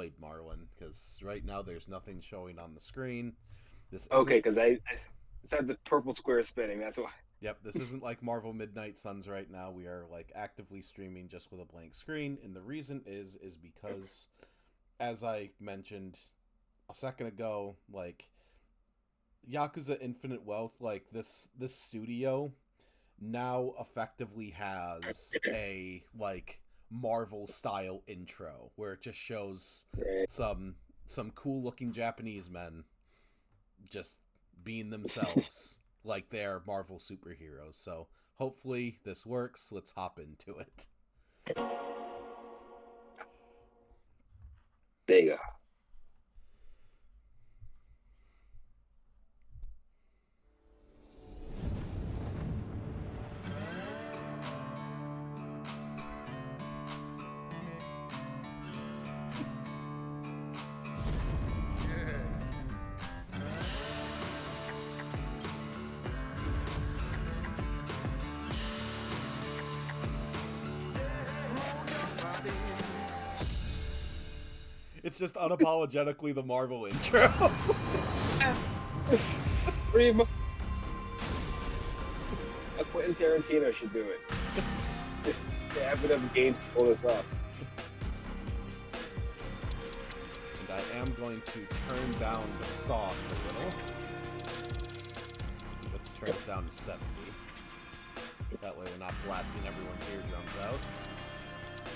played Marlin, because right now there's nothing showing on the screen. This Okay, isn't. because I said the purple square spinning. That's why. Yep, this isn't like Marvel Midnight Suns right now. We are like actively streaming just with a blank screen, and the reason is because, as I mentioned a second ago, like Yakuza Infinite Wealth, like this studio now effectively has a like Marvel style intro where it just shows Right. some some cool looking Japanese men just being themselves like they're Marvel superheroes. So hopefully this works. Let's hop into it. There you go. It's just unapologetically the Marvel intro. Pretty much. Quentin Tarantino should do it. They have enough games to pull this off. And I am going to turn down the sauce a little. Let's turn it down to 70. That way we're not blasting everyone's eardrums out.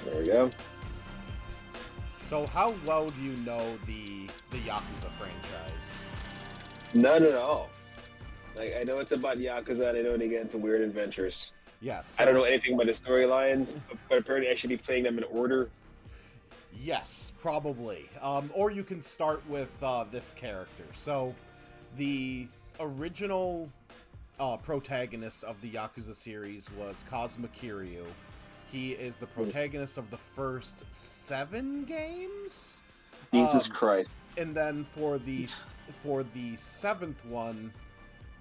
There we go. So how well do you know the Yakuza franchise? None at all. Like I know it's about Yakuza, and I know they get into weird adventures. Yes. I don't know anything about the storylines, but apparently I should be playing them in order. Yes, probably. Or you can start with this character. So, the original protagonist of the Yakuza series was Kazuma Kiryu. He is the protagonist of the first 7 games. Jesus Christ! And then for the 7th one,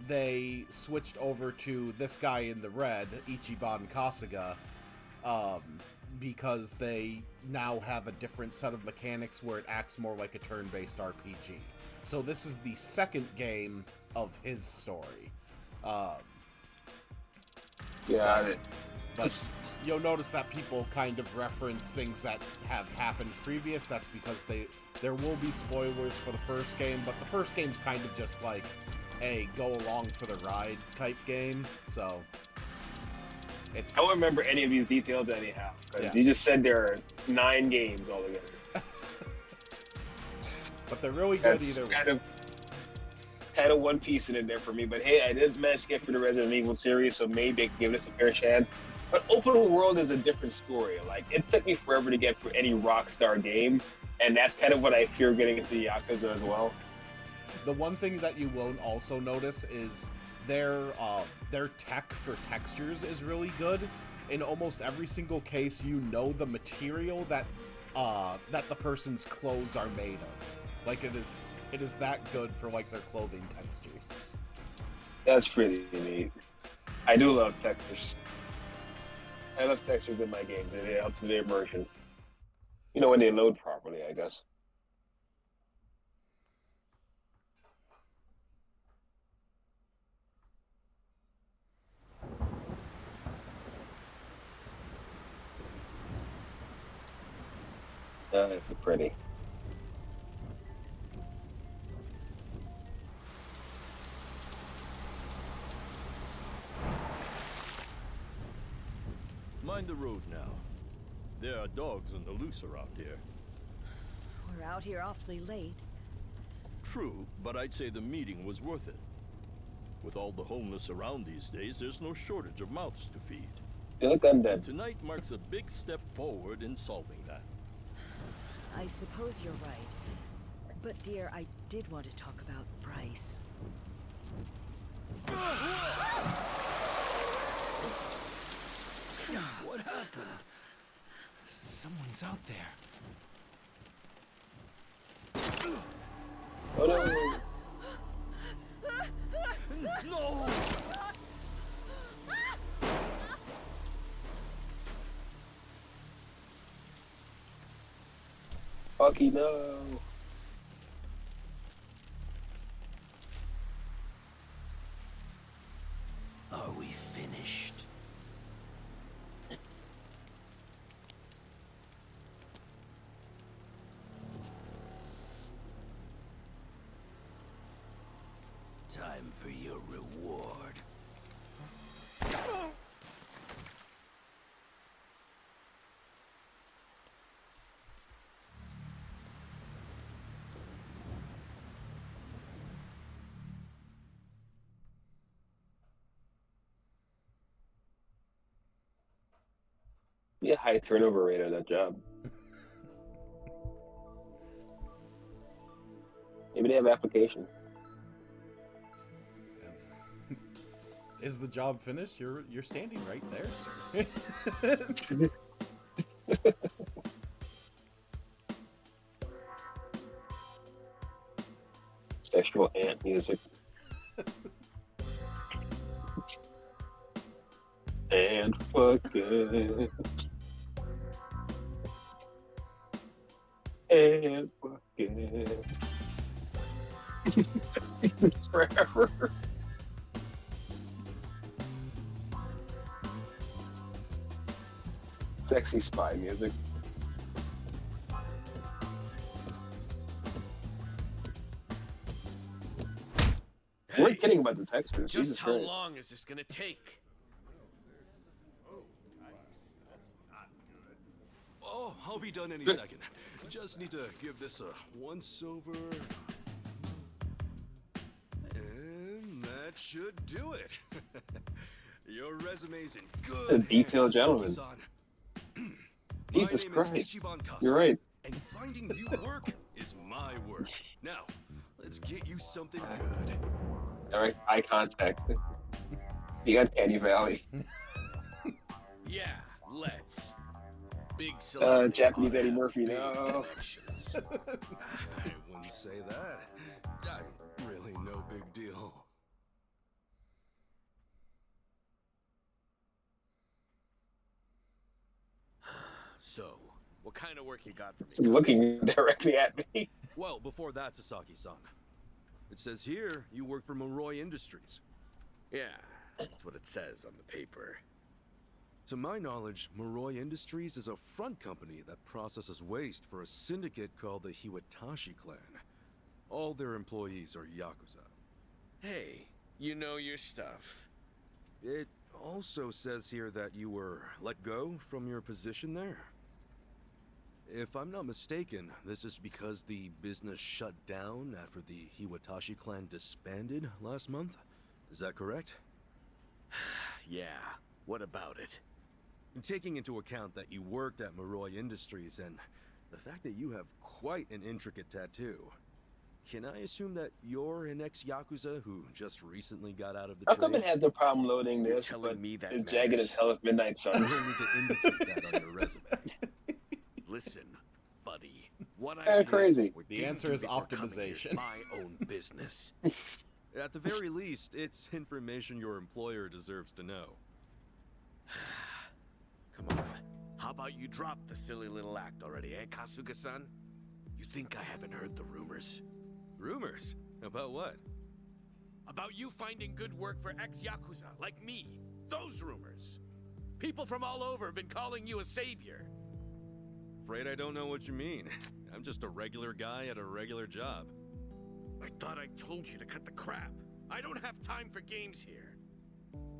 they switched over to this guy in the red, Ichiban Kasuga, because they now have a different set of mechanics where it acts more like a turn-based RPG. So this is the second game of his story. Got it. But you'll notice that people kind of reference things that have happened previous. That's because there will be spoilers for the first game, but the first game's kind of just like a go along for the ride type game. So it's I don't remember any of these details anyhow, because Yeah. you just said there are 9 games altogether. But they're really good That's either way. kind of one piece in there for me. But hey, I did manage to get through the Resident Evil series, so maybe I can give this a fair chance. But open world is a different story. Like it took me forever to get through any Rockstar game, and that's kind of what I fear getting into Yakuza as well. The one thing that you won't also notice is their tech for textures is really good. In almost every single case, you know the material that the person's clothes are made of. Like it is that good for like their clothing textures. That's pretty neat. I do love textures. I love textures in my games. They help with the immersion. You know, when they load properly, I guess. That's pretty. Mind the road now. There are dogs on the loose around here. We're out here awfully late. True, but I'd say the meeting was worth it. With all the homeless around these days, there's no shortage of mouths to feed. They look undead. Tonight marks a big step forward in solving that. I suppose you're right. But dear, I did want to talk about Bryce. What happened? Someone's out there. Oh no! No! Oh, Sasaki, no. Are we finished? Time for your reward. Be a high turnover rate on that job. Maybe they have applications. Is the job finished? You're standing right there, sir. Sexual ant music. And fucking. And fucking. Forever. Sexy spy music. We're kidding about the textures. Jesus Just how Christ. long is this gonna take? Oh, I'll be done any second. Just need to give this a once-over. And that should do it. Your resume's in good A detailed hands, gentleman. Sasaki-san. Jesus My name Christ. is Ichiban Kasa, You're right. and finding you work is my work. Now, let's get you something good. All right, eye contact. You got Candy Valley. Yeah, let's. Big celebrity Japanese oughta Eddie have Murphy, big no. connections. I wouldn't say that. Really no big deal. So, what kind of work you got for He's me? looking directly at me. Well, before that, Sasaki-san. It says here you work for Moroi Industries. Yeah, that's what it says on the paper. To my knowledge, Moroi Industries is a front company that processes waste for a syndicate called the Hiwatashi clan. All their employees are Yakuza. Hey, you know your stuff. It also says here that you were let go from your position there. If I'm not mistaken, this is because the business shut down after the Hiwatashi clan disbanded last month. Is that correct? Yeah, what about it? Taking into account that you worked at Moroi Industries and the fact that you have quite an intricate tattoo, can I assume that you're an ex-Yakuza who just recently got out of the How trade? come it has no problem loading You're this, telling but me that it's jagged matters? as hell at Midnight You'll Sun? need to indicate that on your resume. Listen, buddy. What I Kinda did, crazy. or The didn't answer do is before coming here optimization. is my own business. At the very least, it's information your employer deserves to know. Come on. How about you drop the silly little act already, eh, Kasuga-san? You think I haven't heard the rumors? Rumors? About what? About you finding good work for ex-Yakuza, like me. Those rumors. People from all over have been calling you a savior. Afraid I don't know what you mean. I'm just a regular guy at a regular job. I thought I told you to cut the crap. I don't have time for games here.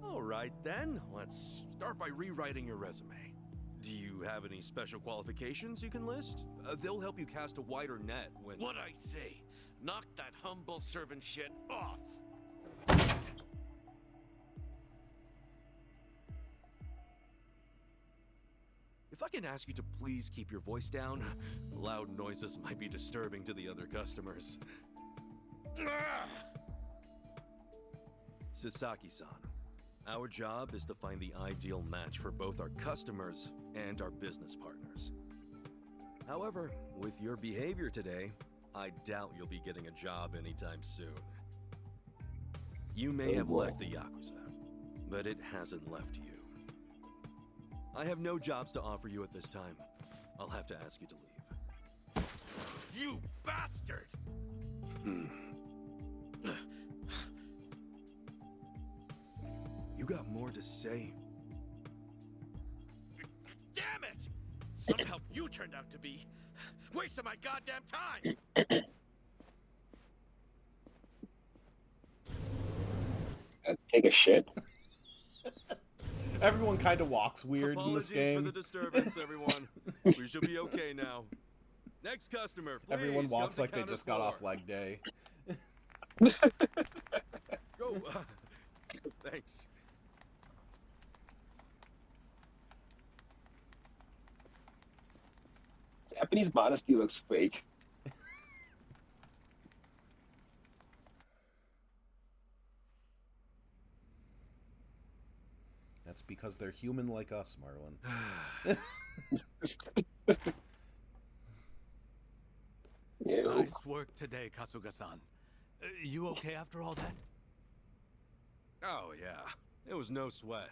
All right then, let's start by rewriting your resume. Do you have any special qualifications you can list? They'll help you cast a wider net when... What I say, knock that humble servant shit off. If I can ask you to please keep your voice down, loud noises might be disturbing to the other customers. Sasaki-san, our job is to find the ideal match for both our customers and our business partners. However, with your behavior today, I doubt you'll be getting a job anytime soon. You may have left the Yakuza, but it hasn't left you. I have no jobs to offer you at this time. I'll have to ask you to leave. got more to say? Damn it! Some help you turned out to be. Wasting my goddamn time! Take a shit. Everyone kind of walks weird in this Apologies for game. the disturbance, everyone. We should be okay now. Next customer, please. Everyone come walks to like they counter just got off 4. leg day. Go. Thanks. Japanese modesty looks fake. That's because they're human like us, Marlon. Ew. Nice work today, Kasuga-san. You okay after all that? Oh, yeah. It was no sweat.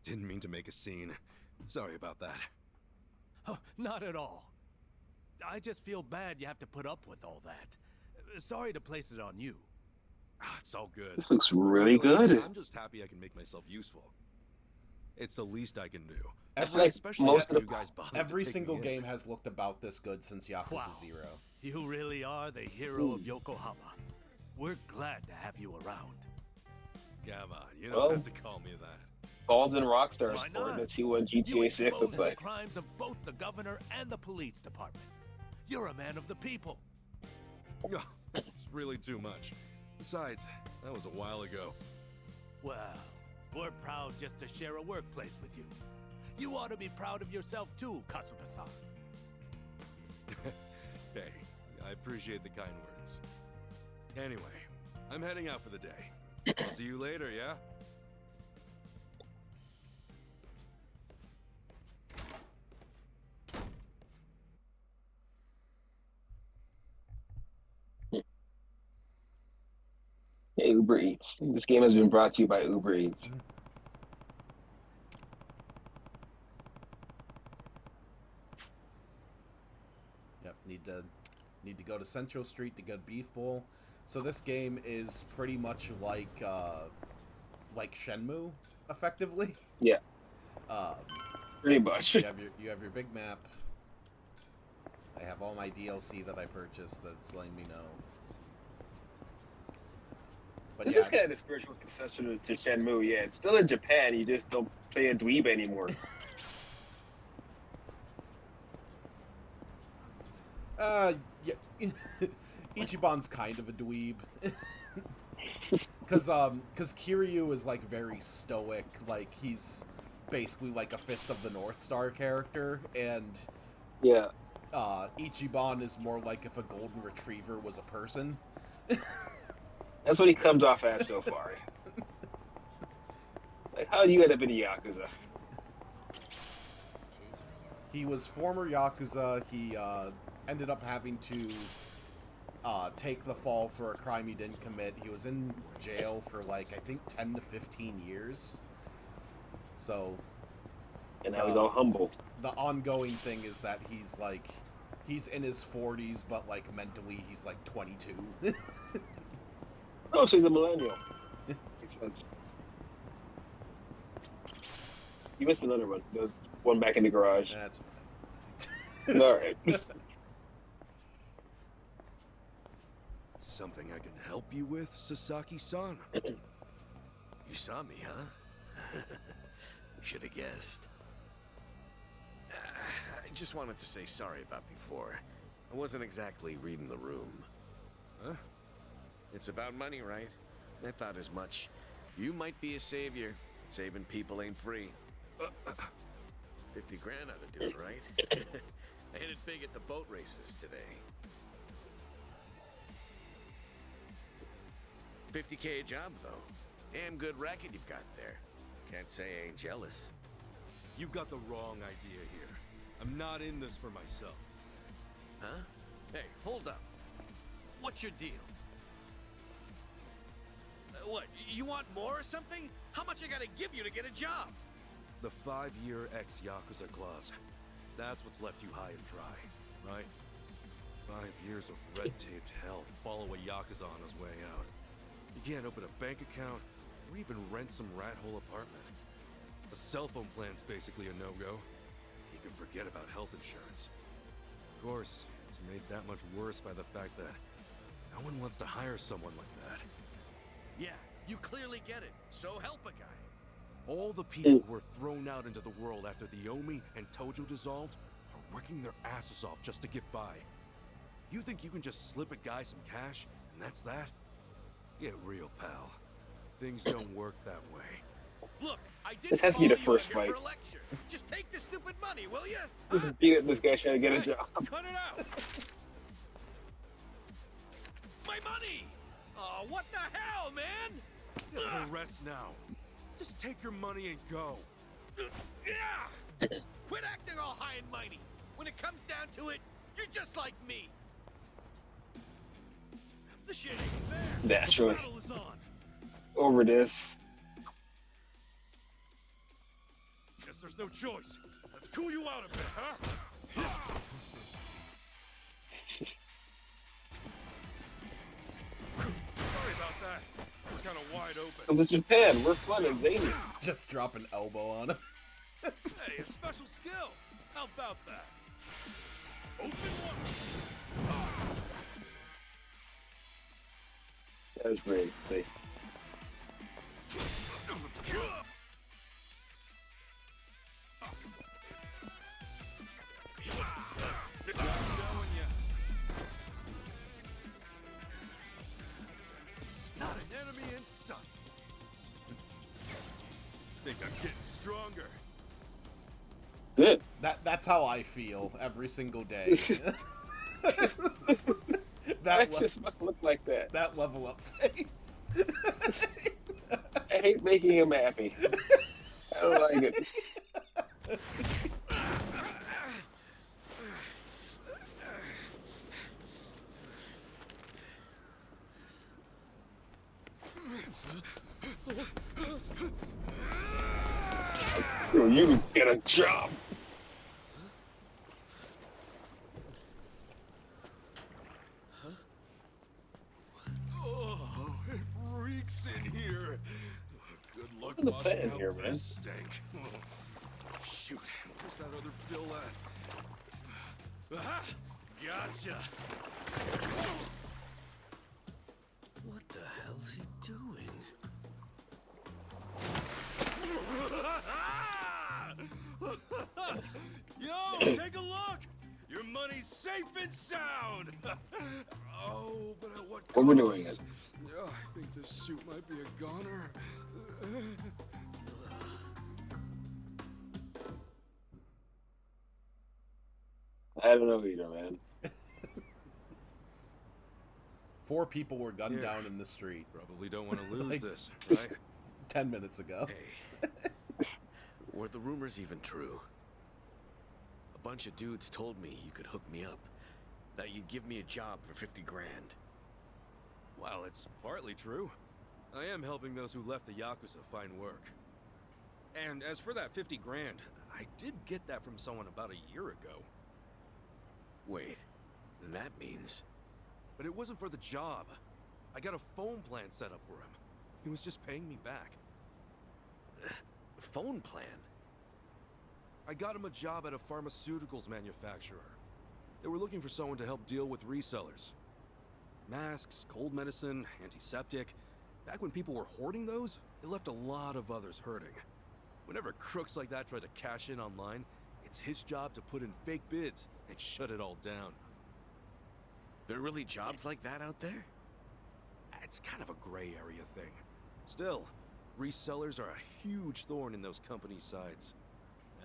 Didn't mean to make a scene. Sorry about that. Oh, not at all. I just feel bad you have to put up with all that. Sorry to place it on you. It's all good. This looks really good. I'm just happy I can make myself useful. It's the least I can do. Every, Especially most after of you the- guys bothered every to take single me in. game has looked about this good since Yakuza Wow. 0. You really are the hero of Yokohama. We're glad to have you around. Come on, you don't Well, have to call me that. Balls and Rockstar Why sport. not? Let's see what You GTA 6 expose looks the like. crimes of both the governor and the police department. You're a man of the people. It's really too much. Besides, that was a while ago. Well, we're proud just to share a workplace with you. You ought to be proud of yourself too, Kasuga-san. Hey, I appreciate the kind words. Anyway, I'm heading out for the day. I'll see you later, yeah? Yeah, Uber Eats. This game has been brought to you by Uber Eats. Yep, need to go to Central Street to get Beef Bowl. So this game is pretty much like Shenmue, effectively. Yeah, Um, pretty much. you have your big map. I have all my DLC that I purchased that's letting me know. But This yeah, is kind of the spiritual successor to Shenmue. Yeah, it's still in Japan. You just don't play a dweeb anymore. yeah, Ichiban's kind of a dweeb. Cause Kiryu is like very stoic, like he's basically like a Fist of the North Star character, and Yeah. Ichiban is more like if a golden retriever was a person. That's what he comes off as so far. Like, how do you end up in the Yakuza? He was former Yakuza. He ended up having to take the fall for a crime he didn't commit. He was in jail for like I think 10 to 15 years. So And now he's all humble. the ongoing thing is that he's in his 40s, but like mentally he's like 22. Oh, so he's a millennial. Makes sense. You missed another one. There was one back in the garage. That's fine. All right. Something I can help you with, Sasaki-san? You saw me, huh? Should have guessed. I just wanted to say sorry about before. I wasn't exactly reading the room. Huh? It's about money, right? I thought as much. You might be a savior. Saving people ain't free. 50 grand ought to do it, right? I hit it big at the boat races today. 50K a job, though. Damn good racket you've got there. Can't say I ain't jealous. You got the wrong idea here. I'm not in this for myself. Huh? Hey, hold up. What's your deal? What, you want more or something? How much I gotta give you to get a job? The 5-year ex-Yakuza clause. That's what's left you high and dry, right? 5 years of red-taped hell follow a Yakuza on his way out. You can't open a bank account, or even rent some rat hole apartment. A cell phone plan's basically a no-go. You can forget about health insurance. Of course, it's made that much worse by the fact that no one wants to hire someone like that. Yeah, you clearly get it. So help a guy. All the people who were thrown out into the world after the Omi and Tojo dissolved are working their asses off just to get by. You think you can just slip a guy some cash, and that's that? Get real, pal. Things don't work that way. Look, I didn't This has to be follow the you first up here fight. for a lecture. Just take the stupid money, will you? Just beat up this guy trying to get a job. Cut it out! My money! Oh, what the hell, man? No rest now. Just take your money and go. Yeah! Quit acting all high and mighty. When it comes down to it, you're just like me. The shit ain't fair. Naturally. The battle is on. Over this. Guess there's no choice. Let's cool you out a bit, huh? Sorry about that. We're kind of wide open. So this is Japan. We're fun and zany. Just drop an elbow on him. Hey, a special skill. How about that? Open one. That was great. Like, Not an enemy in sight. Think I'm getting stronger. good. That's how I feel every single day. That just look like that. that level up face. I hate making him happy. I don't like it. Yo, you get a job. Oh, it reeks in here. Good luck What's the washing plan out here, man? this stank. Shoot, where's that other bill at? Aha! Gotcha! What the hell's he doing? Yo, take a look! Your money's safe and sound! Oh, but at what cost? What we're doing is- Oh, I think this suit might be a goner. I don't know either, man. 4 people were gunned Yeah. down in the street Probably don't want to lose Like- this, right? 10 minutes ago. Hey, were the rumors even true? A bunch of dudes told me you could hook me up. That you'd give me a job for 50 grand. Well, it's partly true. I am helping those who left the Yakuza find work. And as for that 50 grand, I did get that from someone about a year ago. Wait, then that means... But it wasn't for the job. I got a phone plan set up for him. He was just paying me back. phone plan? I got him a job at a pharmaceuticals manufacturer. They were looking for someone to help deal with resellers. Masks, cold medicine, antiseptic. Back when people were hoarding those, it left a lot of others hurting. Whenever crooks like that try to cash in online, it's his job to put in fake bids and shut it all down. There are really jobs like that out there? It's kind of a gray area thing. Still, resellers are a huge thorn in those companies' sides.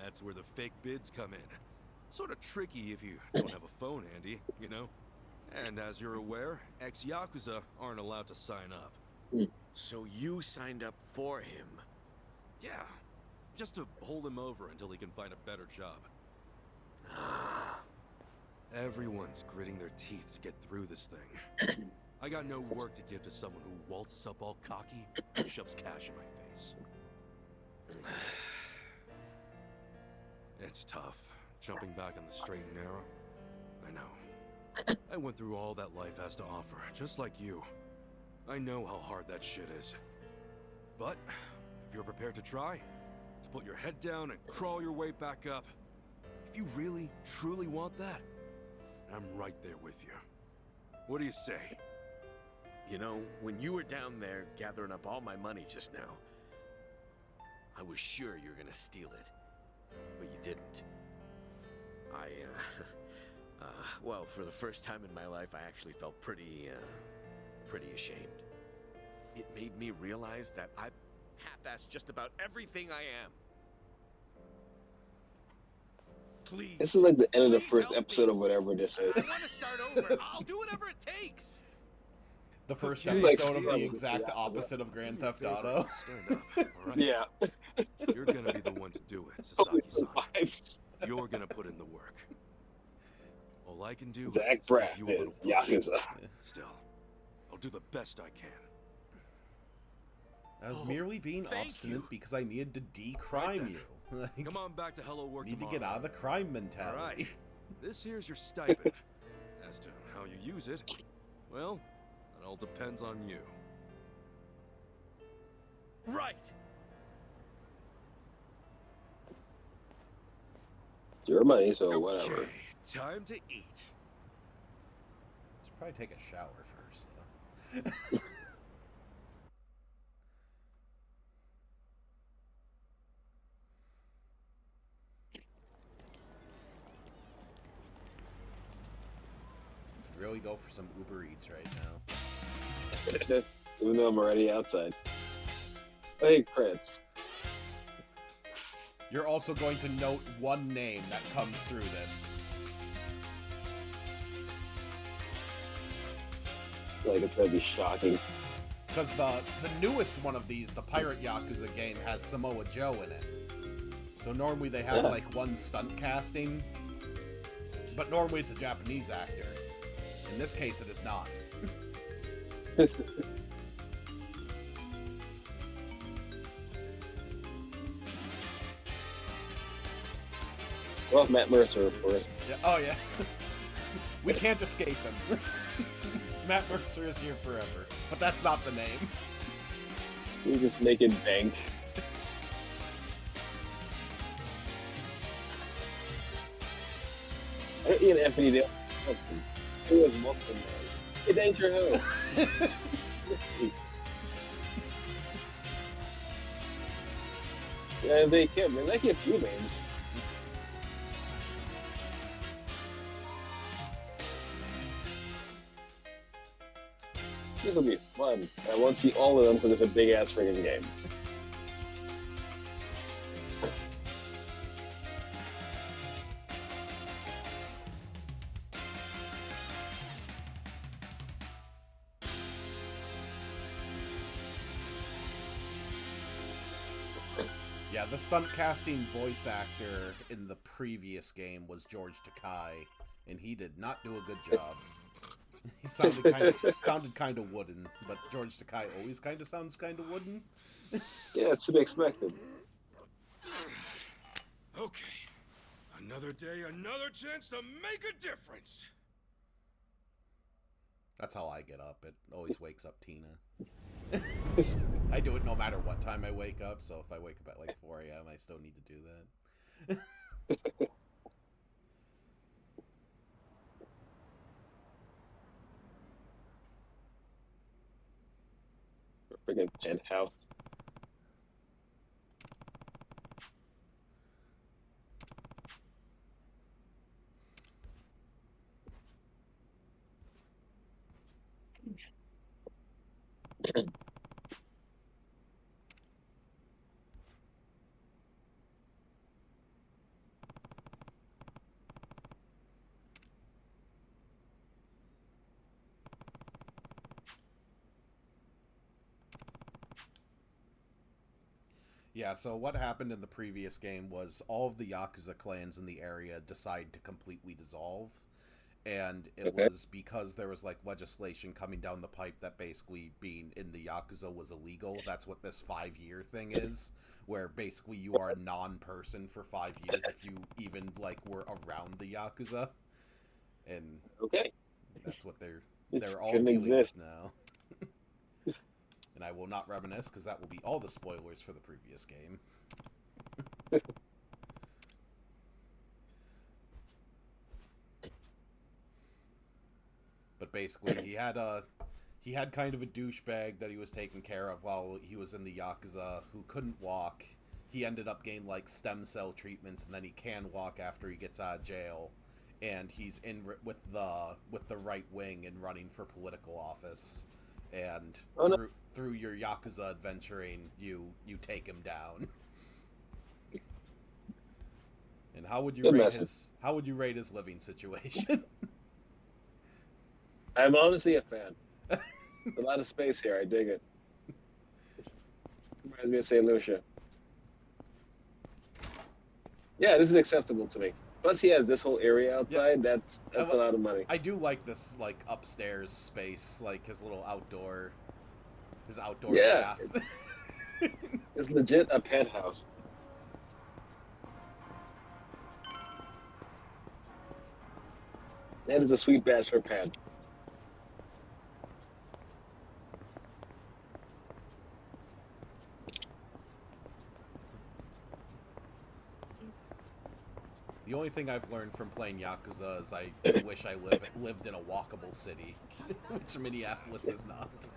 That's where the fake bids come in. Sort of tricky if you don't have a phone handy, you know? And as you're aware, ex-Yakuza aren't allowed to sign up. So you signed up for him? Yeah, just to hold him over until he can find a better job. Everyone's gritting their teeth to get through this thing. I got no work to give to someone who waltzes up all cocky and shoves cash in my face. It's tough, jumping back on the straight and narrow. I know. I went through all that life has to offer, just like you. I know how hard that shit is. But if you're prepared to try, to put your head down and crawl your way back up, if you really, truly want that, I'm right there with you. What do you say? You know, when you were down there gathering up all my money just now, I was sure you were gonna steal it, but you didn't. Well, for the first time in my life, I actually felt pretty ashamed. It made me realize that I half-assed just about everything I am. Please. This is like the end of the Please first help episode me. of whatever this is. I want to start over. I'll do whatever it takes. The first Okay. episode of Like, the exact opposite of Grand Theft Auto. Stand up, all right? Yeah. You're gonna be the one to do it, Totally Sasaki-san. survives. You're gonna put in the work. All I can do Zach is Braff give you a is little push. Yakuza. Still, I'll do the best I can. I was Oh, merely being thank obstinate you. because I needed to decrime Right then. you. Like, Come on back to Hello Work need to tomorrow. get out of the crime All mentality. right. This here's your stipend. As to how you use it, well, it all depends on you. Right. It's your money, so whatever. Okay, time to eat. Should probably take a shower first, though. Could really go for some Uber Eats right now. Even though I'm already outside. Hey, Prince. You're also going to note one name that comes through this. Like, it's gonna be shocking. Because the newest one of these, the Pirate Yakuza game, has Samoa Joe in it. So normally they have, Yeah. like, one stunt casting. But normally it's a Japanese actor. In this case, it is not. Well, Matt Mercer, of course. Yeah. Oh, yeah. We can't escape him. Matt Mercer is here forever. But that's not the name. He's just making bank. Ian Anthony Dale. Who was Wilson? Hey, Danger Who? Yeah, they can. They like a few names. This will be fun. I won't see all of them because it's a big ass friggin' game. Yeah, the stunt casting voice actor in the previous game was George Takei, and he did not do a good job. He sounded kind of wooden, but George Takei always kind of sounds kind of wooden. Yeah, it's to be expected. Okay. Another day, another chance to make a difference. That's how I get up. It always wakes up Tina. I do it no matter what time I wake up, so if I wake up at like 4 a.m., I still need to do that. Friggin' penthouse. Yeah, so what happened in the previous game was all of the Yakuza clans in the area decide to completely dissolve. And it was because there was, like, legislation coming down the pipe that basically being in the Yakuza was illegal. That's what this 5-year thing is, where basically you are a non-person for 5 years if you even, like, were around the Yakuza. And Okay. that's what they're It all couldn't dealing exist. with now. And I will not reminisce, because that will be all the spoilers for the previous game. But basically, he had kind of a douchebag that he was taking care of while he was in the Yakuza who couldn't walk. He ended up getting like stem cell treatments, and then he can walk after he gets out of jail. And he's in with the right wing and running for political office. And through your Yakuza adventuring, you take him down. And how would you rate his living situation? I'm honestly a fan. A lot of space here. I dig it. Reminds me of St. Lucia. Yeah, this is acceptable to me. Plus, he has this whole area outside. Yeah. That's a lot of money. I do like this like upstairs space, like his outdoor path. It's legit a penthouse. That is a sweet bachelor pad. The only thing I've learned from playing Yakuza is I wish I lived in a walkable city, which Minneapolis is not.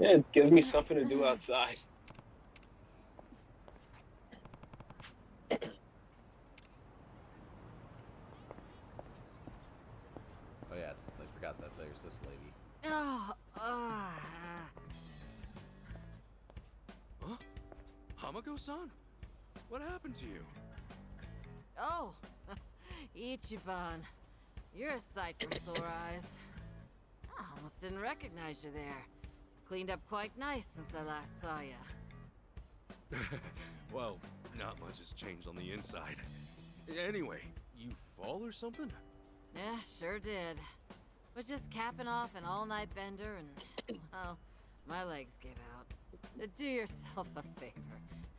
Yeah, it gives me something to do outside. Oh yeah, I forgot that there's this lady. Oh, Huh? Hamako-san? What happened to you? oh, Ichiban. You're a sight for sore eyes. I almost didn't recognize you there. Cleaned up quite nice since I last saw you. Well, not much has changed on the inside. Anyway, you fall or something? Yeah, sure did. Was just capping off an all-night bender and, well, my legs gave out. Do yourself a favor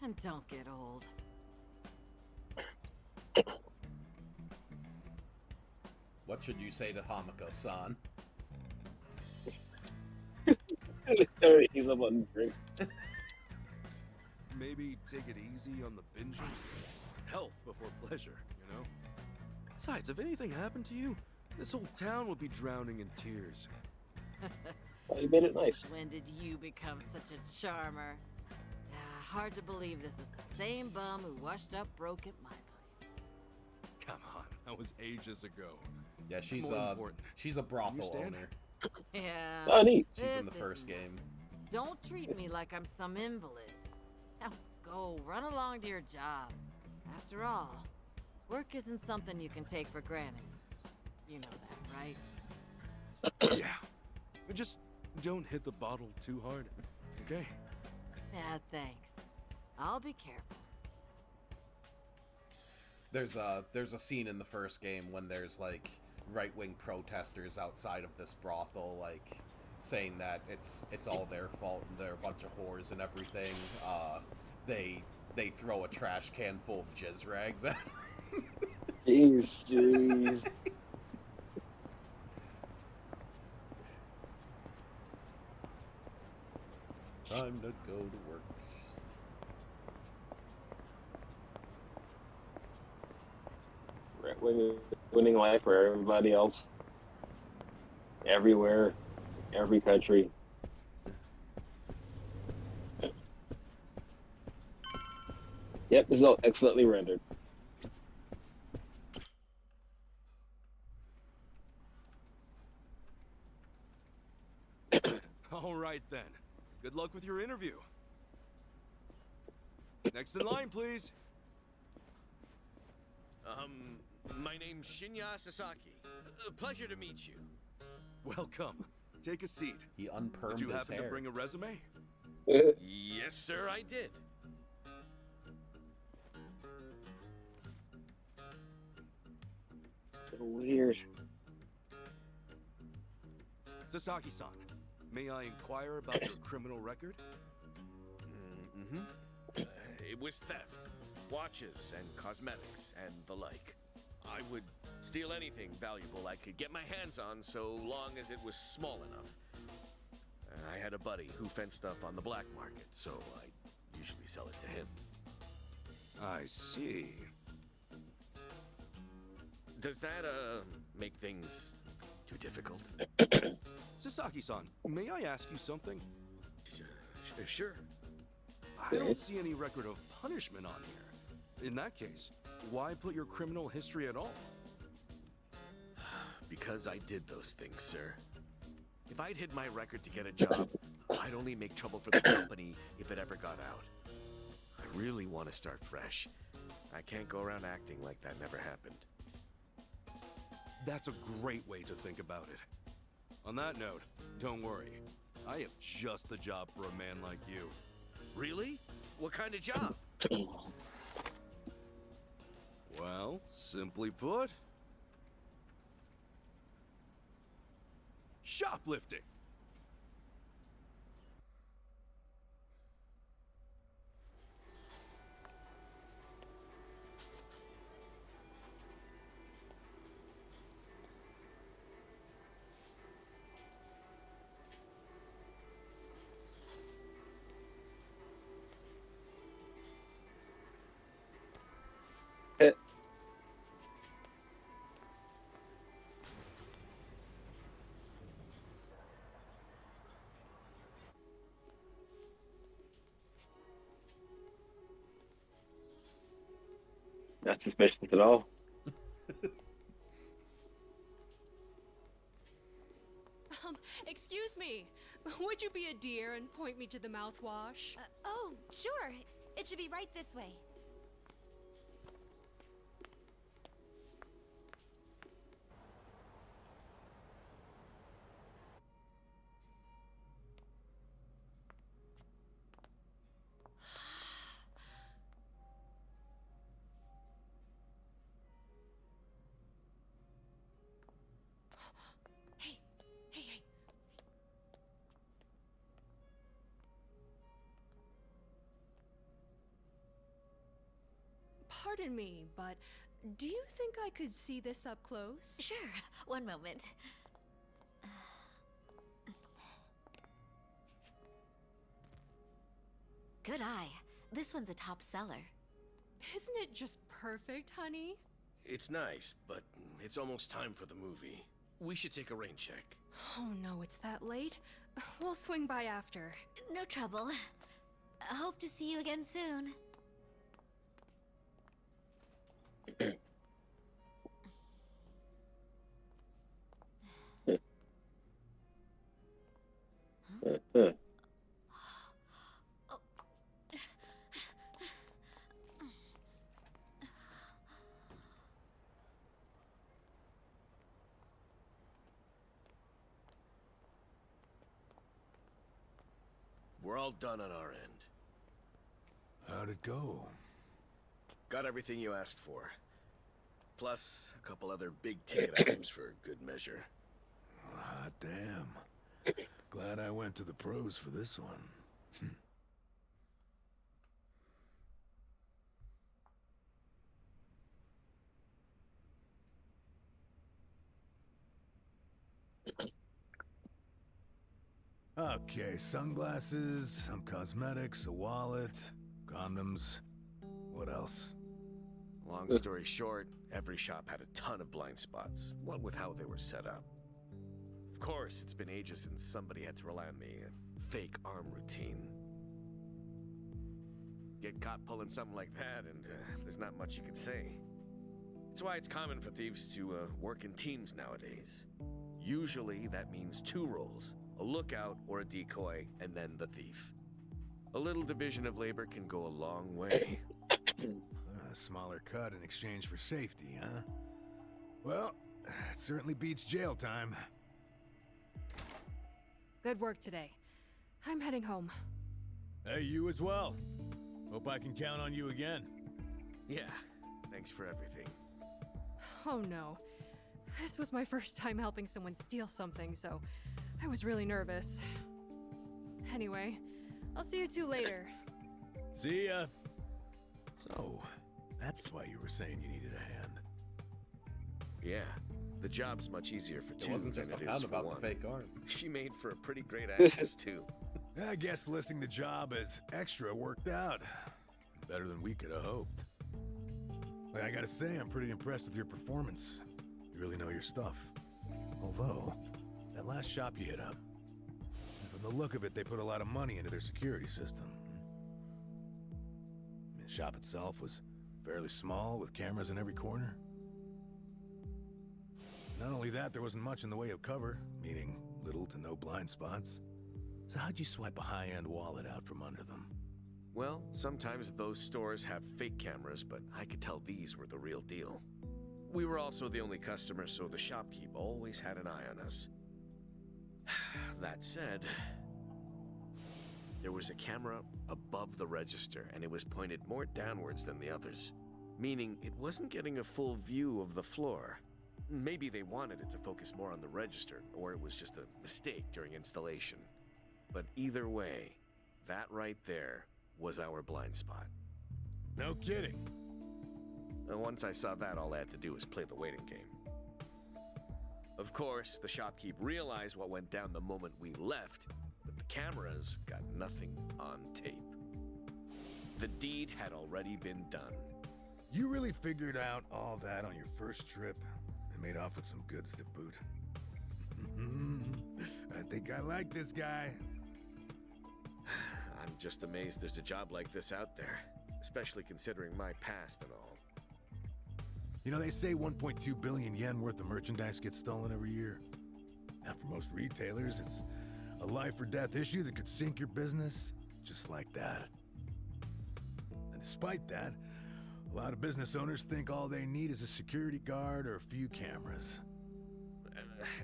and don't get old. What should you say to Hamako-san? He's up on drink. Maybe take it easy on the binging. Health before pleasure, you know? Besides, if anything happened to you, this whole town would be drowning in tears. Well, you made it nice. When did you become such a charmer? Hard to believe this is the same bum who washed up broke at my place. Come on, that was ages ago. Yeah, she's a brothel owner. Yeah. Oh, neat. She's in the first game. Don't treat me like I'm some invalid. Now go, run along to your job. After all, work isn't something you can take for granted. You know that, right? Yeah. Just don't hit the bottle too hard, okay? Yeah, thanks. I'll be careful. There's a scene in the first game when there's like right-wing protesters outside of this brothel, like saying that it's all their fault and they're a bunch of whores and everything. They throw a trash can full of jizz rags at them. Jeez. Time to go to work. Winning life for everybody else. Everywhere. Every country. Yep, this is all excellently rendered. All right then. Good luck with your interview. Next in line, please. My name's Shinya Sasaki. Pleasure to meet you. Welcome. Take a seat. He unpermed Did you his happen hair. to bring a resume? Yes, sir, I did. Weird. Sasaki-san, may I inquire about your criminal record? It was theft, watches and cosmetics and the like. I would Steal anything valuable I could get my hands on so long as it was small enough. I had a buddy who fenced stuff on the black market, so I usually sell it to him. I see. Does that, make things too difficult? Sasaki-san, may I ask you something? Sure. I don't see any record of punishment on here. In that case, why put your criminal history at all? Because I did those things, sir. If I'd hid my record to get a job, I'd only make trouble for the company if it ever got out. I really want to start fresh. I can't go around acting like that never happened. That's a great way to think about it. On that note, don't worry. I have just the job for a man like you. Really? What kind of job? Well, simply put, shoplifting. Not suspicious at all. Excuse me. Would you be a dear and point me to the mouthwash? Oh, sure. It should be right this way. Hey, hey, hey. Pardon me, but do you think I could see this up close? Sure. One moment. Good eye. This one's a top seller. Isn't it just perfect, honey? It's nice, but it's almost time for the movie. We should take a rain check. Oh no, it's that late. We'll swing by after. No trouble. I hope to see you again soon. We're all done on our end. How'd it go? Got everything you asked for. Plus, a couple other big-ticket items for good measure. Hot damn. Glad I went to the pros for this one. Okay, sunglasses, some cosmetics, a wallet, condoms. What else? Long story short, every shop had a ton of blind spots, what with how they were set up. Of course, it's been ages since somebody had to rely on the fake arm routine. Get caught pulling something like that, and there's not much you can say. That's why it's common for thieves to work in teams nowadays. Usually, that means two roles, a lookout or a decoy, and then the thief. A little division of labor can go a long way. A smaller cut in exchange for safety, huh? Well, it certainly beats jail time. Good work today. I'm heading home. Hey, you as well. Hope I can count on you again. Yeah, thanks for everything. Oh no. This was my first time helping someone steal something, so I was really nervous. Anyway, I'll see you two later. See ya. So, that's why you were saying you needed a hand. Yeah, the job's much easier for two It wasn't just than a it is pound for about one. the fake arm. She made for a pretty great actress, too. I guess listing the job as extra worked out. Better than we could have hoped. But I gotta say, I'm pretty impressed with your performance. You really know your stuff. Although, that last shop you hit up, from the look of it, they put a lot of money into their security system. The shop itself was fairly small, with cameras in every corner. Not only that, there wasn't much in the way of cover, meaning little to no blind spots. So how'd you swipe a high-end wallet out from under them? Well, sometimes those stores have fake cameras, but I could tell these were the real deal. We were also the only customers, so the shopkeep always had an eye on us. That said, there was a camera above the register, and it was pointed more downwards than the others, meaning it wasn't getting a full view of the floor. Maybe they wanted it to focus more on the register, or it was just a mistake during installation. But either way, that right there was our blind spot. No kidding. And once I saw that, all I had to do was play the waiting game. Of course, the shopkeep realized what went down the moment we left, but the cameras got nothing on tape. The deed had already been done. You really figured out all that on your first trip and made off with some goods to boot. I think I like this guy. I'm just amazed there's a job like this out there, especially considering my past and all. You know, they say 1.2 billion yen worth of merchandise gets stolen every year. Now, for most retailers, it's a life or death issue that could sink your business just like that. And despite that, a lot of business owners think all they need is a security guard or a few cameras.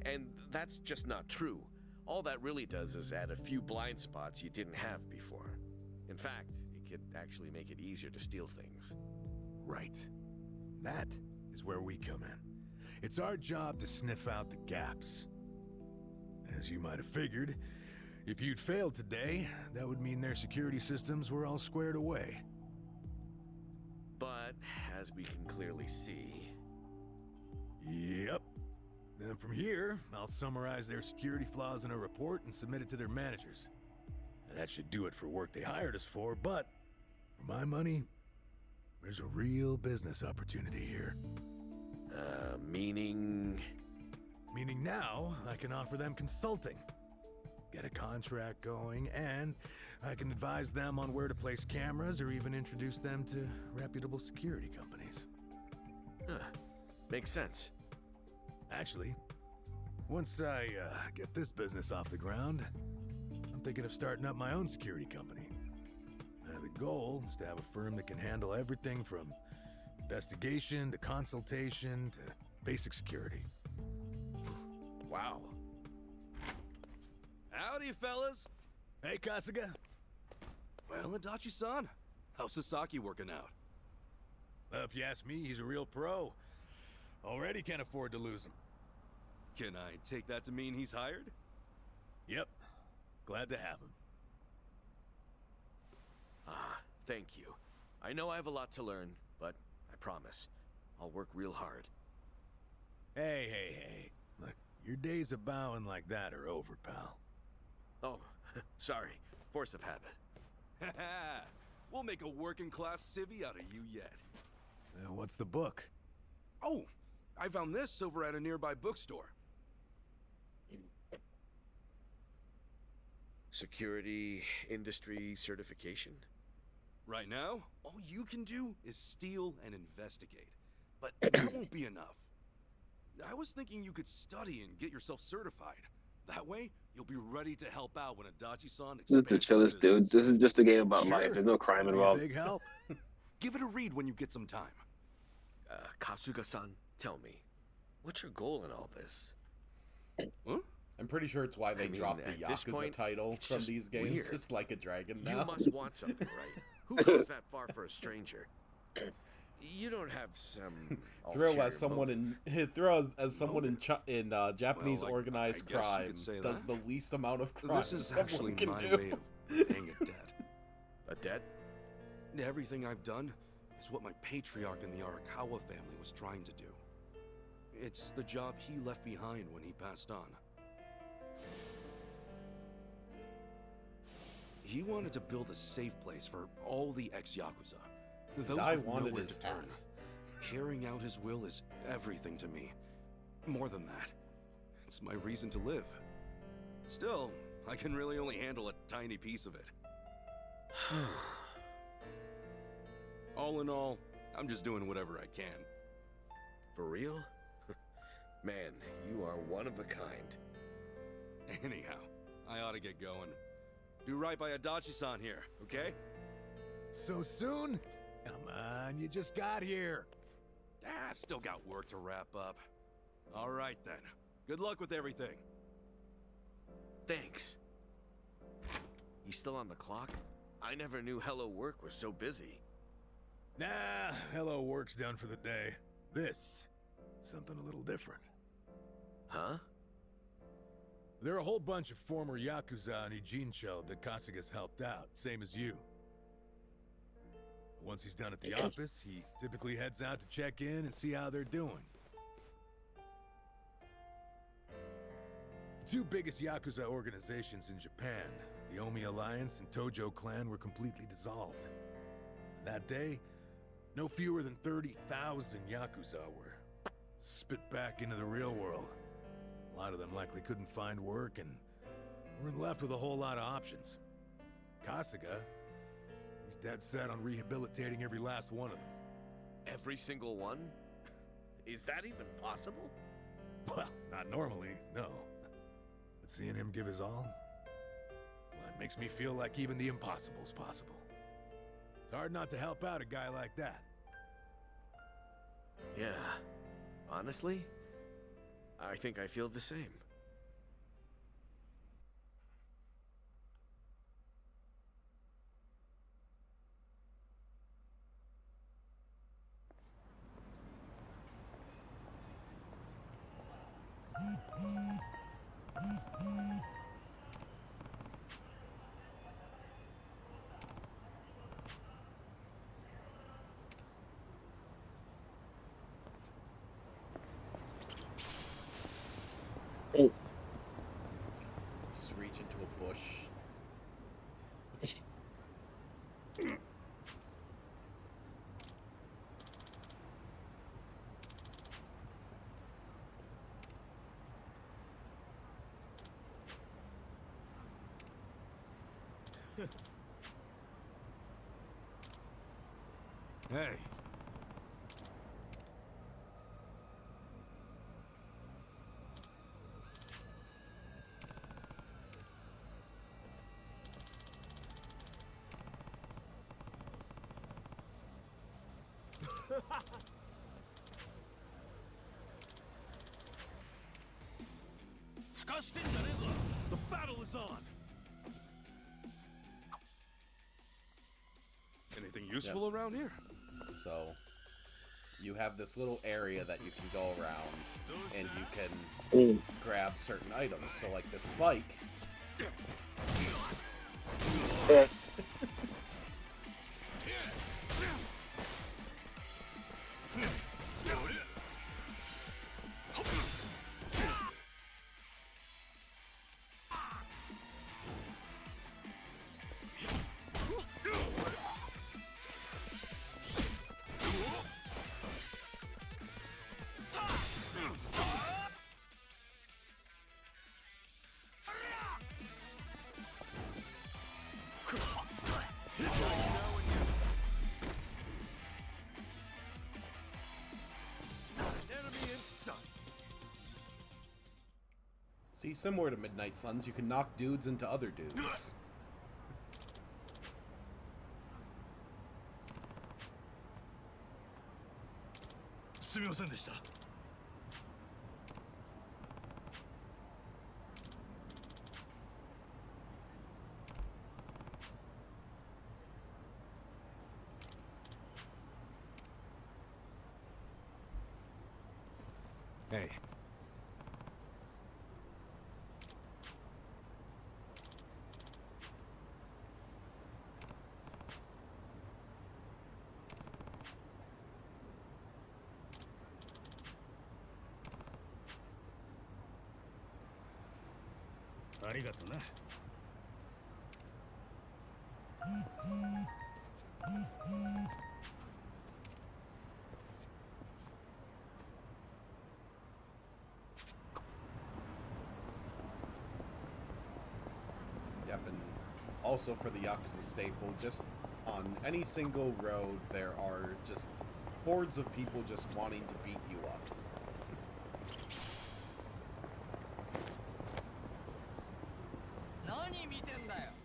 And that's just not true. All that really does is add a few blind spots you didn't have before. In fact, it could actually make it easier to steal things. Right. That is where we come in. It's our job to sniff out the gaps. As you might have figured, if you'd failed today, that would mean their security systems were all squared away. But, as we can clearly see... Yep. Then from here, I'll summarize their security flaws in a report and submit it to their managers. And that should do it for work they hired us for, but for my money, there's a real business opportunity here. Meaning? Meaning now, I can offer them consulting. Get a contract going, and I can advise them on where to place cameras or even introduce them to reputable security companies. Makes sense. Actually, once I get this business off the ground, I'm thinking of starting up my own security company. The goal is to have a firm that can handle everything from investigation to consultation to basic security. Wow. Howdy, fellas. Hey, Kasuga. Well, Adachi-san, how's Sasaki working out? If you ask me, he's a real pro. Already can't afford to lose him. Can I take that to mean he's hired? Yep. Glad to have him. Thank you. I know I have a lot to learn, but I promise, I'll work real hard. Hey. Look, your days of bowing like that are over, pal. Oh, sorry. Force of habit. We'll make a working-class civvy out of you yet. What's the book? Oh, I found this over at a nearby bookstore. Security industry certification? Right now, all you can do is steal and investigate. But that won't be enough. I was thinking you could study and get yourself certified. That way, you'll be ready to help out when Adachi-san This is the expands chillest, dude. This is just a game about life. There's no crime That'd be involved. a big help. Give it a read when you get some time. Kasuga-san, tell me, what's your goal in all this? Huh? I'm pretty sure it's why they dropped the at this Yakuza point, title it's from just these games. weird. It's like a dragon now. You must want something, right? Who goes that far for a stranger? You don't have some Thrill ulterior as someone motive. in Japanese Well, organized I guess you crime could say does that. the least amount of crime This is someone actually can my do. way of paying a debt. A debt? Everything I've done is what my patriarch and the Arakawa family was trying to do. It's the job he left behind when he passed on. He wanted to build a safe place for all the ex-Yakuza. Those I with wanted nowhere his to turn. ass. Carrying out his will is everything to me. More than that, it's my reason to live. Still, I can really only handle a tiny piece of it. All in all, I'm just doing whatever I can. For real? Man, you are one of a kind. Anyhow, I ought to get going. Do right by Adachi-san here, okay? So soon? Come on, you just got here. I've still got work to wrap up. All right then. Good luck with everything. Thanks. He's still on the clock? I never knew Hello Work was so busy. Nah, hello work's done for the day. This, something a little different. Huh? There are a whole bunch of former Yakuza in Ijincho that Kasuga's helped out, same as you. Once he's done at the office, he typically heads out to check in and see how they're doing. The two biggest Yakuza organizations in Japan, the Omi Alliance and Tojo Clan, were completely dissolved. That day, no fewer than 30,000 Yakuza were spit back into the real world. A lot of them likely couldn't find work and weren't left with a whole lot of options. Kasuga, he's dead set on rehabilitating every last one of them. Every single one? Is that even possible? Well, not normally, no. But seeing him give his all, well, it makes me feel like even the impossible's possible. It's hard not to help out a guy like that. Yeah. Honestly, I think I feel the same. Just reach into a bush. Hey. The battle is on! Anything useful around here? So, you have this little area that you can go around, and you can grab certain items. So, like this bike. See, similar to Midnight Suns, you can knock dudes into other dudes. Hey. ありがとな。Yep, and also for the Yakuza staple, just on any single road, there are just hordes of people just wanting to beat you up.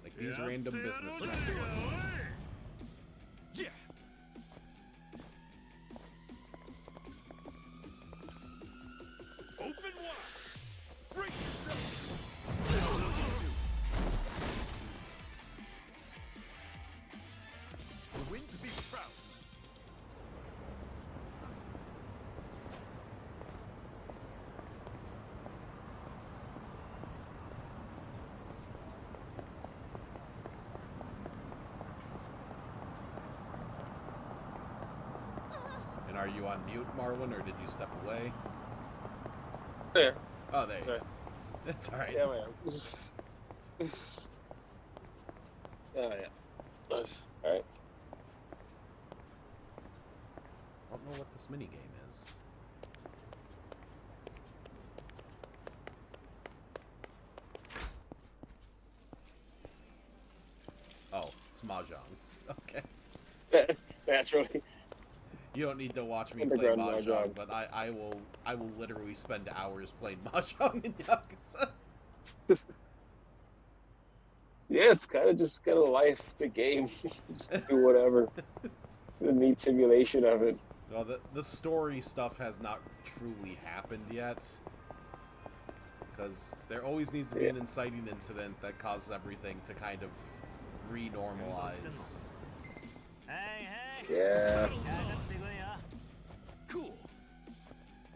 Like these random businessmen. Yeah. Open wide. Break yourself. That's what you do. You win to be proud. And are you on mute, Marlon, or did you step away? There. Oh, there you Sorry. go. That's alright. Yeah, man. Oh, yeah. Nice. Alright. I don't know what this minigame is. Oh, it's Mahjong. Okay. Naturally. You don't need to watch me play Underground Mahjong, Mahjong. but I will literally spend hours playing Mahjong in Yakuza. Yeah, it's kind of life, the game. Just do whatever. The neat simulation of it. Well, the story stuff has not truly happened yet. Because there always needs to be an inciting incident that causes everything to kind of re-normalize. Yeah. Cool.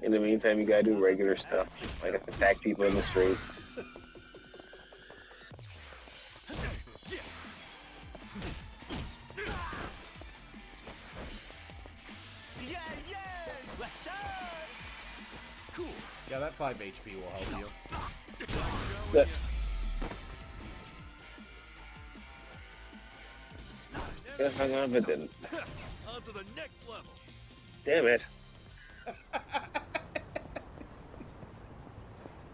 In the meantime, you gotta do regular stuff, like attack people in the street. Cool. Yeah, that 5 HP will help you. That- Yeah, hung on, but didn't. On to the next level. Damn it.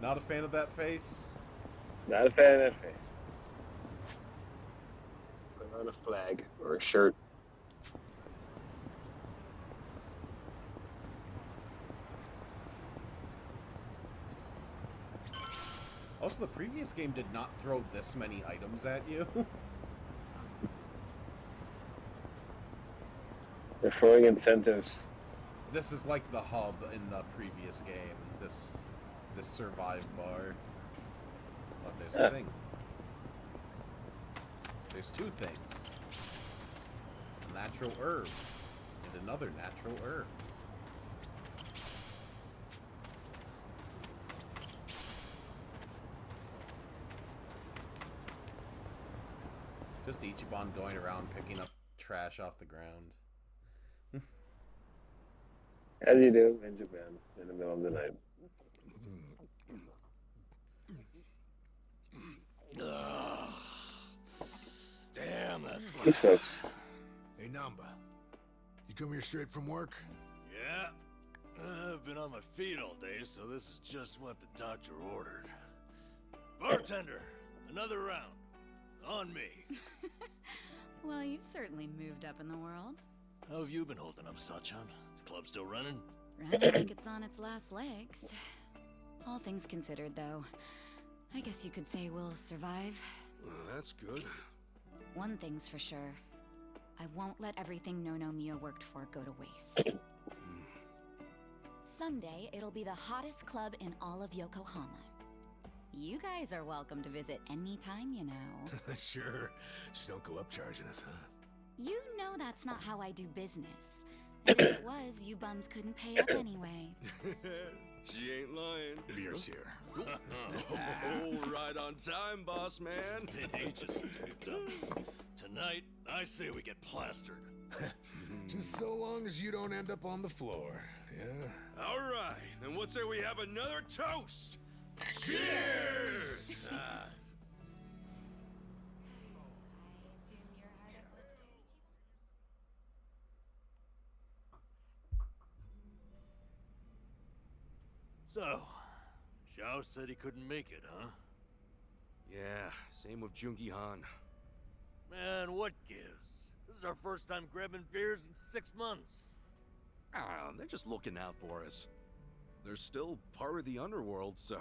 Not a fan of that face? Not a fan of that face. Put on a flag or a shirt. Also, the previous game did not throw this many items at you. They're throwing incentives. This is like the hub in the previous game. This survive bar. Oh, there's a thing. There's 2 things. A natural herb and another natural herb. Just Ichiban going around picking up trash off the ground. As you do in Japan in the middle of the night. Damn, that's These folks. Hey, Namba. You come here straight from work? Yeah. I've been on my feet all day, so this is just what the doctor ordered. Bartender, another round. On me. Well, you've certainly moved up in the world. How have you been holding up, Sachan? The club still running? Running like it's on its last legs. All things considered, though, I guess you could say we'll survive. Well, that's good. One thing's for sure. I won't let everything Nonomiya worked for go to waste. Someday, it'll be the hottest club in all of Yokohama. You guys are welcome to visit anytime, you know. Sure. Just don't go up charging us, huh? You know that's not how I do business. And if it was, you bums couldn't pay up anyway. She ain't lying. Beer's here. Oh, right on time, boss man. Been ages since we've done this. Tonight, I say we get plastered. Just so long as you don't end up on the floor, yeah? All right, then what say we have another toast? Cheers! So, Zhao said he couldn't make it, huh? Yeah, same with Junki Han. Man, what gives? This is our first time grabbing beers in 6 months. Ah, they're just looking out for us. They're still part of the underworld, so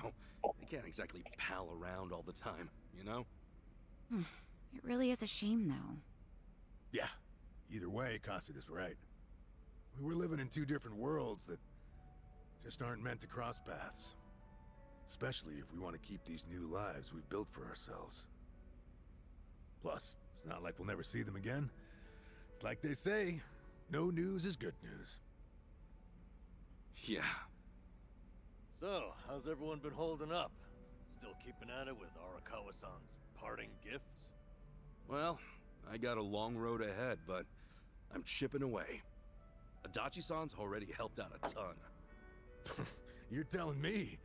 they can't exactly pal around all the time, you know? It really is a shame, though. Yeah. Either way, Kasuga's right. We were living in two different worlds that just aren't meant to cross paths. Especially if we want to keep these new lives we've built for ourselves. Plus, it's not like we'll never see them again. It's like they say, no news is good news. Yeah. So, how's everyone been holding up? Still keeping at it with Arakawa-san's parting gift? Well, I got a long road ahead, but I'm chipping away. Adachi-san's already helped out a ton. You're telling me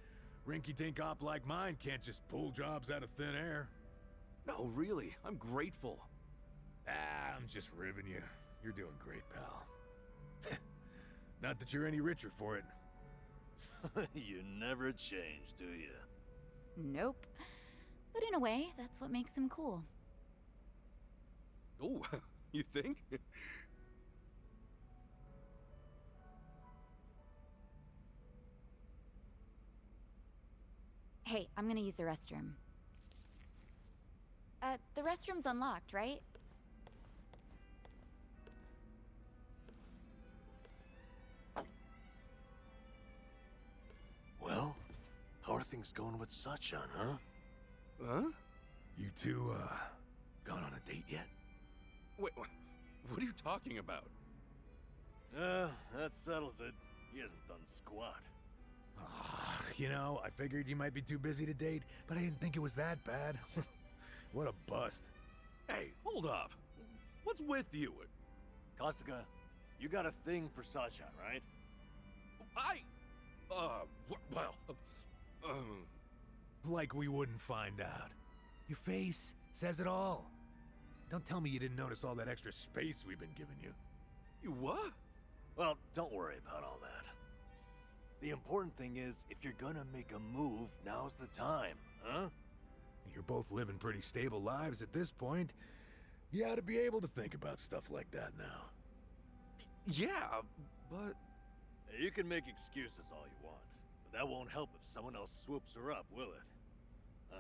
rinky-dink op like mine can't just pull jobs out of thin air? No, really, I'm grateful. Ah, I'm just ribbing you. You're doing great, pal. Not that you're any richer for it. You never change, do you? Nope. But in a way, that's what makes him cool. Oh, you think? Hey, I'm gonna use the restroom. The restroom's unlocked, right? Well, how are things going with Sachan, huh? Huh? You two, gone on a date yet? Wait, what are you talking about? That settles it. He hasn't done squat. You know, I figured you might be too busy to date, but I didn't think it was that bad. What a bust. Hey, hold up. What's with you? Kasuga, you got a thing for Sachan, right? Well, Like we wouldn't find out. Your face says it all. Don't tell me you didn't notice all that extra space we've been giving you. You what? Well, don't worry about all that. The important thing is, if you're gonna make a move, now's the time, huh? You're both living pretty stable lives at this point. You ought to be able to think about stuff like that now. Yeah, but... You can make excuses all you want, but that won't help if someone else swoops her up, will it?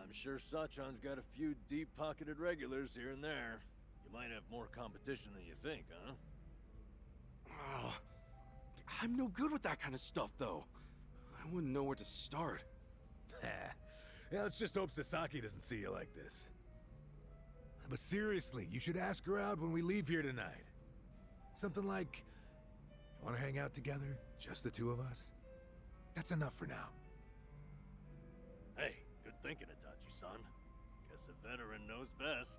I'm sure Sachan's got a few deep-pocketed regulars here and there. You might have more competition than you think, huh? Oh, I'm no good with that kind of stuff, though. I wouldn't know where to start. Yeah, let's just hope Sasaki doesn't see you like this. But seriously, you should ask her out when we leave here tonight. Something like, you want to hang out together? Just the two of us? That's enough for now. Hey, good thinking, Itachi-san. Guess a veteran knows best.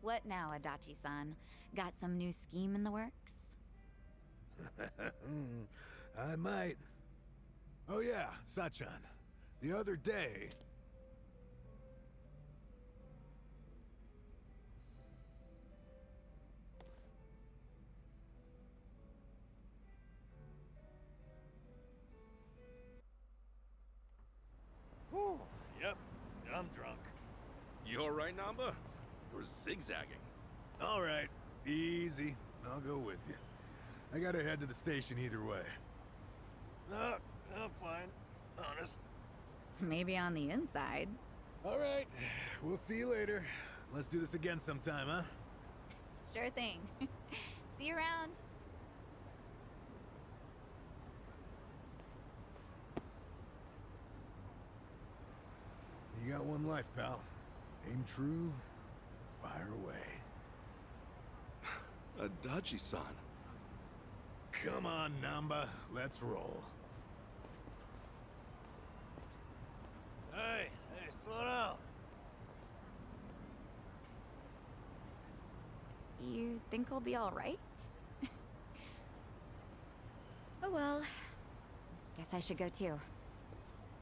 What now, Adachi-san? Got some new scheme in the works? I might. Oh yeah, Sachan. The other day... Whew, yep, I'm drunk. You alright, Namba? We're zigzagging. All right, easy. I'll go with you. I gotta head to the station either way. No, I'm fine. Honest. Maybe on the inside. All right, we'll see you later. Let's do this again sometime, huh? Sure thing. See you around. You got one life, pal. Aim true, fire away. Adachi-san. Come on, Namba. Let's roll. Hey, slow down. You think we'll be all right? Oh well. Guess I should go too.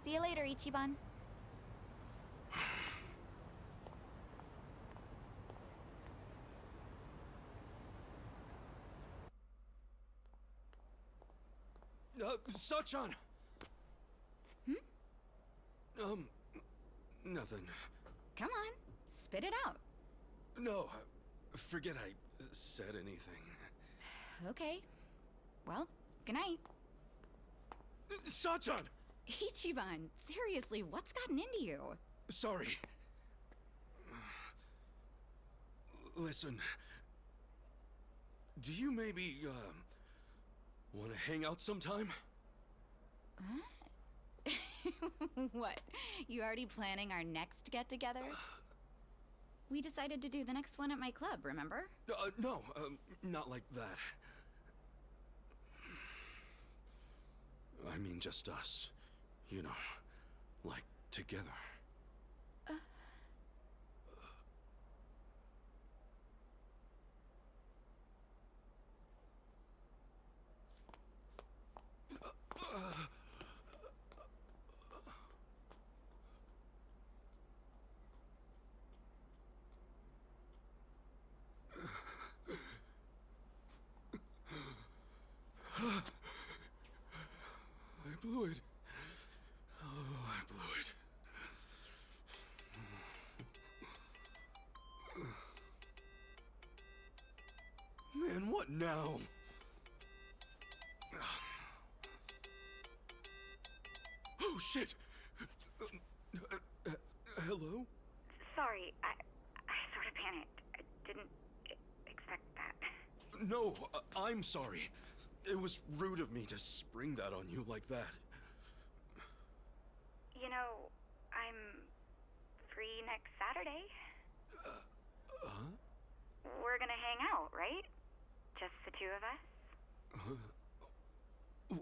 See you later, Ichiban. Sachan! Nothing. Come on, spit it out. No, forget I said anything. Okay. Well, good night. Sachan! Ichiban, seriously, what's gotten into you? Sorry. Listen. Do you maybe, want to hang out sometime? Huh? What? You already planning our next get-together? We decided to do the next one at my club, remember? No, not like that. I mean just us. You know, like together. I blew it. Oh, I blew it. Man, what now? Oh, shit! Hello? Sorry, I sort of panicked. I didn't expect that. No, I'm sorry. It was rude of me to spring that on you like that. You know, I'm free next Saturday. Huh? We're gonna hang out, right? Just the two of us?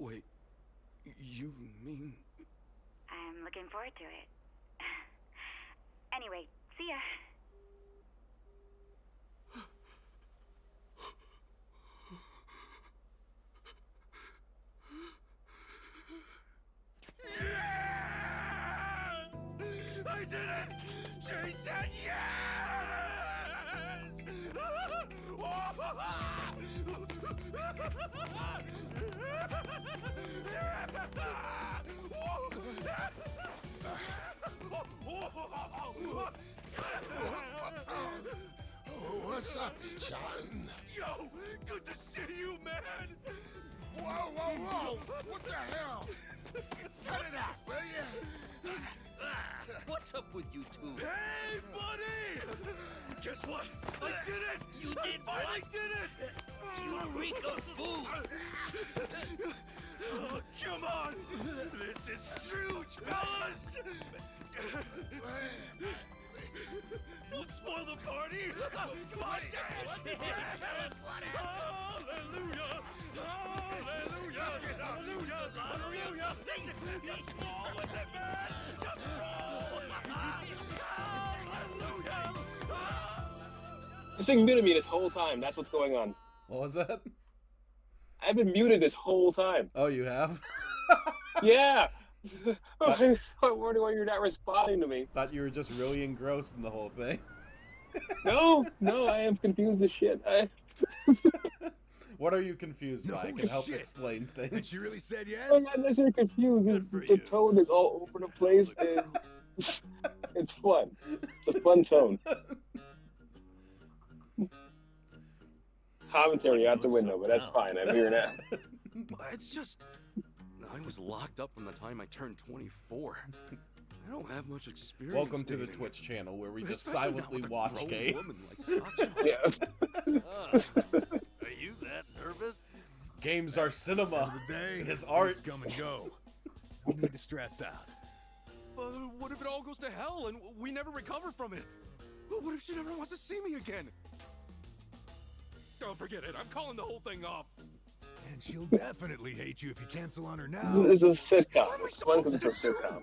Wait, you mean... I'm looking forward to it. Anyway, see ya. I did it! She said yes! What's up, Chan? Yo, good to see you, man! Whoa, whoa, whoa! What the hell? Cut it out, will you? What's up with you two? Hey, buddy! Guess what? I did it! You did I what? did it! You reek of booze! Oh, come on! This is huge, fellas! Don't spoil the party! Come on, dance! Dance! Hallelujah! Hallelujah! Hallelujah! Hallelujah! Just roll with it, man! Just roll! Hallelujah! It's been muted me this whole time. That's what's going on. What was that? I've been muted this whole time. Oh, you have? Yeah. I'm wondering why you're not responding to me. Thought you were just really engrossed in the whole thing. No, I am confused as shit. What are you confused by? I can help shit. explain things. And she really said yes? I'm not necessarily confused. The tone is all over the place, and it's fun. It's a fun tone. Commentary out the window, but that's fine. I'm here now. It's just... I was locked up from the time I turned 24. I don't have much experience. Welcome to the dating. Twitch channel where we just Especially not silently with a watch grown games. woman like Sasha. Yeah. Are you that nervous? Games are cinema. The day, It is art. It's come and go. No need to stress out. What if it all goes to hell and we never recover from it? What if she never wants to see me again? Don't forget it. I'm calling the whole thing off. And she'll definitely hate you if you cancel on her now. It's a sitcom. It's fun because it's a sitcom.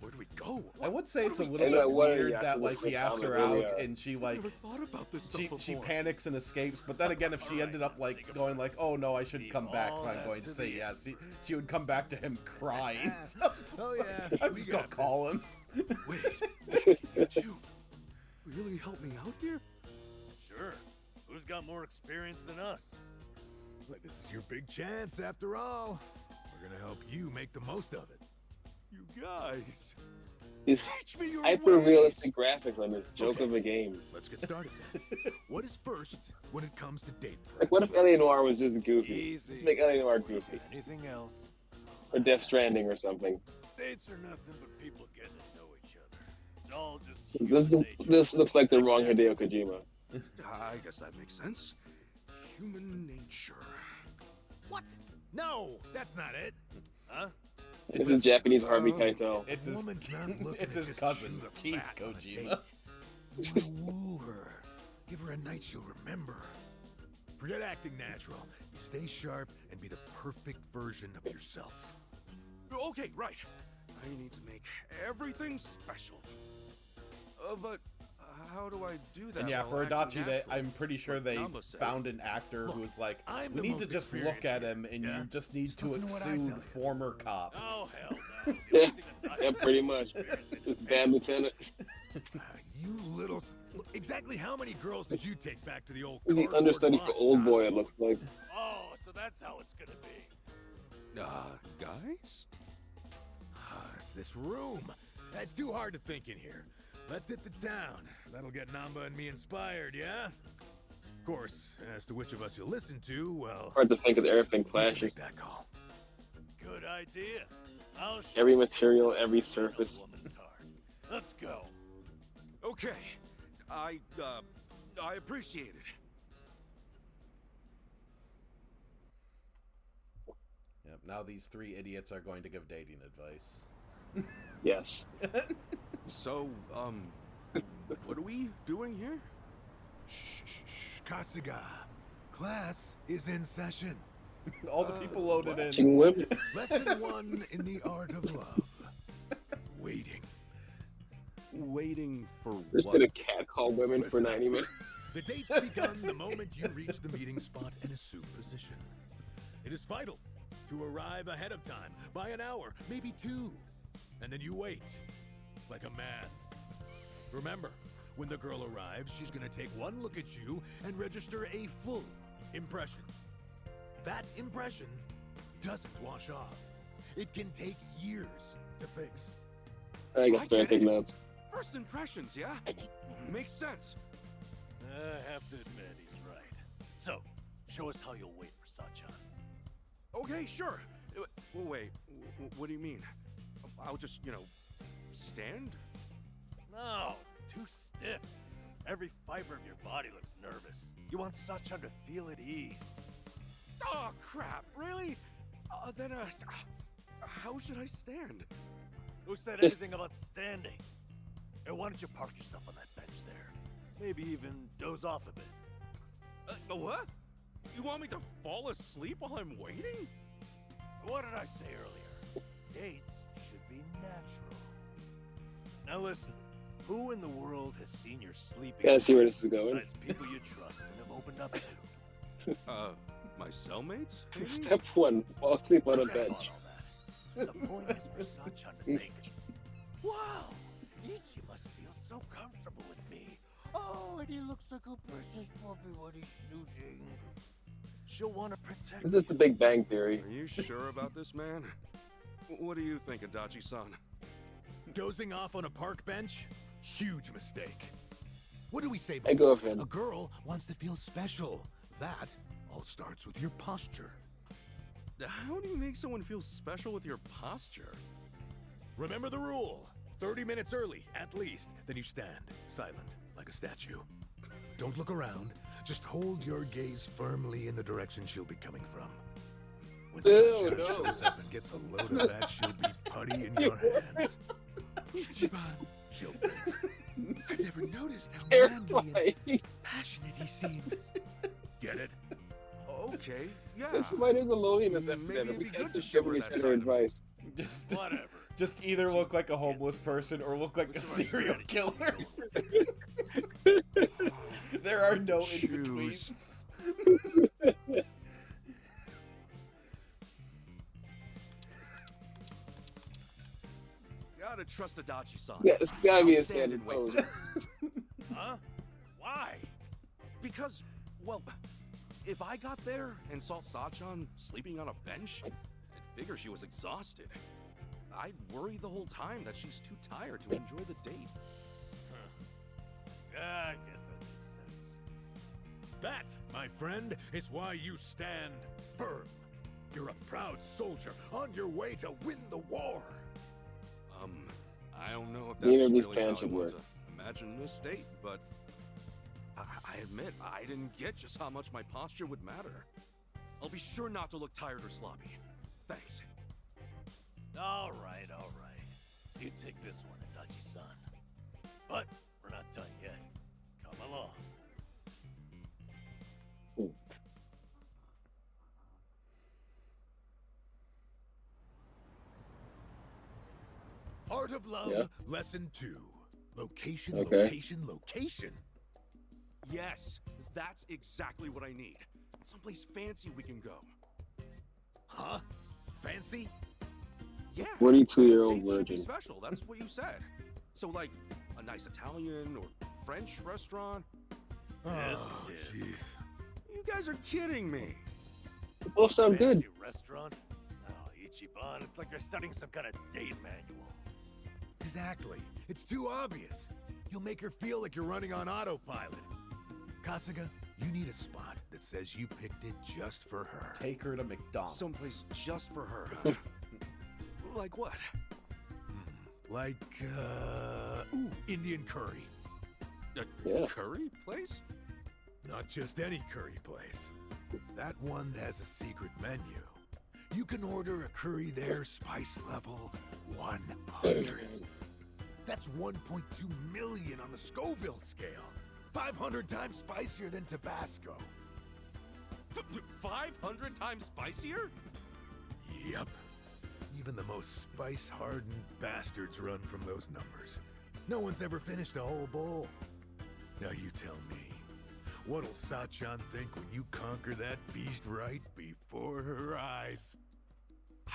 Where do we go? I would say it's a And little that bit one, weird yeah, that it's like a he asks sitcom, her it really out are. and she like I never thought about this stuff she before. panics and escapes, but then again if she ended up like going like, oh no, I should come back if I'm going to say yes, she would come back to him crying. So Oh yeah. I'm just gonna call him. Wait, did you really help me out here? Sure. Who's got more experience than us? But this is your big chance after all. We're gonna help you make the most of it. You guys. These Teach me your hyper-realistic graphics on this joke of a game. Let's get started then. What is first when it comes to date prep? Like, what if L.A. Noir was just goofy? Easy. Let's make L.A. Noir goofy. Anything else? Or Death Stranding or something. Dates are nothing but people getting to know each other. It's all just This looks like the wrong Hideo Kojima. I guess that makes sense. Human nature. What? No, that's not it. Huh? This is Japanese Harvey Keitel. It's his, Woman's not looking it's to his just cousin, shoot a Keith back on a Kojima. date. You wanna woo her. Give her a night she'll remember. Forget acting natural. You stay sharp and be the perfect version of yourself. Okay, right. I need to make everything special. But how do I do that? And yeah, while for acting Adachi, natural? I'm pretty sure they Namba said. found an actor who was like, I'm we the need to most just look experienced at him and yeah? you just need Just to listen to what I tell exude you. former cop. Oh, hell no. Yeah, pretty much. Just bad lieutenant. You little... Exactly how many girls did you take back to the old The cardboard understudy for box, Old huh? Boy, it looks like. Oh, so that's how it's gonna be. Guys? It's this room. That's too hard to think in here. Let's hit the town. That'll get Namba and me inspired, yeah? Of course, as to which of us you'll listen to, well... Hard to think of everything you can clashes. make that call. Good idea. I'll show Every you material, every what's in a surface. woman's heart. Let's go. Okay. I appreciate it. Yep, now these three idiots are going to give dating advice. Yes. So, what are we doing here? Shh, Kasuga. Class is in session. All the people loaded in. Watching women. Lesson 1 in the art of love. Waiting. Waiting for Just what? gonna catcall women for 90 minutes. The date's begun the moment you reach the meeting spot and assume position. It is vital to arrive ahead of time, by an hour, maybe 2. And then you wait, like a man. Remember, when the girl arrives, she's gonna take one look at you and register a full impression. That impression doesn't wash off. It can take years to fix. I guess better take notes. First impressions, yeah? Makes sense. I have to admit, he's right. So, show us how you'll wait for Sachan. Okay, sure. Well, wait, what do you mean? I'll just, stand? No, too stiff. Every fiber of your body looks nervous. You want Sachan to feel at ease. Oh, crap, really? Then, how should I stand? Who said anything about standing? Hey, why don't you park yourself on that bench there? Maybe even doze off a bit. What? You want me to fall asleep while I'm waiting? What did I say earlier? Dates should be natural. Now listen, who in the world has seen your sleeping? Gotta see where this is going. Besides people you trust and have opened up to. My cellmates? maybe? Step 1, fall asleep on a Forget bench. about all that. The point is for Sachan to think, wow, Ichi must feel so comfortable with me. Oh, and he looks like a precious puppy when he's snoozing. She'll want to protect This is the Big Bang Theory. Are you sure about this, man? What do you think, Adachi-san? Dozing off on a park bench? Huge mistake. What do we say? I go ahead. A girl wants to feel special. That all starts with your posture. How do you make someone feel special with your posture? Remember the rule. 30 minutes early, at least. Then you stand, silent, like a statue. Don't look around. Just hold your gaze firmly in the direction she'll be coming from. When Sachan shows up and gets a load of that, she'll be putty in your hands. Ichiban, she'll think, I've never noticed how manly and passionate he seems. Get it? Okay, yeah. That's why there's a loneliness Maybe epidemic. it'd We be can't good to just show give her each that other side of advice. Whatever. Just either look like a homeless person or look like a serial killer. There are no in-betweens. Gotta trust Adachi-san. Yeah, it's gotta be I'll a stand standard and wait. pose. Huh? Why? Because, well, if I got there and saw Sachan sleeping on a bench, I'd figure she was exhausted. I'd worry the whole time that she's too tired to enjoy the date. Yeah, I guess that makes sense. That, my friend, is why you stand firm. You're a proud soldier on your way to win the war. I don't know if Neither that's of these really how plans I would want work. to imagine this date, but I admit I didn't get just how much my posture would matter. I'll be sure not to look tired or sloppy. Thanks. All right. You take this one, Itachi-san. But we're not done yet. Come along. Art of Love, Yeah. Lesson 2. Location, Okay. location, location. Yes, that's exactly what I need. Someplace fancy we can go. Huh? Fancy? Yeah. 42-year-old Date should be virgin. special. That's what you said. So like a nice Italian or French restaurant. Yes, Oh, it is. jeez. You guys are kidding me. They both sound good. Fancy restaurant? Oh, Ichiban, it's like you're studying some kind of date manual. Exactly. It's too obvious. You'll make her feel like you're running on autopilot. Kasuga, you need a spot that says you picked it just for her. Take her to McDonald's. Someplace just for her. Huh? Like what? Like, ooh, Indian curry. A Yeah. curry place? Not just any curry place. That one has a secret menu. You can order a curry there, spice level 100. That's 1.2 million on the Scoville scale. 500 times spicier than Tabasco. 500 times spicier? Yep. Even the most spice-hardened bastards run from those numbers. No one's ever finished a whole bowl. Now you tell me, what'll Sachan think when you conquer that beast right before her eyes?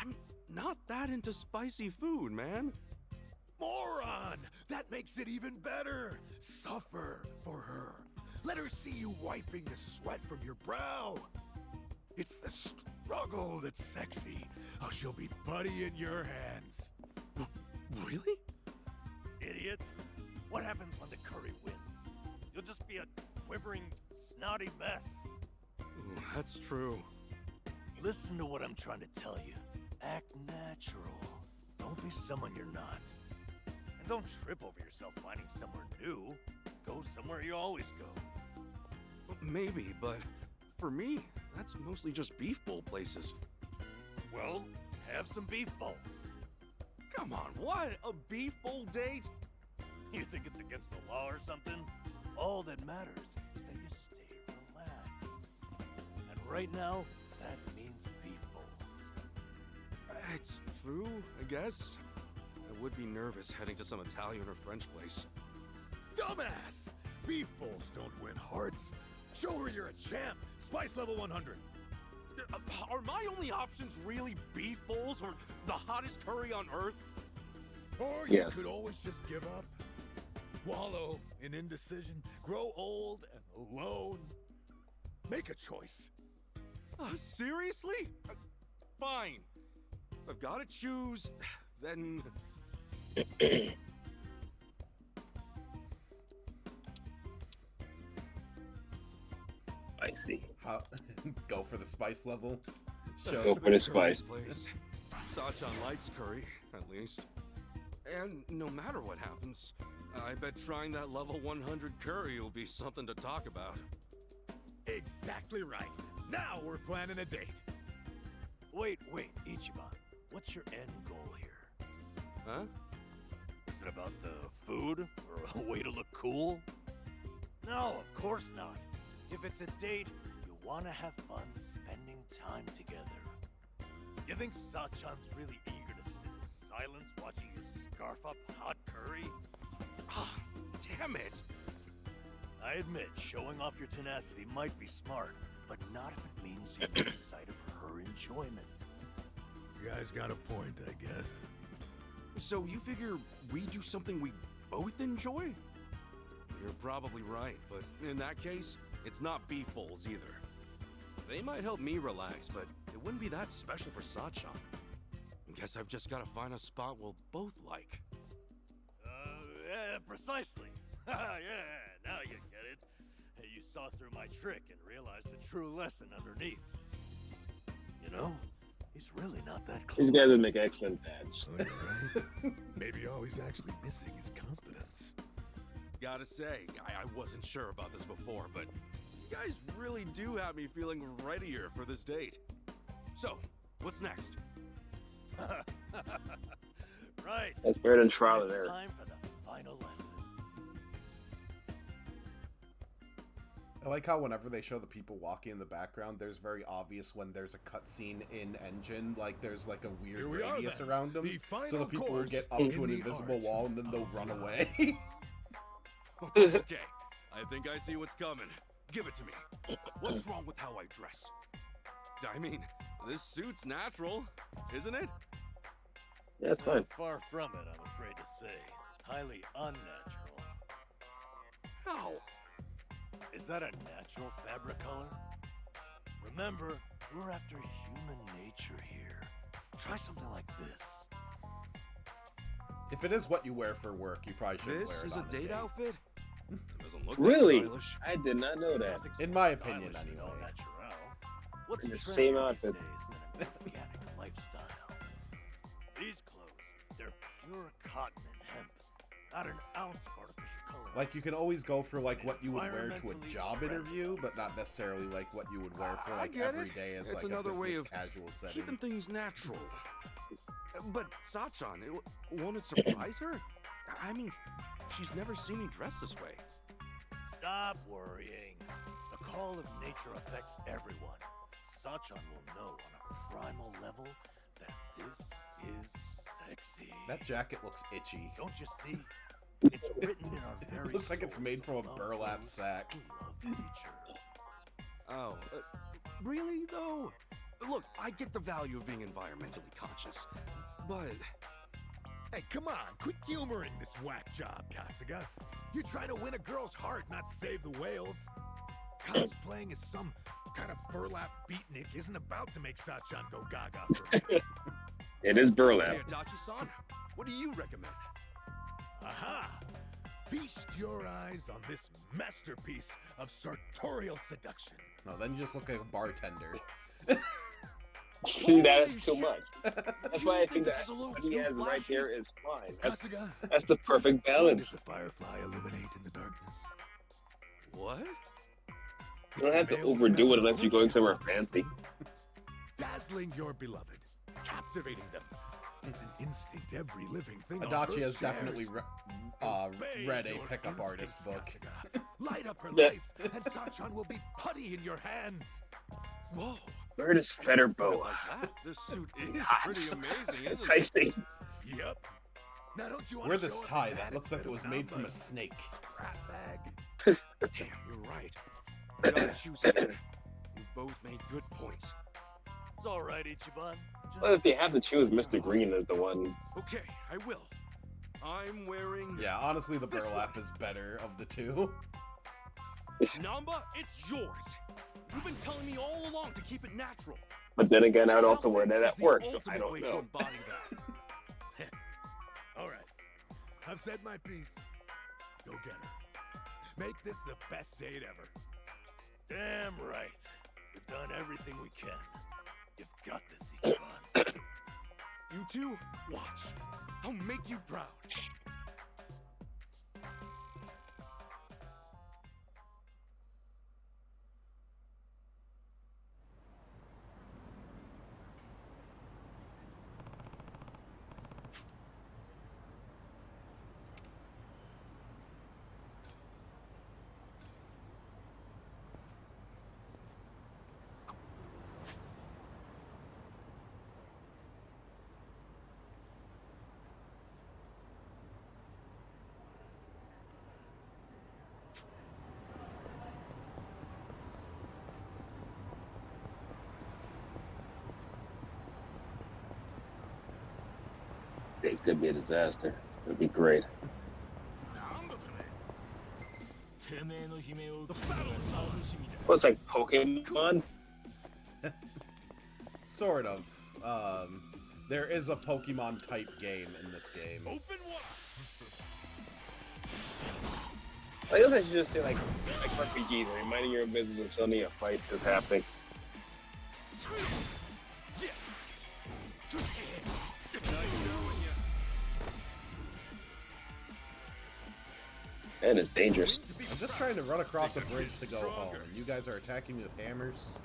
I'm not that into spicy food, man. Moron! That makes it even better! Suffer for her. Let her see you wiping the sweat from your brow. It's the struggle that's sexy. How she'll be putty in your hands. Really? Idiot. What happens when the curry wins? You'll just be a quivering, snotty mess. Ooh, that's true. Listen to what I'm trying to tell you. Act natural. Don't be someone you're not. And don't trip over yourself finding somewhere new. Go somewhere you always go. Maybe, but for me, that's mostly just beef bowl places. Well, have some beef bowls. Come on, what? A beef bowl date? You think it's against the law or something? All that matters is that you stay relaxed. And right now, that means beef bowls. It's true, I guess. I would be nervous heading to some Italian or French place. Dumbass! Beef bowls don't win hearts. Show her you're a champ. Spice level 100. Are my only options really beef bowls or the hottest curry on earth? Or you Yes. could always just give up. Wallow in indecision. Grow old and alone. Make a choice. Seriously? Fine. If I've got to choose, then... I see. How, go for the spice level. Go for the spice. Sachan likes curry, at least. And no matter what happens, I bet trying that level 100 curry will be something to talk about. Exactly right. Now we're planning a date. Wait, Ichiban. What's your end goal here? Huh? Is it about the food or a way to look cool? No, of course not. If it's a date, you want to have fun spending time together. You think Sachan's really eager to sit in silence watching you scarf up hot curry? Ah, damn it! I admit, showing off your tenacity might be smart, but not if it means you lose sight of her enjoyment. You guys got a point, I guess. So you figure we do something we both enjoy? You're probably right, but in that case, it's not beef bowls either. They might help me relax, but it wouldn't be that special for Sachan. Guess I've just got to find a spot we'll both like. Yeah, precisely. Yeah, now you get it. You saw through my trick and realized the true lesson underneath. You know, he's really not that close. These guys would make excellent dads. Oh, you're right. Maybe all he's actually missing is confidence. Gotta say, I wasn't sure about this before, but you guys really do have me feeling readier for this date. So, what's next? Right. That's better than trial and It's error. time for the final lesson. I like how whenever they show the people walking in the background, there's very obvious when there's a cutscene in engine, like there's like a weird Here we are, radius then. around them, The so final the people will course get up in to an the invisible art wall and then they'll run away. Okay, I think I see what's coming. Give it to me. What's wrong with how I dress? I mean, this suit's natural, isn't it? Yeah, it's fine. Far from it, I'm afraid to say. Highly unnatural. How? Is that a natural fabric color? Remember, we're after human nature here. Try something like this. If it is what you wear for work, you probably should This wear it is on a date outfit? Doesn't look Really? that stylish. I did not know that. In my opinion, Stylish and anyway. all natural. What's In the trendy same these outfits. days than an organic lifestyle? These clothes, they're pure cotton and hemp. Not an ounce of artificial color. Like, you can always go for like what you would wear to a Environmentally job friendly. interview, but not necessarily like what you would wear for I like get every it. day as It's like a another way business of casual setting. Keeping things natural. But Sachan, won't it surprise her? I mean, she's never seen me dress this way. Stop worrying. The call of nature affects everyone. Sachan will know on a primal level that this is sexy. That jacket looks itchy. Don't you see? It's written in our very It looks like it's soul made from a to love burlap those sack. who love nature. Oh, really though? Look, I get the value of being environmentally conscious, but Hey, come on, quit humoring this whack job, Kasuga. You're trying to win a girl's heart, not save the whales. Cosplaying as some kind of burlap beatnik isn't about to make Sachan go gaga for me. It is burlap. hey, Adachi-san, what do you recommend? Aha! Feast your eyes on this masterpiece of sartorial seduction. No, then you just look like a bartender. See, that's too much. That's why I think this that is a little what he too has right flashy? there is fine. Kasuga, That's the perfect why balance. does the firefly illuminate in the darkness? What? You don't have to overdo it unless you're going somewhere fancy. Dazzling your beloved, captivating them. It's an instinct every living thing on Adachi Earth has definitely shares. read a Your pickup artist book. instincts, Kasuga. Light up her Yeah. life, and Sachan will be putty in your hands. Whoa. Where does feather Put it boa? like that, this suit is That's pretty amazing, isn't it? enticing. Yep. Now don't you want Wear to this show up tie in that looks like it was made from a snake. crap bag? Damn, you're right. Gotta choose it. You both made good points. It's all right, Ichiban. Just Well, if you have to choose, Mr. Green is the one. Okay, I will. I'm wearing... Yeah, honestly, the This burlap is better of the two. Namba, it's yours. You've been telling me all along to keep it natural. But then again, I'd also wear that Something at is work, the so I ultimate don't way to know. embody that. All right. I've said my piece. Go get her. Make this the best date ever. damn right. We've done everything we can. You've got this, Ichiban. You two, watch. I'll make you proud. It's gonna be a disaster. It'd be great. Well, it's like Pokemon. Sort of. There is a Pokemon type game in this game. I guess I should just say like RPGs, like minding your own business and suddenly a fight is happening. And it's dangerous. I'm just trying to run across a bridge to go home, and you guys are attacking me with hammers.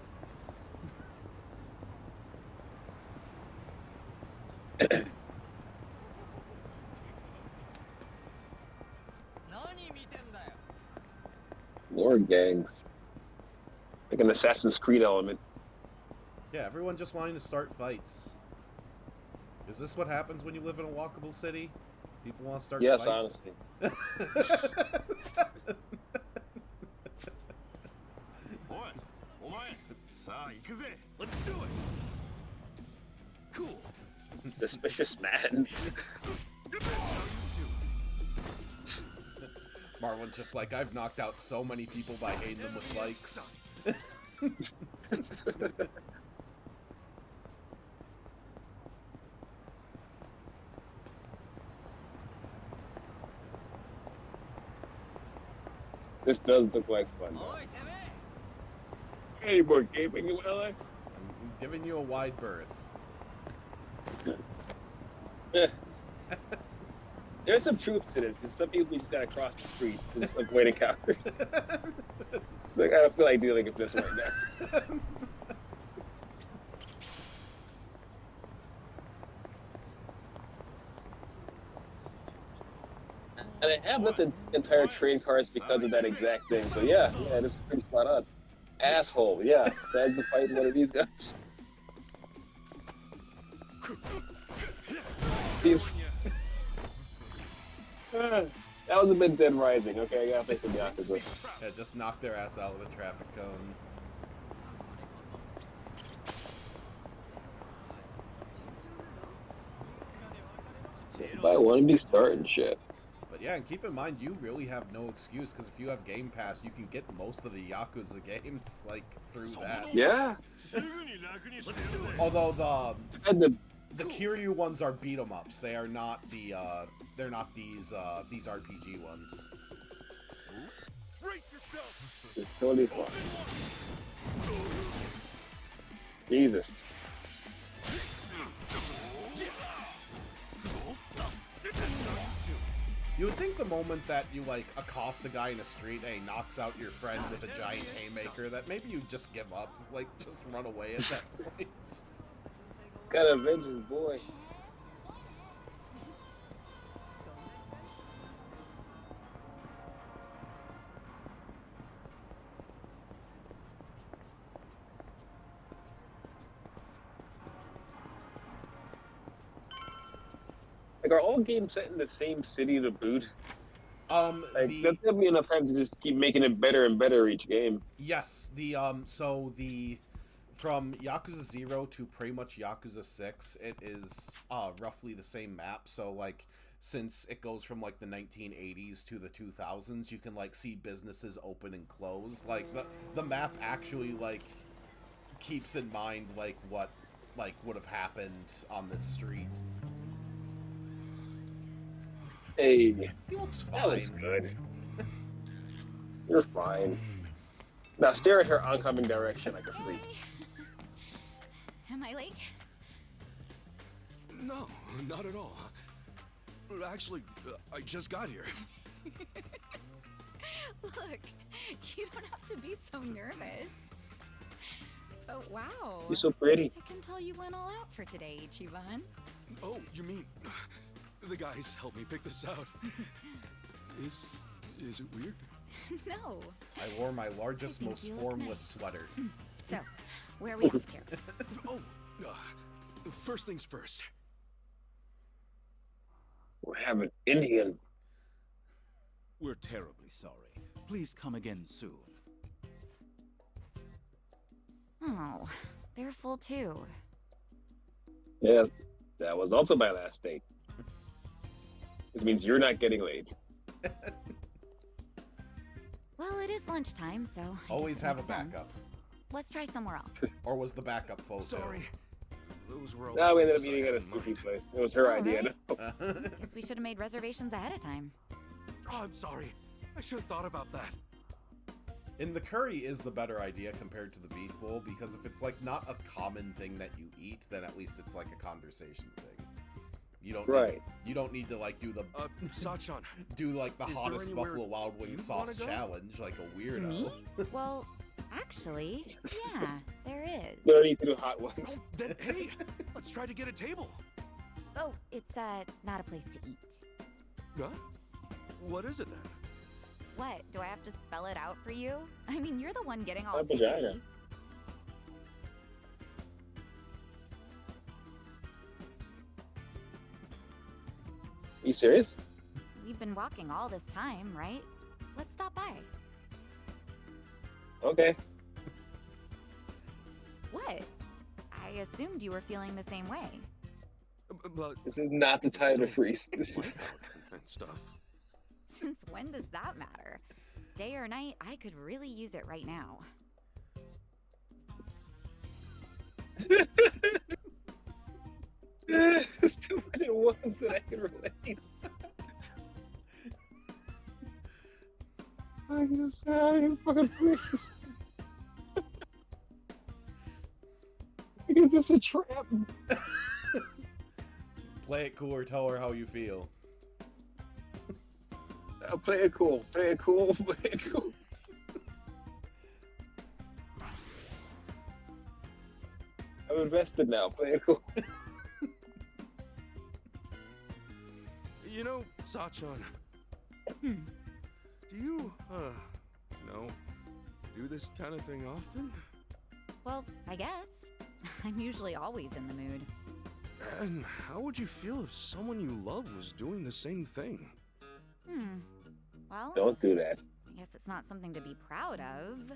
More gangs. Like an Assassin's Creed element. Yeah, everyone just wanting to start fights. Is this what happens when you live in a walkable city? People want to start yes, fights? Yes, honestly. Let's do it. Cool. Suspicious man. Marlon's just like, I've knocked out so many people by hitting them with bikes. This does look like fun. Hey, more gaming in LA? I'm giving you a wide berth. There's some truth to this, because some people just gotta cross the street and just avoid encounters. Like, I don't feel like dealing with this right now. And I have let the entire train cars because of that exact thing. So yeah, this is pretty spot on. Asshole, yeah, that's the fight in one of these guys. That was a bit Dead Rising. Okay, I gotta play some Yakuza. Yeah, just knock their ass out with a traffic cone. If I want to be starting shit. But yeah, and keep in mind, you really have no excuse, because if you have Game Pass, you can get most of the Yakuza games, like, through that. Yeah. Although the Kiryu ones are beat 'em ups. They are not the they're not these RPG ones. It's totally fine. Jesus. You would think the moment that you, like, accost a guy in the street and he knocks out your friend with a giant haymaker, that maybe you just give up, like, just run away at that point. Got a vengeance, boy. Like, are all games set in the same city to boot? Like, that's gonna be enough time to just keep making it better and better each game. Yes, from Yakuza 0 to pretty much Yakuza 6, it is roughly the same map. So, like, since it goes from, like, the 1980s to the 2000s, you can, like, see businesses open and close. Like, the map actually, like, keeps in mind, like, what, like, would have happened on this street. Hey, he looks fine. That looks good. You're fine. Now stare at her oncoming direction like a freak. Am I late? No, not at all. Actually, I just got here. Look, you don't have to be so nervous. Oh, wow. You're so pretty. I can tell you went all out for today, Ichiban. Oh, you mean the guys helped me pick this out? Is it weird? No. I wore my largest, most formless sweater. So, where are we off to? First things first. We're having Indian. We're terribly sorry. Please come again soon. Oh, they're full too. Yeah, that was also my last date. Which means you're not getting laid. Well, it is lunchtime, so... Always have a backup. Let's try somewhere else. Or was the backup photo? Sorry. those were all No, we ended up places I eating at a had in spooky mind. place. It was her Oh, idea. right. No. Guess we should have made reservations ahead of time. Oh, I'm sorry. I should have thought about that. And the curry is the better idea compared to the beef bowl, because if it's like not a common thing that you eat, then at least it's like a conversation thing. You don't Right. you don't need to like do the Sachan, do like the is there hottest anywhere Buffalo Wild Wings you'd sauce wanna go? challenge like a weirdo. Me? Well, actually, yeah, there is. You don't need to do hot ones. Then hey, let's try to get a table. Oh, it's not a place to eat. Huh? What is it then? What? Do I have to spell it out for you? I mean, you're the one getting all A vagina. fidgety. Are you serious? We've been walking all this time, right? Let's stop by. Okay. What? I assumed you were feeling the same way. But This is not the time to freeze. and stuff. Since when does that matter? Day or night, I could really use it right now. It's too much at once that I can relate. I can fucking freeze. Is this a trap? Play it cool or tell her how you feel. Play it cool. Play it cool. Play it cool. I'm invested now. Play it cool. You know, Sachan, Hmm. do you, do this kind of thing often? Well, I guess. I'm usually always in the mood. And how would you feel if someone you love was doing the same thing? Well, Don't do that. I guess it's not something to be proud of.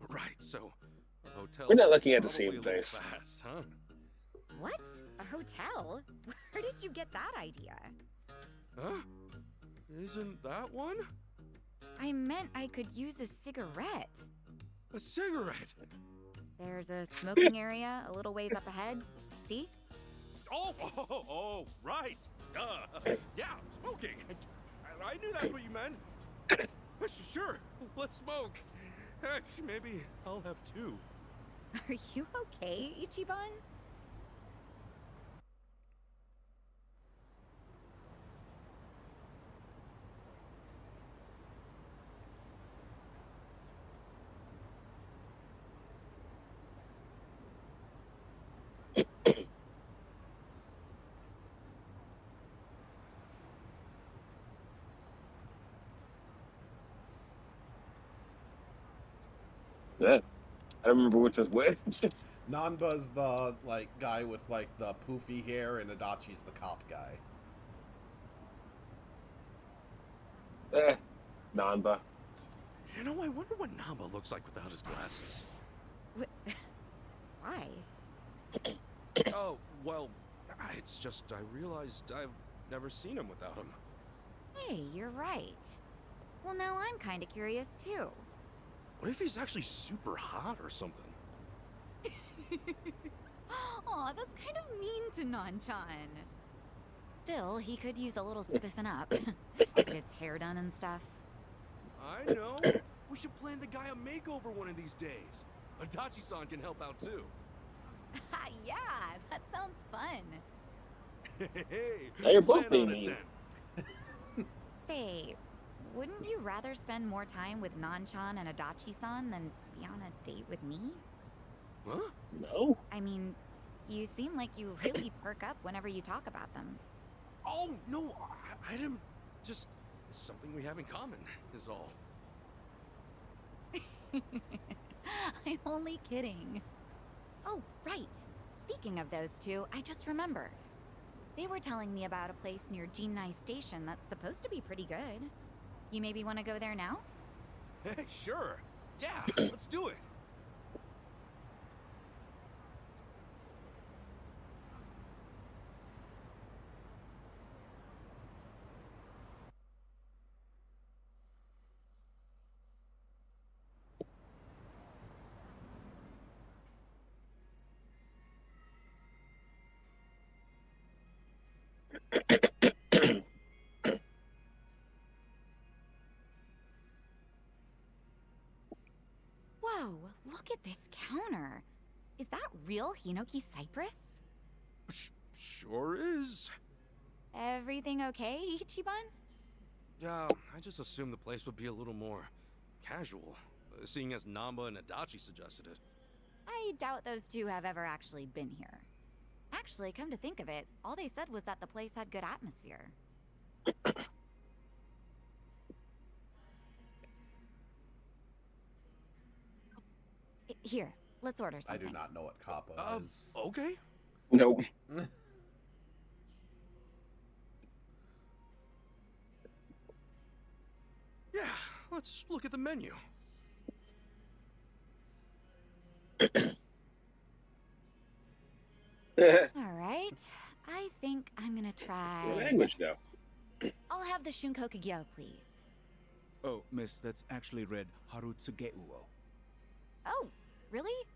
Right, so a hotel. We're not looking at the probably same a little place. Fast, huh? What? A hotel? Where did you get that idea? Huh? Isn't that one? I meant I could use a cigarette. A cigarette? There's a smoking area a little ways up ahead. See? Oh, right. Yeah, smoking. I knew that's what you meant. Sure, let's smoke. Heck, maybe I'll have two. Are you okay, Ichiban? Yeah. I don't remember which was which. Nanba's the like guy with like the poofy hair, and Adachi's the cop guy. Nanba. You know, I wonder what Namba looks like without his glasses. Why? Oh, well, it's just I realized I've never seen him without him. Hey, you're right. Well, now I'm kind of curious too. What if he's actually super hot or something? Aw, that's kind of mean to Nanchan. Still, he could use a little spiffing up. Get his hair done and stuff. I know. We should plan the guy a makeover one of these days. Adachi-san can help out too. Yeah, that sounds fun. Hey, Now you're plan both being on it mean. then. Say, wouldn't you rather spend more time with Nanchan and Adachi-san than be on a date with me? Huh? No. I mean, you seem like you really perk up whenever you talk about them. Oh, no, I didn't. Just it's something we have in common, is all. I'm only kidding. Oh, right. Speaking of those two, I just remembered. They were telling me about a place near Jinai Station that's supposed to be pretty good. You maybe want to go there now? Hey, sure. Yeah, let's do it. Whoa, look at this counter. Is that real Hinoki cypress? Sure is. Everything okay, Ichiban? Yeah, I just assumed the place would be a little more casual, seeing as Namba and Adachi suggested it. I doubt those two have ever actually been here. Actually, come to think of it, all they said was that the place had good atmosphere. Here, let's order I something. do not know what Kappa is. Okay. Nope. Yeah, let's look at the menu. Alright, I think I'm gonna try... Your language, though. I'll have the Shunkokugyo, please. Oh, miss, that's actually read Harutsugeuo. Oh, really?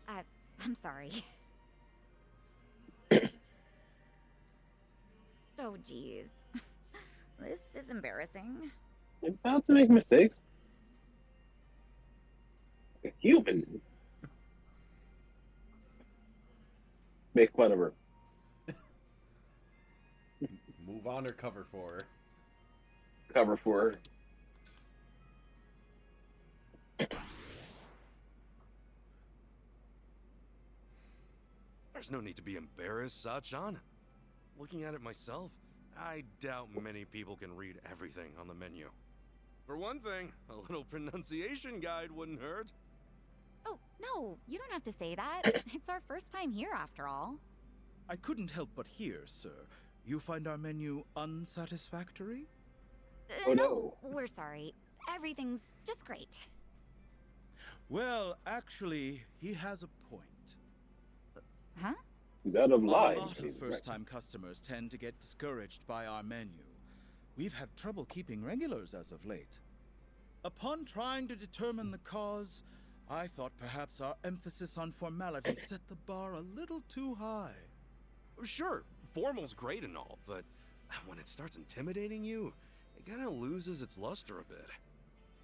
I'm sorry. Oh, geez. This is embarrassing. I'm about to make mistakes. A human. Make fun of her. Move on or cover for her? Cover for her. There's no need to be embarrassed, Sachan. Looking at it myself, I doubt many people can read everything on the menu. For one thing, a little pronunciation guide wouldn't hurt. Oh, no, you don't have to say that. It's our first time here, after all. I couldn't help but hear, sir. You find our menu unsatisfactory? Oh, no, we're sorry. Everything's just great. Well, actually, he has a point. Huh? He's out of A line. lot of first-time customers tend to get discouraged by our menu. We've had trouble keeping regulars as of late. Upon trying to determine the cause, I thought perhaps our emphasis on formality set the bar a little too high. Sure, formal's great and all, but when it starts intimidating you, it kind of loses its luster a bit.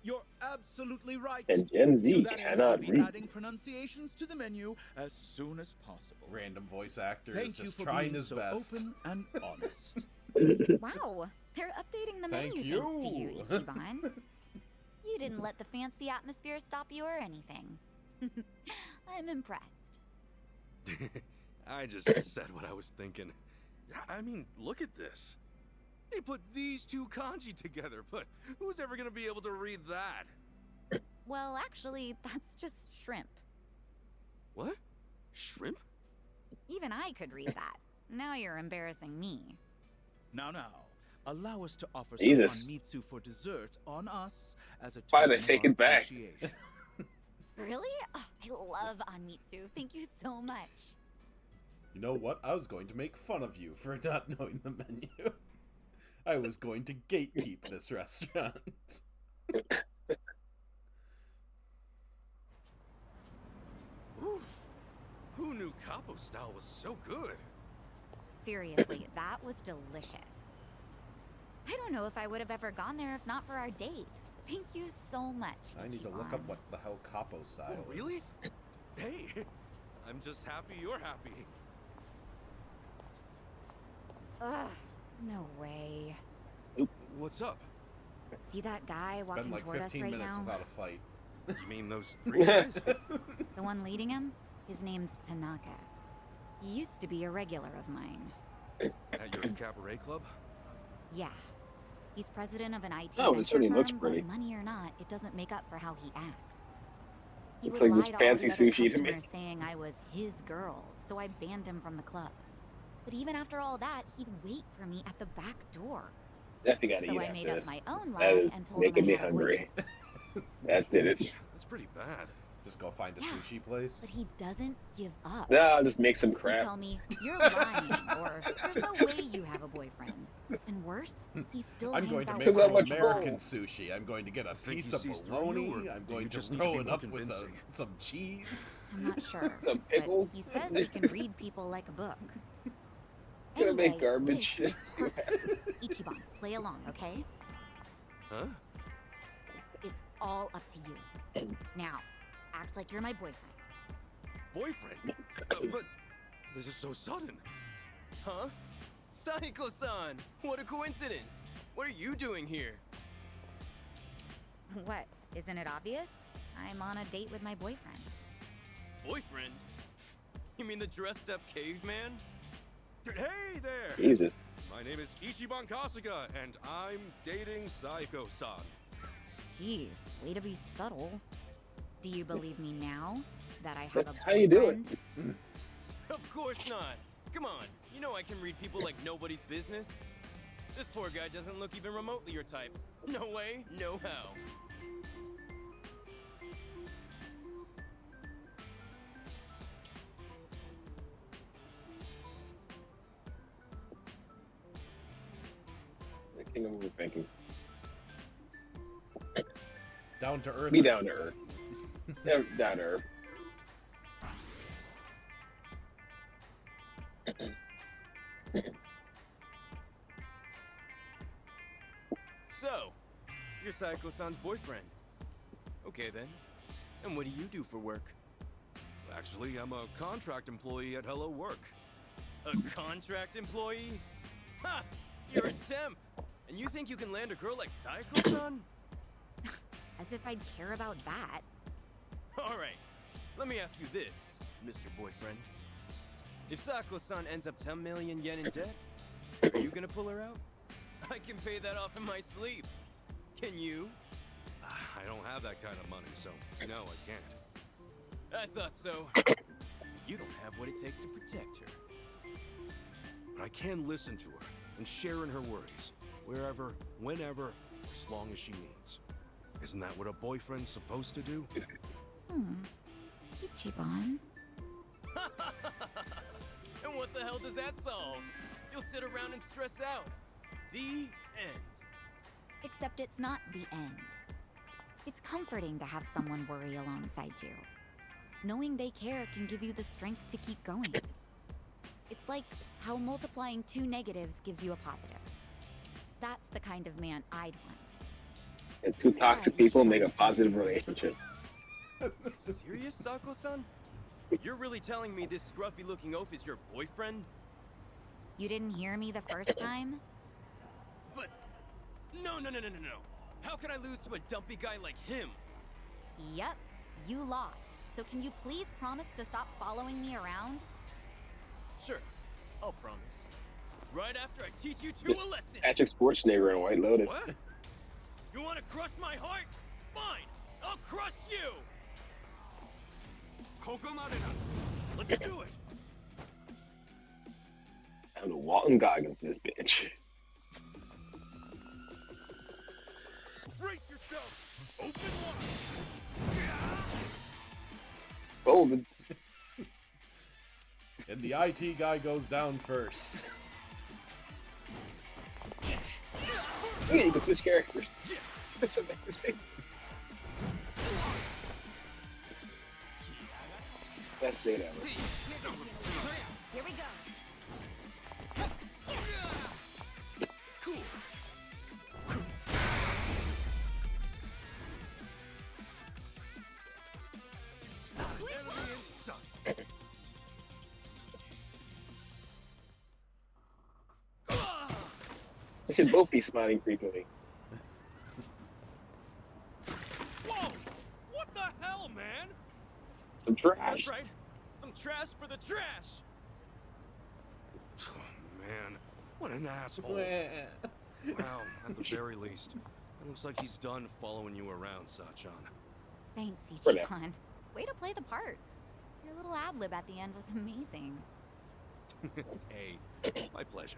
You're absolutely right. And Gen Z To that end, cannot we'll be read. adding pronunciations to the menu as soon as possible. Random voice actor Thank is you just for trying being his so best. open and honest. Wow, they're updating the Thank menu thanks to you, Ichiban. You didn't let the fancy atmosphere stop you or anything. I'm impressed. I just said what I was thinking. I mean, look at this. They put these two kanji together, but who's ever gonna be able to read that? Well, actually, that's just shrimp. What? Shrimp? Even I could read that. Now you're embarrassing me. Now, allow us to offer Jesus. some Anmitsu for dessert on us as a Fine, I token take of it back. appreciation. Really? Oh, I love Anmitsu. Thank you so much. You know what? I was going to make fun of you for not knowing the menu. I was going to gatekeep this restaurant. Oof. Who knew Capo style was so good? Seriously, that was delicious. I don't know if I would have ever gone there if not for our date. Thank you so much. I need to look up what the hell capo style Oh, really? is. Hey, I'm just happy you're happy. Ugh, no way. What's up? See that guy It's walking been like toward us 15 right minutes now? without a fight. You mean those three guys? The one leading him? His name's Tanaka. He used to be a regular of mine. At your cabaret club? Yeah. He's president of an IT Oh, it venture certainly firm, looks pretty. but money or not, it doesn't make up for how he acts. He Looks would like lie this to all fancy the other sushi to me. customers saying I was his girl, so I banned him from the club. But even after all that, he'd wait for me at the back door. Definitely gotta So eat I after made this. up my own That lie is and told making him me I had a hungry. That did it. That's pretty bad. Just go find a Yeah, sushi place. But he doesn't give up. Nah, I'll just make some He'd crap. tell me, you're lying, or there's no way you have a boyfriend. And worse, he still I'm hangs going to out make with some my American girls. sushi. I'm going to get a think piece he of sees through you, bologna. or I'm do going you to just need to throw be it more up with convincing? some cheese. I'm not sure. Some But pickles. he says he can read people like a book. Gonna make Anyway, garbage. this is perfect. Ichiban, play along, okay? Huh? It's all up to you. Now, act like you're my boyfriend. Boyfriend? But this is so sudden. Huh? Saiko-san! What a coincidence! What are you doing here? What? Isn't it obvious? I'm on a date with my boyfriend. Boyfriend? You mean the dressed up caveman? Hey there! Jesus. My name is Ichiban Kasuga, and I'm dating Saiko-san. Jeez, way to be subtle. Do you believe me now that I have That's a how you do boyfriend? it. Of course not. Come on, you know I can read people like nobody's business. This poor guy doesn't look even remotely your type. No way, no how. I think I'm overthinking. Down to earth. Be down to earth. Yeah, down to earth. So, you're Saiko-san's boyfriend. Okay then. And what do you do for work? Actually, I'm a contract employee at Hello Work. A contract employee? Ha! You're a temp! And you think you can land a girl like Saiko-san? As if I'd care about that. Alright, let me ask you this, Mr. Boyfriend. If Saiko-san ends up 10 million yen in debt, are you gonna pull her out? I can pay that off in my sleep. Can you? I don't have that kind of money, so no, I can't. I thought so. You don't have what it takes to protect her. But I can listen to her and share in her worries, wherever, whenever, as long as she needs. Isn't that what a boyfriend's supposed to do? Ichiban. And what the hell does that solve? You'll sit around and stress out. The end. Except it's not the end. It's comforting to have someone worry alongside you. Knowing they care can give you the strength to keep going. It's like how multiplying two negatives gives you a positive. That's the kind of man I'd want. And two toxic people make a positive relationship. You serious, Sako-san? You're really telling me this scruffy-looking oaf is your boyfriend? You didn't hear me the first time? But... No. How can I lose to a dumpy guy like him? Yep, you lost. So can you please promise to stop following me around? Sure, I'll promise. Right after I teach you two a lesson. Patrick Schwarzenegger in White Lotus. What? You want to crush my heart? Fine, I'll crush you. Let's do it. I'm the Walton Goggins, this bitch. Brace yourself. Open wide. Folded. And the IT guy goes down first. Yeah, you can switch characters. That's amazing. Best date ever. Here we go. Cool. They should both be smiling frequently. Whoa! What the hell, man? Some trash. That's right. Some trash for the trash. Man, what an asshole. Well, at the very least, it looks like he's done following you around, Sachan. Thanks, For now. Ichiban. Way to play the part. Your little ad-lib at the end was amazing. Hey, my pleasure.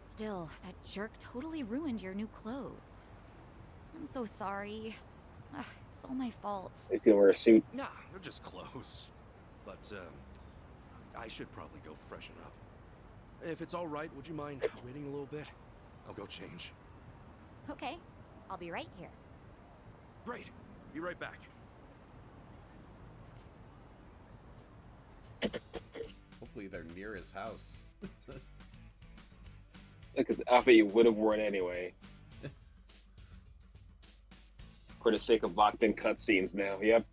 Still, that jerk totally ruined your new clothes. I'm so sorry. Ugh, it's all my fault. He's gonna wear a suit. Nah, they're just clothes. But, I should probably go freshen up. If it's all right, would you mind waiting a little bit? I'll go change. Okay, I'll be right here. Great. Be right back. Hopefully they're near his house. Because outfit you would have worn anyway. For the sake of locked-in cutscenes now. Yep.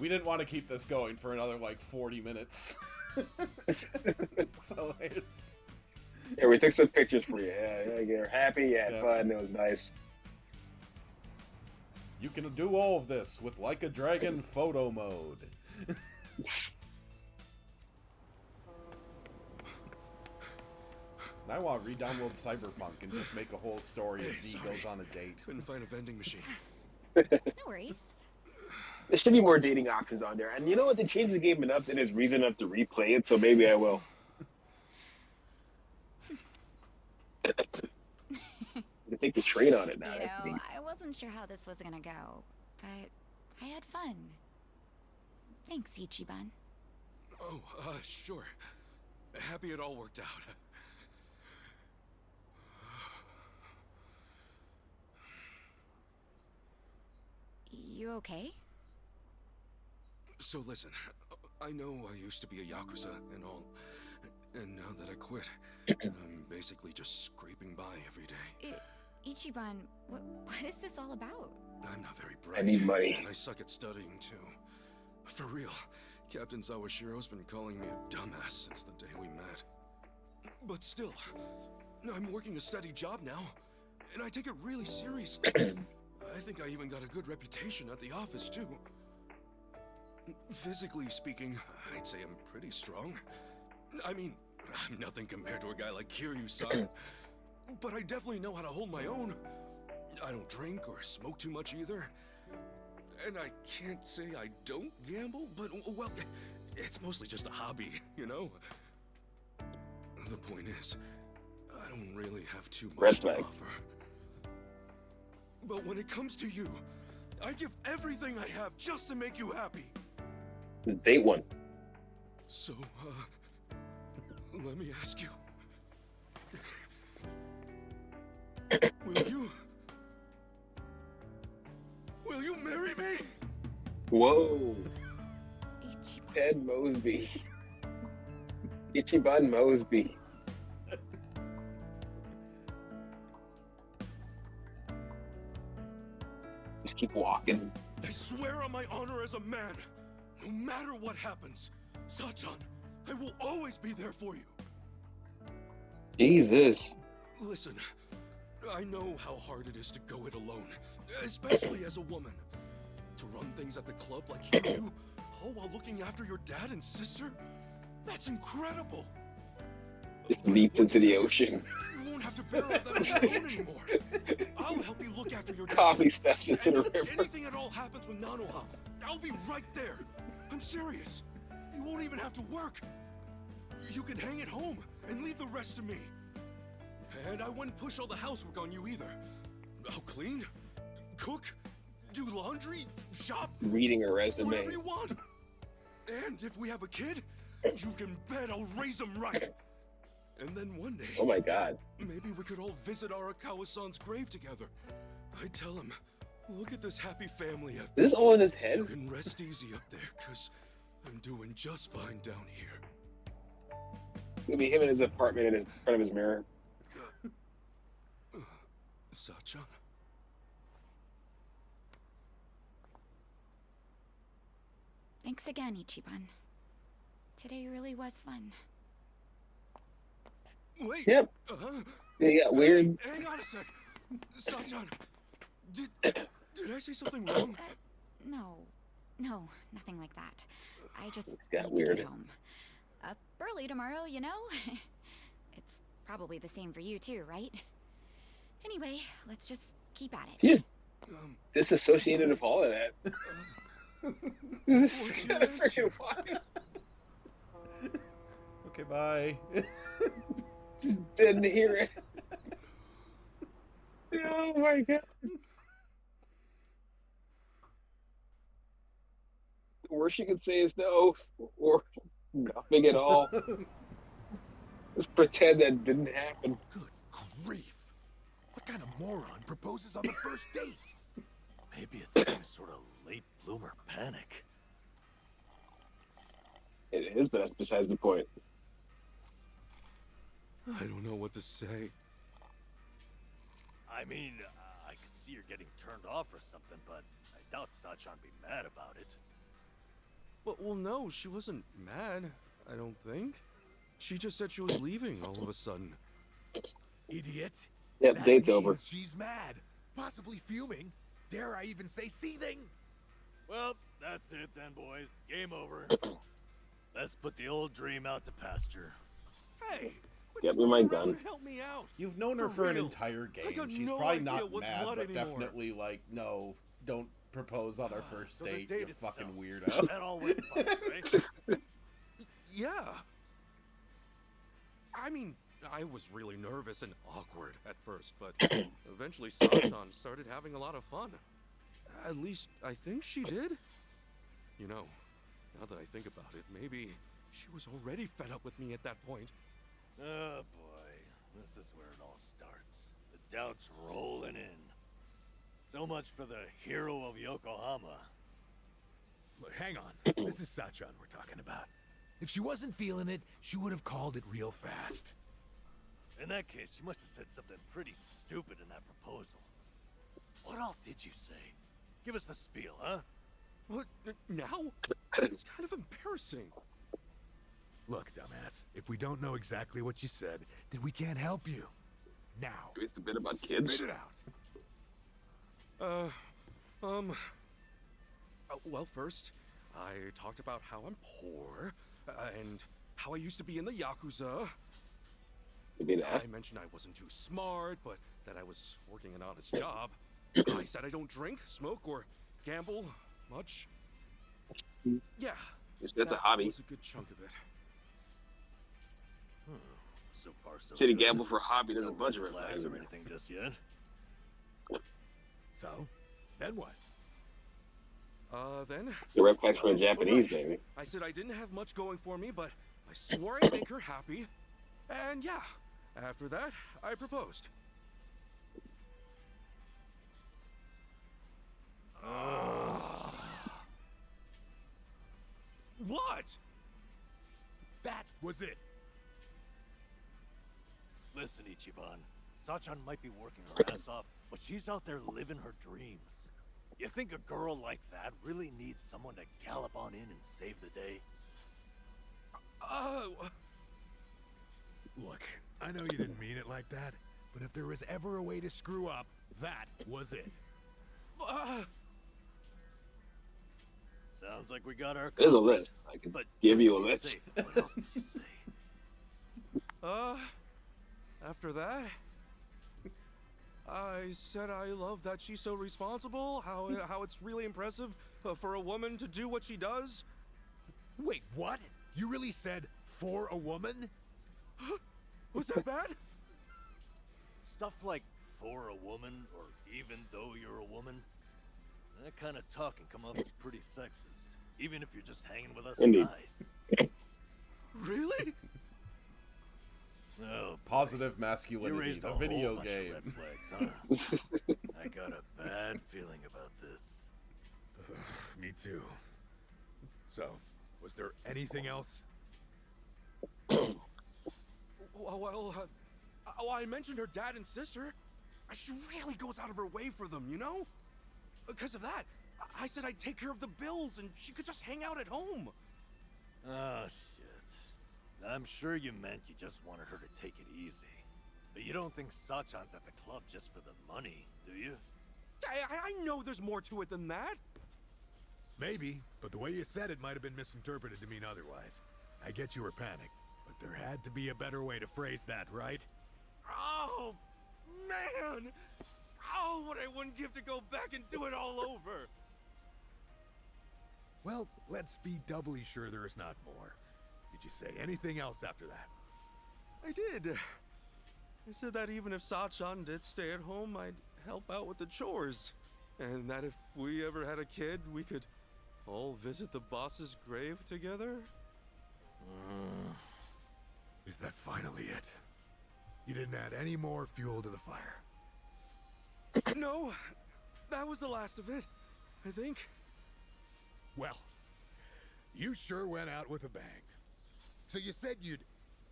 We didn't want to keep this going for another like 40 minutes. So it's... Yeah, we took some pictures for you. Yeah, you're happy, you had fun, it was nice. You can do all of this with Like a Dragon photo mode. Now I want to re-download Cyberpunk and just make a whole story of V goes on a date. Couldn't find a vending machine. No worries. There should be more dating options on there. And you know what? They changed the game enough that there's reason enough to replay it, so maybe I will. To take the train on it now. That's neat. I wasn't sure how this was gonna go, but I had fun. Thanks, Ichiban. Oh, sure. Happy it all worked out. You okay? So listen, I know I used to be a Yakuza and all, and now that I quit, I'm basically just scraping by every day. Ichiban, what is this all about? I'm not very bright. I need money. And I suck at studying, too. For real, Captain Sawashiro's been calling me a dumbass since the day we met. But still, I'm working a steady job now, and I take it really seriously. I think I even got a good reputation at the office, too. Physically speaking, I'd say I'm pretty strong. I mean, I'm nothing compared to a guy like Kiryu-san. But I definitely know how to hold my own. I don't drink or smoke too much either. And I can't say I don't gamble, but, well, it's mostly just a hobby, you know? The point is, I don't really have too much to offer. But when it comes to you, I give everything I have just to make you happy. Date one. So, let me ask you. Will you marry me? Whoa. Ted Mosby. Ichiban Mosby. Just keep walking. I swear on my honor as a man, no matter what happens, Sachan, I will always be there for you. Jesus. Listen, I know how hard it is to go it alone, especially as a woman. To run things at the club like you do, all while looking after your dad and sister? That's incredible! Just leaped into the ocean. You won't have to bear all that on your own anymore. I'll help you look after your dad. Coffee steps into the river. If anything at all happens with Nanoha, I'll be right there. I'm serious. You won't even have to work. You can hang at home and leave the rest to me. And I wouldn't push all the housework on you either. I'll clean, cook, do laundry, shop. Reading a resume. Whatever you want. And if we have a kid, you can bet I'll raise him right. And then one day, oh my god, maybe we could all visit Arakawa-san's grave together. I tell him, look at this happy family I've built. Is this all in his head? You can rest easy up there, cause I'm doing just fine down here. It'll be him in his apartment in front of his mirror. Sachan. Thanks again, Ichiban. Today really was fun. Wait. Yep. They got weird. Hang on a sec. Sachan, did I say something wrong? No, nothing like that. I just got need to weird. get home. Up early tomorrow, you know? It's probably the same for you too, right? Anyway, let's just keep at it. He just disassociated of all of that. Freaking wild. Okay, bye. Just didn't hear it. Oh my god. The worst you can say is no, or nothing at all. Just pretend that didn't happen. Good grief. What kind of moron proposes on the first date? Maybe it's some sort of late bloomer panic. It is, but that's besides the point. I don't know what to say. I mean, I could see you're getting turned off or something, but I doubt Sachan be mad about it. Well, no, she wasn't mad, I don't think. She just said she was leaving all of a sudden. Idiot. Yep, That date's means over. She's mad, possibly fuming. Dare I even say seething? Well, that's it then, boys. Game over. Let's put the old dream out to pasture. Hey! Get me my gun. Help me out. You've known her for an real. entire I game. got She's no probably idea not what's mad, what but anymore. definitely like, no, don't propose on our first So the date, date you itself. fucking weirdo. That all went fine, right? Yeah. I mean, I was really nervous and awkward at first, but eventually Sachan started having a lot of fun. At least, I think she did. You know, now that I think about it, maybe she was already fed up with me at that point. Oh boy, this is where it all starts. The doubt's rolling in. So much for the hero of Yokohama. Look, hang on. This is Sachan we're talking about. If she wasn't feeling it, she would have called it real fast. In that case, you must have said something pretty stupid in that proposal. What all did you say? Give us the spiel, huh? What? Now? It's kind of embarrassing. Look, dumbass, if we don't know exactly what you said, then we can't help you. Now, It's the bit about kids. spit it out. Well, first, I talked about how I'm poor, and how I used to be in the Yakuza. You mean that? I mentioned I wasn't too smart, but that I was working an honest job. I said I don't drink, smoke, or gamble much. Yeah, That's a that hobby. was a good chunk of it. So far, so Said he good. gamble for a hobby, there's a No bunch of red red flags flags. or anything just yet. So, then what? Then The red flags for a Japanese, alright. baby. I said I didn't have much going for me, but I swore I'd make her happy. And yeah, after that, I proposed. What? That was it. Listen, Ichiban. Sachan might be working her ass off, but she's out there living her dreams. You think a girl like that really needs someone to gallop on in and save the day? Look, I know you didn't mean it like that, but if there was ever a way to screw up, that was it. Sounds like we got our There's a culprit. list. I can But give just you to a be list. safe, what else did you say? After that, I said I love that she's so responsible, how it's really impressive for a woman to do what she does. Wait, what? You really said for a woman? Was that bad? Stuff like for a woman or even though you're a woman, that kind of talk can come off as pretty sexist, even if you're just hanging with us Indeed. guys. Really? Oh, Positive you masculinity, raised the a whole video bunch of game. red flags, huh? I got a bad feeling about this. Me too. So, was there anything else? Well, I mentioned her dad and sister. She really goes out of her way for them, you know? Because of that, I said I'd take care of the bills and she could just hang out at home. Oh, shit. I'm sure you meant you just wanted her to take it easy. But you don't think Sachan's at the club just for the money, do you? I know there's more to it than that. Maybe, but the way you said it might have been misinterpreted to mean otherwise. I get you were panicked, but there had to be a better way to phrase that, right? Oh, man! Oh, what I wouldn't give to go back and do it all over! Well, let's be doubly sure there is not more. Did you say anything else after that? I did. I said that even if Sachan did stay at home, I'd help out with the chores. And that if we ever had a kid, we could all visit the boss's grave together. Is that finally it? You didn't add any more fuel to the fire. No, that was the last of it, I think. Well, You sure went out with a bang. So you said you'd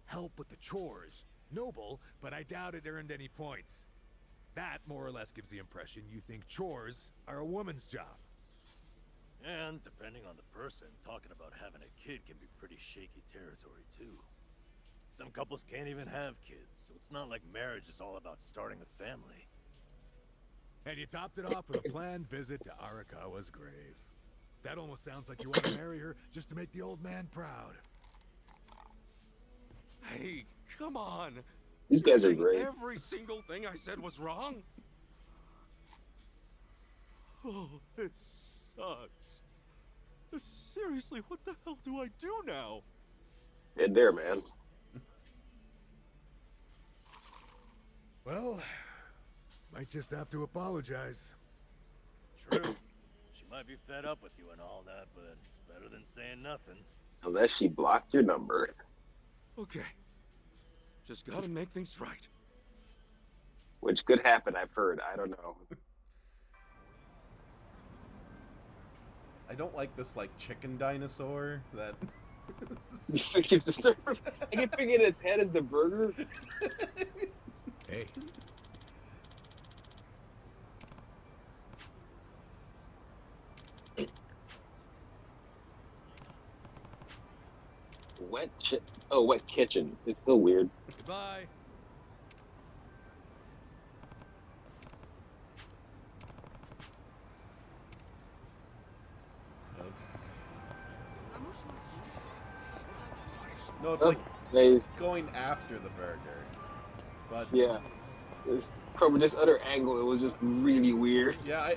help with the chores. Noble, but I doubt it earned any points. That more or less gives the impression you think chores are a woman's job. And depending on the person, talking about having a kid can be pretty shaky territory too. Some couples can't even have kids, so it's not like marriage is all about starting a family. And you topped it off with a planned visit to Arakawa's grave. That almost sounds like you want to marry her just to make the old man proud. Hey, come on. These guys are Saying great. Every single thing I said was wrong? Oh, this sucks. Seriously, what the hell do I do now? Head there, man. Well, might just have to apologize. True. She might be fed up with you and all that, but it's better than saying nothing. Unless she blocked your number. Okay. Just gotta make things right. Which could happen, I've heard. I don't know. I don't like this like chicken dinosaur that It keeps disturbing. I keep thinking its head is the burger. Hey. Wet kitchen. It's so weird. Goodbye. No, it's Oh, like they- going after the burger. But Yeah. From this other angle, it was just really weird. yeah,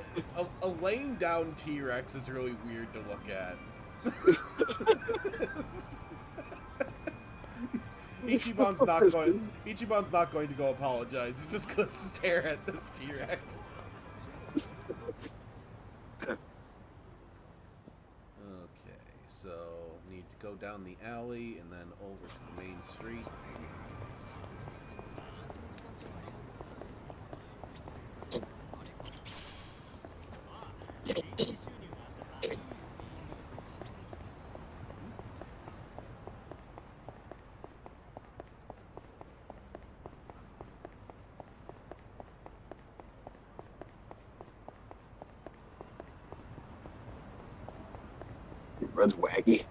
a laying down T-Rex is really weird to look at. Ichiban's not going to go apologize. He's just gonna stare at this T-Rex. Okay, so need to go down the alley and then over to the main street. Red's wacky.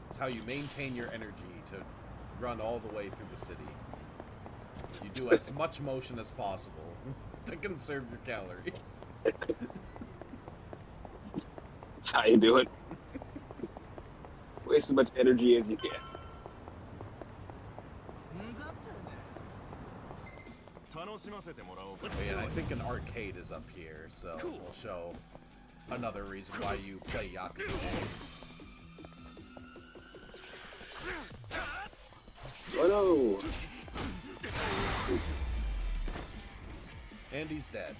It's how you maintain your energy to run all the way through the city. You do as much motion as possible to conserve your calories. That's how you do it. Waste as much energy as you can. Oh, yeah, and I think an arcade is up here, so we'll show another reason why you play Yakuza games. Oh And he's dead.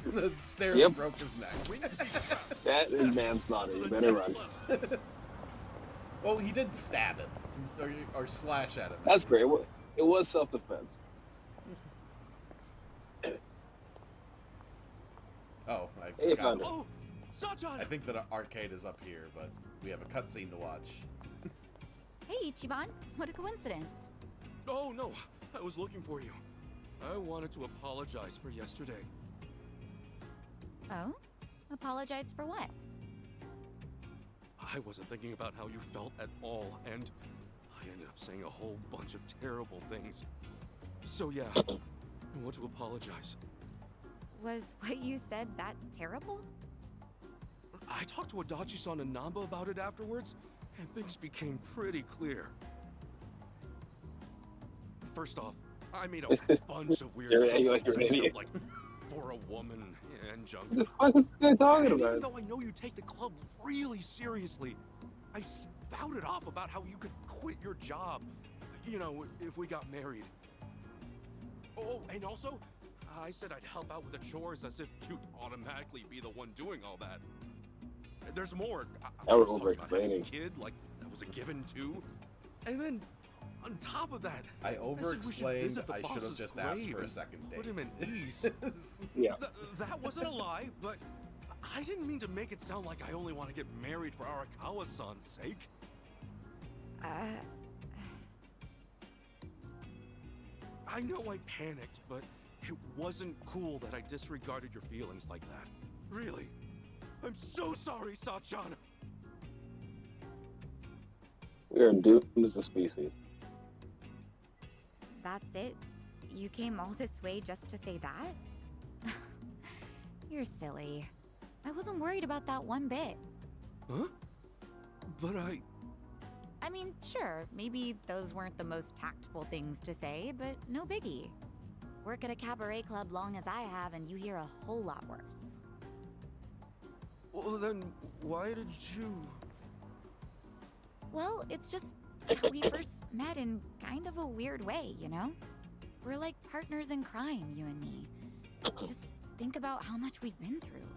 The stairs Yep. broke his neck. no! That is manslaughter. You better run. Well, he did stab him. Or slash at him. at That's great. least. It was self-defense. Oh, I Hey, forgot. found it. Oh, Sachan! I think that an arcade is up here, but we have a cutscene to watch. Hey, Ichiban. What a coincidence. Oh, no. I was looking for you. I wanted to apologize for yesterday. Oh? Apologize for what? I wasn't thinking about how you felt at all, and I ended up saying a whole bunch of terrible things. So yeah, I want to apologize. Was what you said that terrible? I talked to Adachi-san and Namba about it afterwards, and things became pretty clear. First off, I made a bunch of weird You're assumptions, an saying idiot. stuff like for a woman and junk. What the fuck is this guy talking And about? even though I know you take the club really seriously, I spouted off about how you could quit your job, you know, if we got married. Oh, and also, I said I'd help out with the chores as if you'd automatically be the one doing all that. There's more. I Now we're was talking about having a over-explaining. kid, like that was a given too. And then, on top of that, I said we should over-explained. visit the I should have boss's just asked grave for a and second date. Put him at ease. Yeah. That wasn't a lie, but I didn't mean to make it sound like I only want to get married for Arakawa-san's sake. I know I panicked, but it wasn't cool that I disregarded your feelings like that. Really. I'm so sorry, Sachan. We are doomed as a species. That's it? You came all this way just to say that? You're silly. I wasn't worried about that one bit. Huh? But I mean, sure, maybe those weren't the most tactful things to say, but no biggie. Work at a cabaret club long as I have, and you hear a whole lot worse. Well, then why did you... Well, it's just how we first met in kind of a weird way, you know? We're like partners in crime, you and me. Just think about how much we've been through.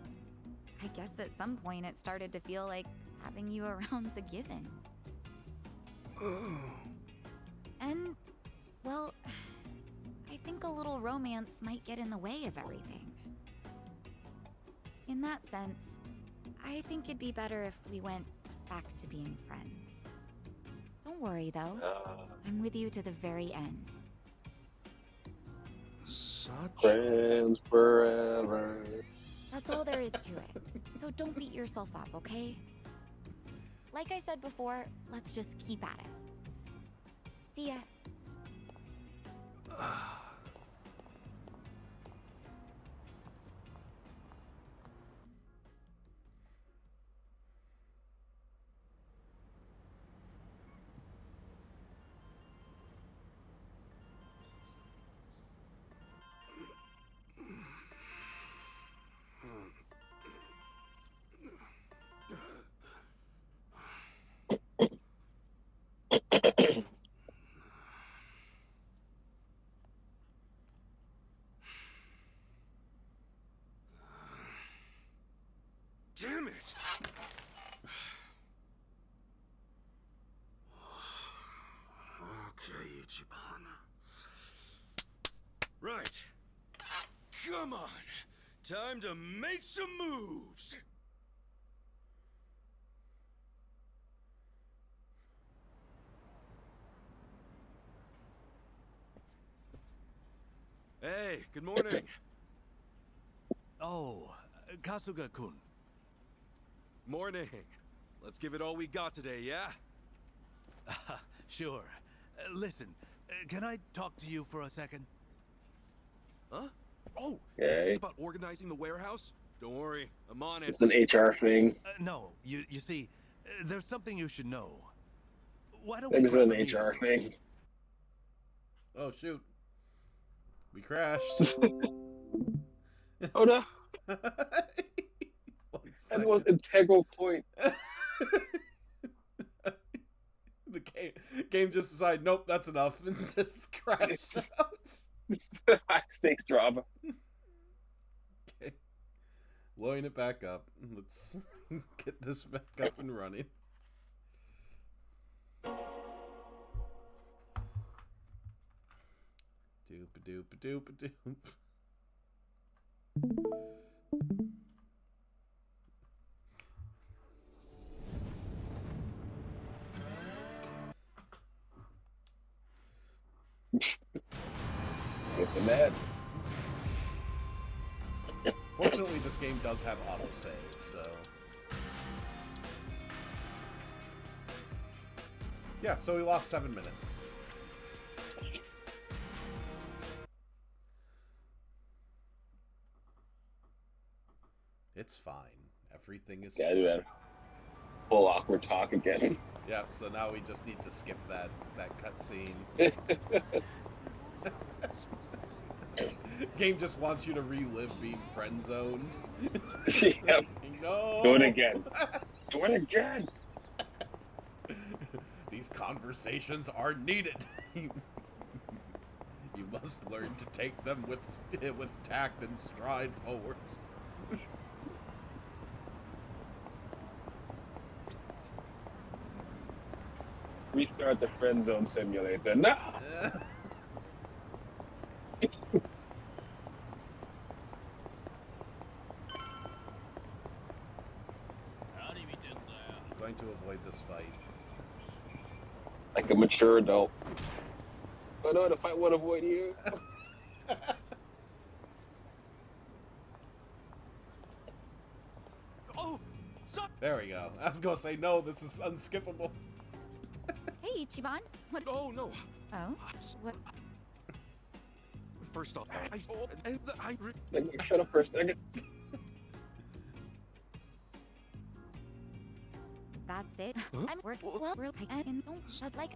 I guess at some point it started to feel like having you around's a given. And, well, I think a little romance might get in the way of everything. In that sense, I think it'd be better if we went back to being friends. Don't worry, though. I'm with you to the very end. Friends forever. That's all there is to it. So don't beat yourself up, okay? Like I said before, let's just keep at it. See ya. Damn it! Okay, Ichiban. Right. Come on. Time to make some moves. Hey, good morning. Oh, Kasuga-kun. Morning. Let's give it all we got today, yeah? Sure. Listen, can I talk to you for a second? Huh? Oh, Okay. is this about organizing the warehouse? Don't worry, I'm on it. It's an HR thing. No, you see, there's something you should know. Why don't Maybe we it's grab an a meeting? HR thing. Oh shoot. We crashed. Oh no. That's the most integral point. The game just decided, nope, that's enough, and just crashed out. High stakes drama. Okay. Loading it back up. Let's get this back up and running. Doop-a-doop-a-doop-a-doop. Get the net. Fortunately, this game does have autosave, so... Yeah, so we lost 7 minutes. It's fine. Everything is Yeah, do that full awkward talk again. Yep, so now we just need to skip that cutscene. Game just wants you to relive being friend-zoned. Yep. No! Do it again. Do it again! These conversations are needed. You must learn to take them with tact and stride forward. Restart the friend zone simulator. No! going to avoid this fight. Like a mature adult. Oh no, the fight won't avoid you. Oh, stop! There we go. I was gonna say, no, this is unskippable. Hey, Ichiban. What? Oh, no. Oh? What? First off, Like, shut up for a second. That's it. Huh? I'm work. Well, we're and don't shut like.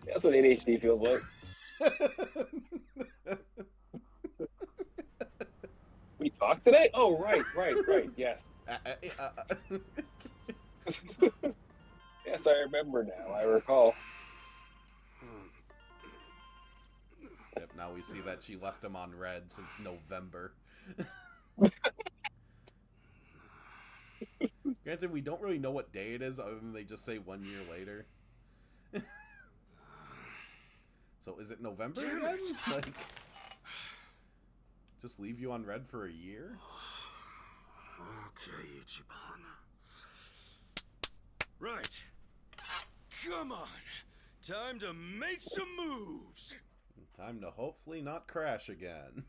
That's what ADHD feels like. We talked today? Oh, right, yes. Yes, I remember now. I recall. Yep, now we see that she left him on red since November. Granted, we don't really know what day it is, other than they just say 1 year later. So is it November again? Like, just leave you on red for a year? Okay, Ichiban. Right. Come on. Time to make some moves. Time to hopefully not crash again.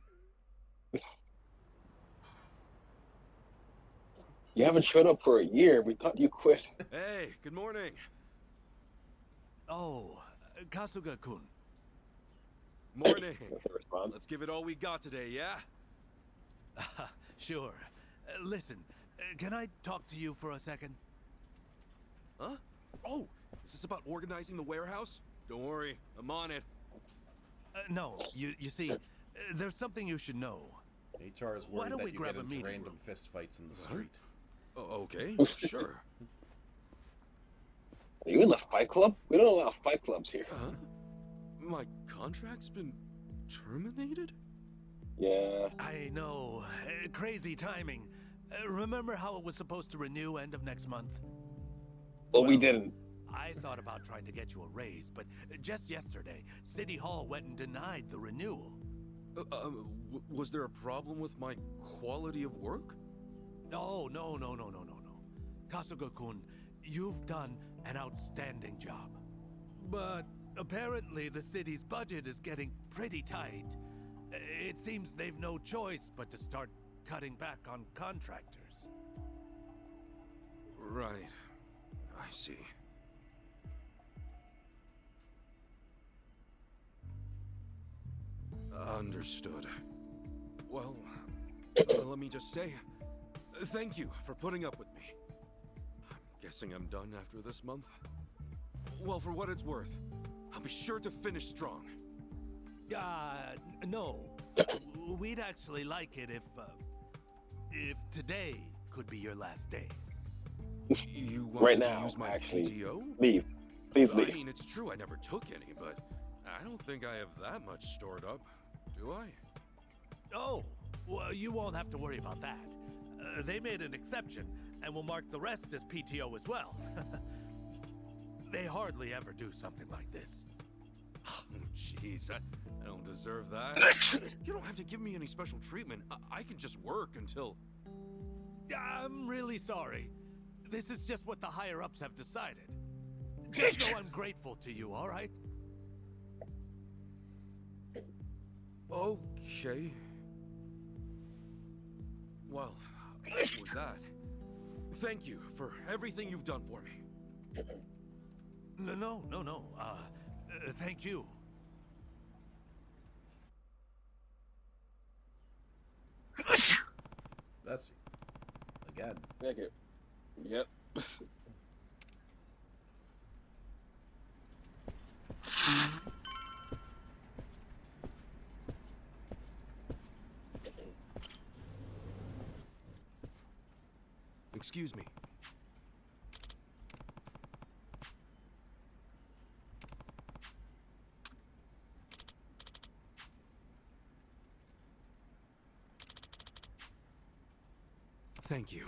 You haven't showed up for a year. We thought you quit. Hey, good morning. Oh, Kasuga-kun. Morning. That's the response. Let's give it all we got today, yeah? Sure. Listen, can I talk to you for a second? Huh? Oh, is this about organizing the warehouse? Don't worry, I'm on it. No, you see, there's something you should know. HR is Why worried don't that we you grab get a into meeting random room? fist fights in the street. Oh, okay, sure. Are you in the fight club? We don't allow fight clubs here. Huh? My contract's been terminated? Yeah. I know. Crazy timing. Remember how it was supposed to renew end of next month? Well, we didn't. I thought about trying to get you a raise, but just yesterday, City Hall went and denied the renewal. Was there a problem with my quality of work? Oh, no. Kasuga-kun, you've done an outstanding job. But apparently the city's budget is getting pretty tight. It seems they've no choice but to start cutting back on contractors. Right. I see. Understood. Well, let me just say, thank you for putting up with me. I'm guessing I'm done after this month. Well, for what it's worth, I'll be sure to finish strong. No. We'd actually like it if today could be your last day. You want Right me now, to use my actually. PTO? Leave. Please I leave. mean, it's true I never took any, but I don't think I have that much stored up, do I? Oh, well, you won't have to worry about that. They made an exception, and will mark the rest as PTO as well. They hardly ever do something like this. Oh, jeez, I don't deserve that. You don't have to give me any special treatment. I can just work until... I'm really sorry. This is just what the higher-ups have decided. Just know I'm grateful to you, all right? Okay. Well, with that, thank you for everything you've done for me. No. Thank you. That's again. Thank you. Yep. Excuse me. Thank you.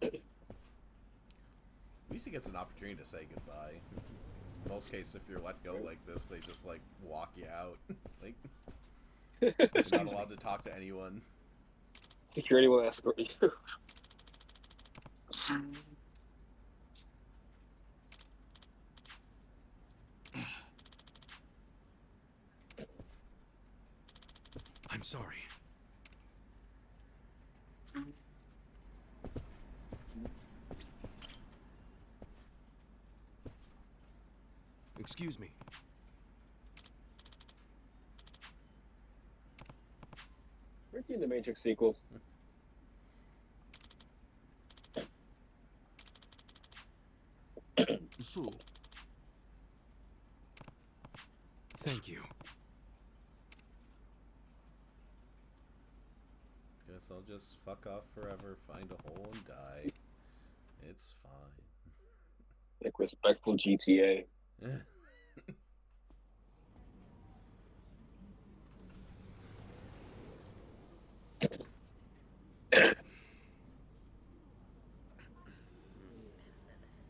At least he gets an opportunity to say goodbye. In most cases, if you're let go like this, they just like walk you out. Like you're not allowed to talk to anyone. Security will escort you. I'm sorry. Excuse me. Weren't you in the Matrix sequels? So. Thank you. Guess I'll just fuck off forever, find a hole and die. It's fine. Like respectful GTA.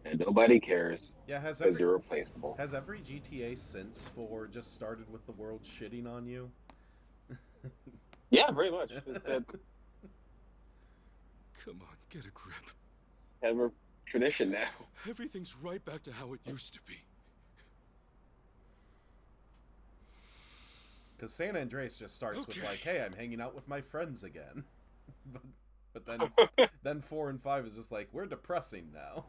And nobody cares. Yeah, because you're replaceable. Has every GTA since 4 just started with the world shitting on you? Yeah, very much. It's Come on, get a grip. kind of a tradition now. Everything's right back to how it used to be. Because San Andreas just starts with like, hey, I'm hanging out with my friends again. but then 4 and 5 is just like, we're depressing now.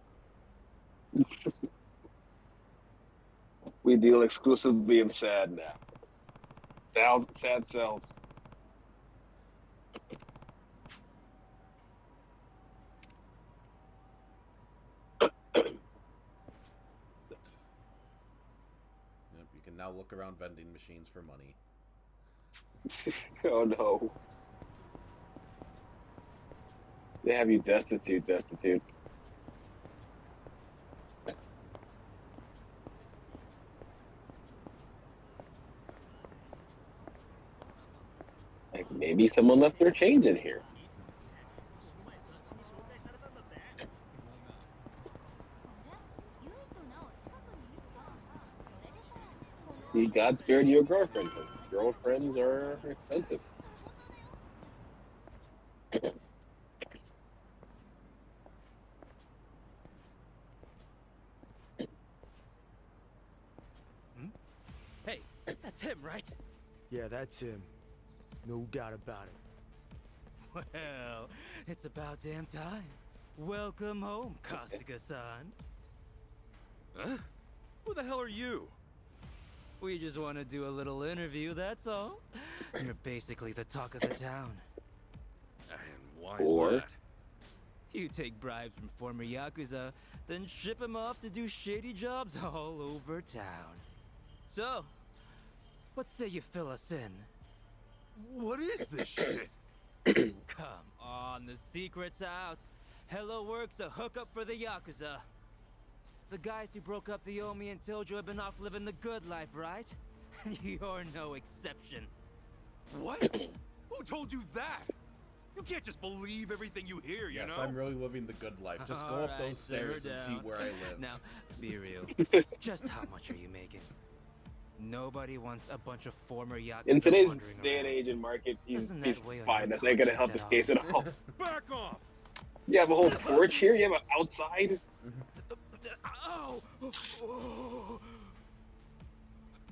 We deal exclusively in sad now. Sad cells. Yep, you can now look around vending machines for money. Oh no. They have you destitute. Like maybe someone left their change in here. See, God spared you a girlfriend. Girlfriends are expensive. Hey, that's him, right? Yeah, that's him. No doubt about it. Well, it's about damn time. Welcome home, Kasuga-san. Huh? Who the hell are you? We just want to do a little interview, that's all. You're basically the talk of the town. And why is that? You take bribes from former Yakuza, then ship them off to do shady jobs all over town. So, what say you fill us in? What is this shit? Come on, the secret's out. Hello Works a hookup for the Yakuza. The guys who broke up the Omi and Tojo have been off living the good life, right? You're no exception. What? Who told you that? You can't just believe everything you hear, you Yes, know? I'm really living the good life. Just go All up right, those simmer stairs and see down. where I live. Now, be real. Just how much are you making? Nobody wants a bunch of former Yakuza In today's wandering day and around. age and market, he's Doesn't that weigh on fine. your That's not gonna conscience help at his all? case at all. Back off! You have a whole porch here. You have an outside. Oh! Oh!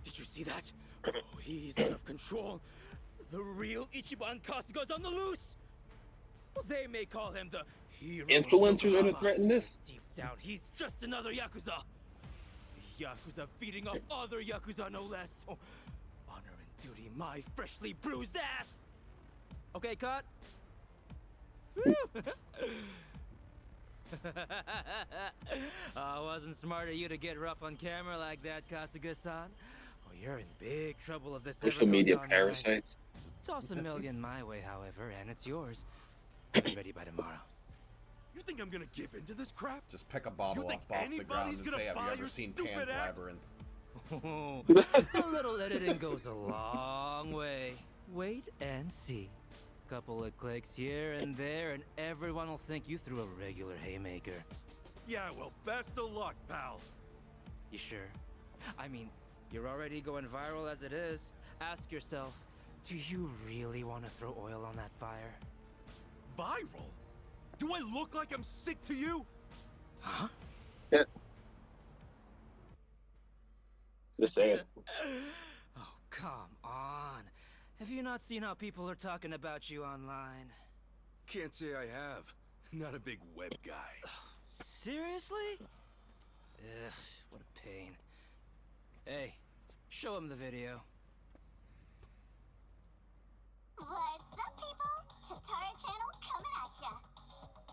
Did you see that? Oh, he's out of control. The real Ichiban Kasuga's on the loose. They may call him the hero. Influencers are to Yokohama. threaten this. Deep down, he's just another Yakuza. The Yakuza feeding off other Yakuza, no less. Oh, honor and duty, my freshly bruised ass. Okay, cut. Wasn't smart of you to get rough on camera like that, Kasuga-san. Oh, you're in big trouble if this ever Social goes media online. parasites. Toss $1 million my way, however, and it's yours. Be ready by tomorrow. You think I'm gonna give in to this crap? Just pick a bottle You think up off the ground anybody's and gonna say, have you buy ever your seen stupid Pan's act? Labyrinth? A little editing goes a long way. Wait and see. Couple of clicks here and there, and everyone will think you threw a regular haymaker. Yeah, well, best of luck, pal. You sure? I mean, you're already going viral as it is. Ask yourself, do you really want to throw oil on that fire? Viral? Do I look like I'm sick to you? Huh? Yeah. Just saying. Oh, come on. Have you not seen how people are talking about you online? Can't say I have. Not a big web guy. Seriously? Ugh, what a pain. Hey, show him the video. What's up, people? Tatara Channel coming at ya.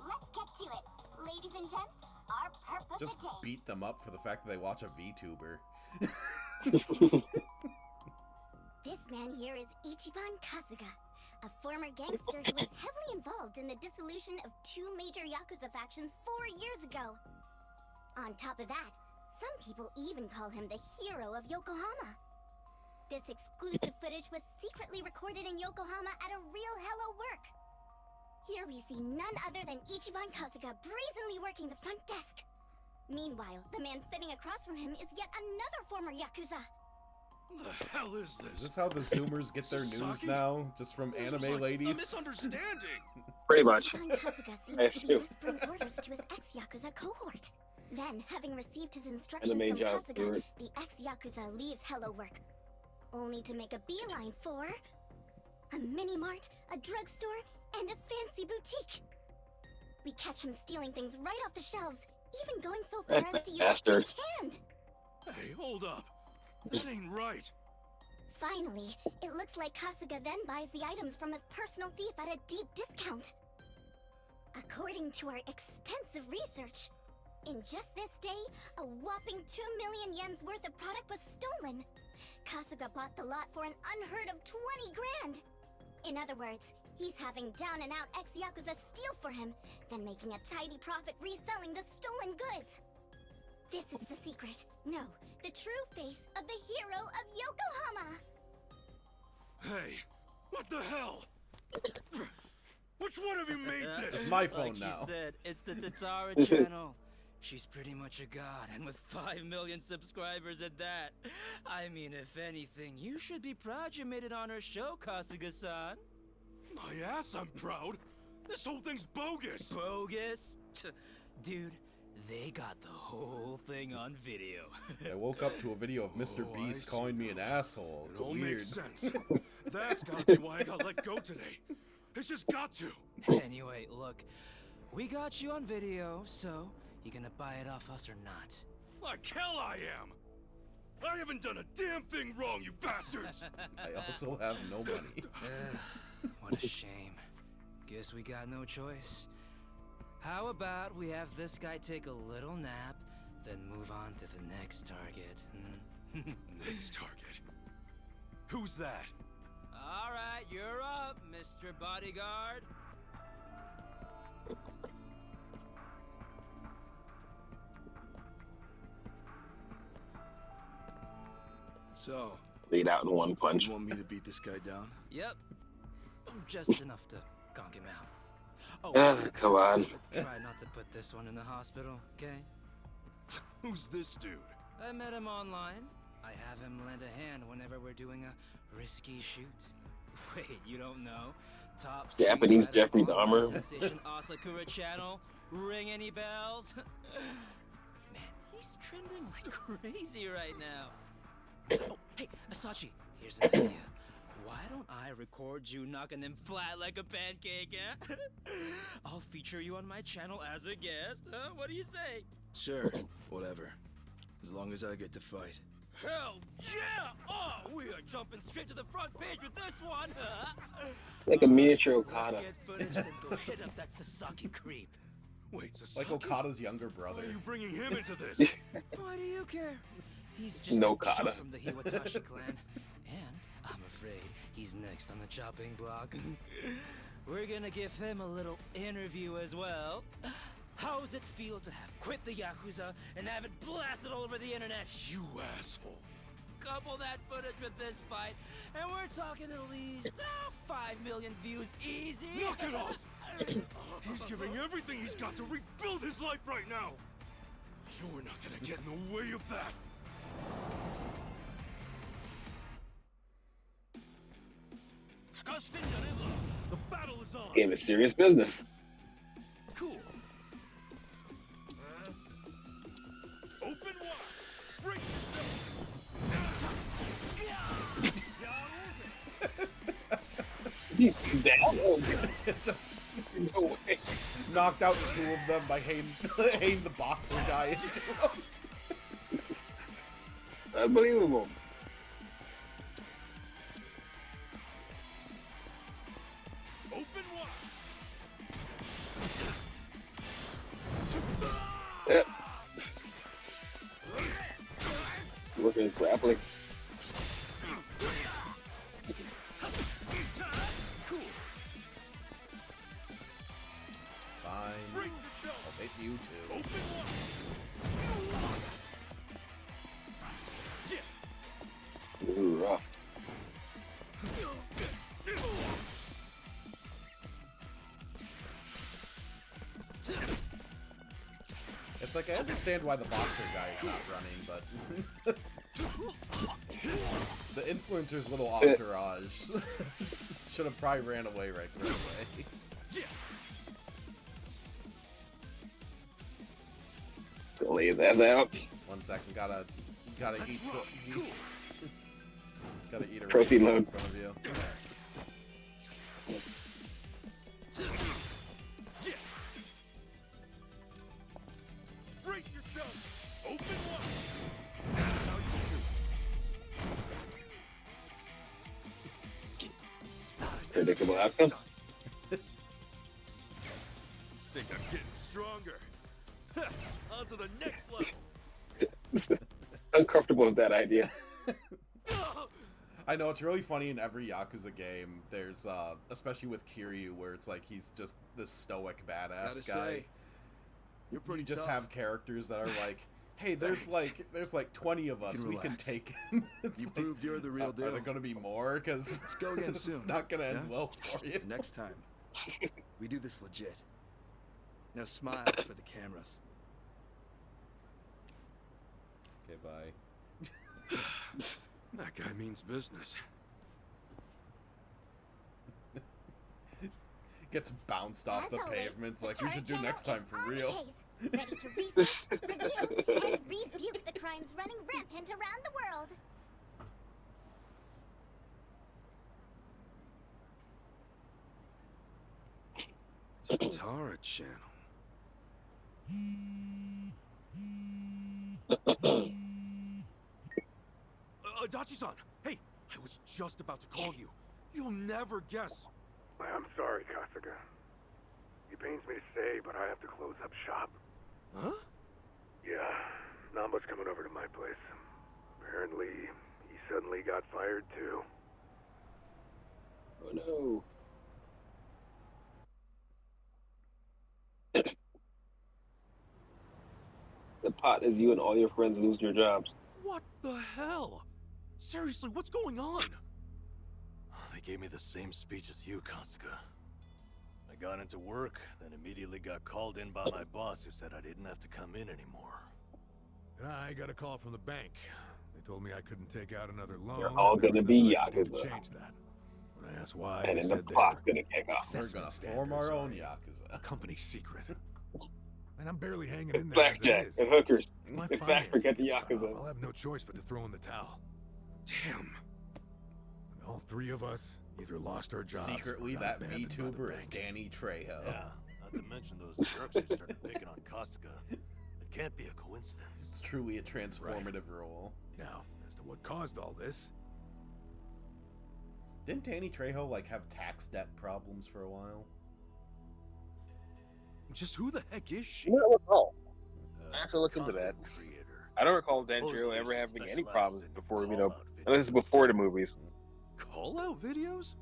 Let's get to it. Ladies and gents, our perp of Just the day. beat them up for the fact that they watch a VTuber. This man here is Ichiban Kasuga, a former gangster who was heavily involved in the dissolution of 2 major Yakuza factions 4 years ago. On top of that, some people even call him the hero of Yokohama. This exclusive footage was secretly recorded in Yokohama at a real Hello Work. Here we see none other than Ichiban Kasuga brazenly working the front desk. Meanwhile, the man sitting across from him is yet another former Yakuza. The hell is this? Is this how the Zoomers get their news Sasaki? now? Just from anime ladies? A misunderstanding. Pretty much. Ichiban Kasuga I seems to be assume. whispering orders to his ex-Yakuza cohort. Then, having received his instructions Anime from job Kasuga, steward. the ex-Yakuza leaves Hello Work, only to make a beeline for a mini-mart, a drugstore, and a fancy boutique. We catch him stealing things right off the shelves, even going so far as to use a Bastard. fake hand. Hey, hold up. That ain't right. Finally, it looks like Kasuga then buys the items from his personal thief at a deep discount. According to our extensive research, in just this day, a whopping 2 million yen's worth of product was stolen. Kasuga bought the lot for an unheard of 20 grand. In other words, he's having down-and-out ex-Yakuza steal for him, then making a tidy profit reselling the stolen goods. This is the secret. No, the true face of the hero of Yokohama. Hey, what the hell? Which one of you made this? It's my phone like now. She said, it's the Tatara channel. She's pretty much a god, and with 5 million subscribers at that. I mean, if anything, you should be proud you made it on her show, Kasuga-san. My ass, I'm proud. This whole thing's bogus. Bogus? Dude, they got the whole thing on video. I woke up to a video of Mr. Oh, Beast I calling see me an now. asshole. It's It all weird. makes sense. That's gotta be why I got let go today. It's just got to. Anyway, look, we got you on video, so you gonna buy it off us or not? Like hell I am. I haven't done a damn thing wrong, you bastards. I also have no money. What a shame. Guess we got no choice. How about we have this guy take a little nap, then move on to the next target? Next target? Who's that? All right, you're up, Mr. Bodyguard. So, Laid out in one punch. you want me to beat this guy down? Yep. Just enough to conk him out. Oh, Come on. try not to put this one in the hospital, okay? Who's this dude? I met him online. I have him lend a hand whenever we're doing a risky shoot. Wait, you don't know? Top Japanese Street Fighter Jeffrey online Dahmer. sensation Asakura channel. Ring any bells? Man, he's trending like crazy right now. Oh, hey, Asachi, here's an idea. Why don't I record you knocking him flat like a pancake, eh? I'll feature you on my channel as a guest, huh? What do you say? Sure, whatever. As long as I get to fight. Hell yeah! Oh, we are jumping straight to the front page with this one, huh? Like a miniature Okada. Let's get footage and go hit up that Sasaki creep. Wait, Sasaki? Like Okada's younger brother. Why are you bringing him into this? Why do you care? He's just No a chump Okada. from the Hiwatashi clan. And I'm afraid he's next on the chopping block. We're gonna give him a little interview as well. How's it feel to have quit the Yakuza and have it blasted all over the internet? You asshole. Couple that footage with this fight, and we're talking at least 5 million views easy. Knock it off! He's giving everything he's got to rebuild his life right now. You're not gonna get in the way of that. The battle is on. Game is serious business. Cool. Open wide. Break Is he down? Just no way. knocked out 2 of them by haying the boxer guy into them. Unbelievable. Open wide. Yep. Working grappling. Fine. I'll hit you too. Ooh, rough. It's like I understand why the boxer guy is not running, but the influencer's little entourage should have probably ran away right away. Lay his ass out. 1 second, gotta eat some. Gotta eat a Protein raisin load. in front of you. Brace yourself. Open wide. That's how you do. Predictable outcome. Think I'm getting stronger. On to the next level. Uncomfortable with that idea. I know, it's really funny in every Yakuza game. There's, especially with Kiryu, where it's like he's just this stoic badass guy. Say, you're pretty You just tough. have characters that are like, hey, there's like 20 of us. We can relax. take him. It's You like, proved you're the real deal. Are there going to be more? Because Let's go again it's soon. not going to end yeah? well for you. Next time, we do this legit. Now smile for the cameras. Okay, bye. That guy means business. Gets bounced off As the always, pavements the like we should do Turret next Channel time is for on the real. case, ready to research, review, and rebuke the crimes running rampant around the world. Zatara Channel. Adachi-san, hey, I was just about to call you. You'll never guess. I'm sorry, Kasuga. It pains me to say, but I have to close up shop. Huh? Yeah, Namba's coming over to my place. Apparently, he suddenly got fired too. Oh no. The pot is you and all your friends lose your jobs. What the hell? Seriously, what's going on? They gave me the same speech as you, Kasuga. I got into work, then immediately got called in by my boss who said I didn't have to come in anymore. And I got a call from the bank. They told me I couldn't take out another loan. You're all and there gonna was be nothing I could do to Yakuza. change that. When I asked why, And they then the said pot's their gonna kick off. We're assessment gonna form our standards own are a Yakuza. company secret. And I'm barely hanging in there as it Blackjack is. and hookers. If my In fact, financing forget the gets cut Yakuza. off, I'll have no choice but to throw in the towel. Damn. And all 3 of us either lost our jobs. Secretly, or got that abandoned by the VTuber is bank. Danny Trejo. Yeah, not to mention those jerks who started picking on Kasuga. It can't be a coincidence. It's truly a transformative role. Now, as to what caused all this, Didn't Danny Trejo like have tax debt problems for a while? Just who the heck is she? You don't recall. I have to look into that. Content creator. I don't recall Danjiro Supposedly ever she having any specializes problems in before, call-out unless it's before the movies. Call-out videos?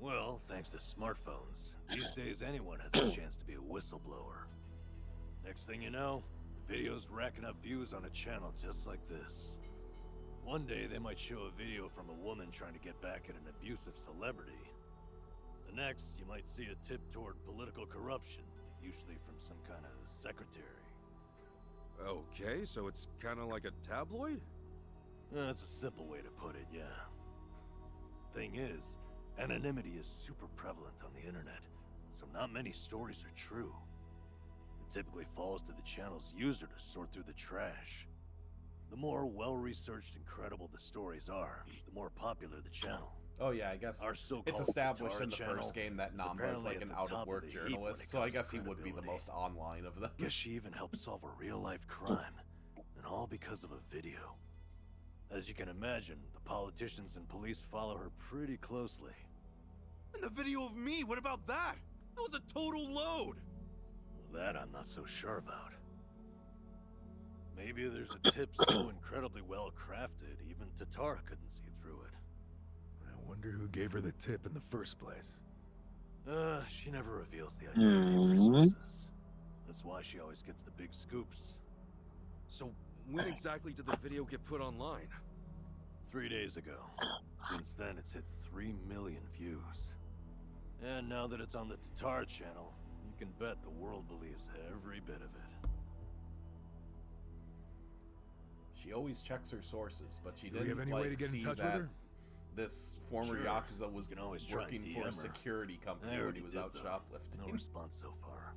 Well, thanks to smartphones, these days anyone has a chance to be a whistleblower. Next thing you know, the video's racking up views on a channel just like this. One day they might show a video from a woman trying to get back at an abusive celebrity. The next, you might see a tip toward political corruption, usually from some kind of secretary. Okay, so it's kind of like a tabloid? That's a simple way to put it, yeah. Thing is, anonymity is super prevalent on the internet, so not many stories are true. It typically falls to the channel's user to sort through the trash. The more well-researched and credible the stories are, the more popular the channel. Oh yeah, I guess Our so-called it's established Guitar in the first channel game that is Namba is apparently like at an the top of out-of-work the heap when journalist, it so I comes to guess he would be the credibility. most online of them. Guess she even helped solve a real-life crime, and all because of a video. As you can imagine, the politicians and police follow her pretty closely. And the video of me, what about that? That was a total load! Well, that I'm not so sure about. Maybe there's a tip so incredibly well crafted, even Tatara couldn't see through it. I wonder who gave her the tip in the first place. She never reveals the identity of her sources. That's why she always gets the big scoops. So, when exactly did the video get put online? 3 days ago. Since then, it's hit 3 million views. And now that it's on the Tatar channel, you can bet the world believes every bit of it. She always checks her sources, but she Do we didn't have any like way to get in see touch with that her? this former Sure. Yakuza was You can always try working and for DM a her. security company I when already he was did, out though. shoplifting. No response so far.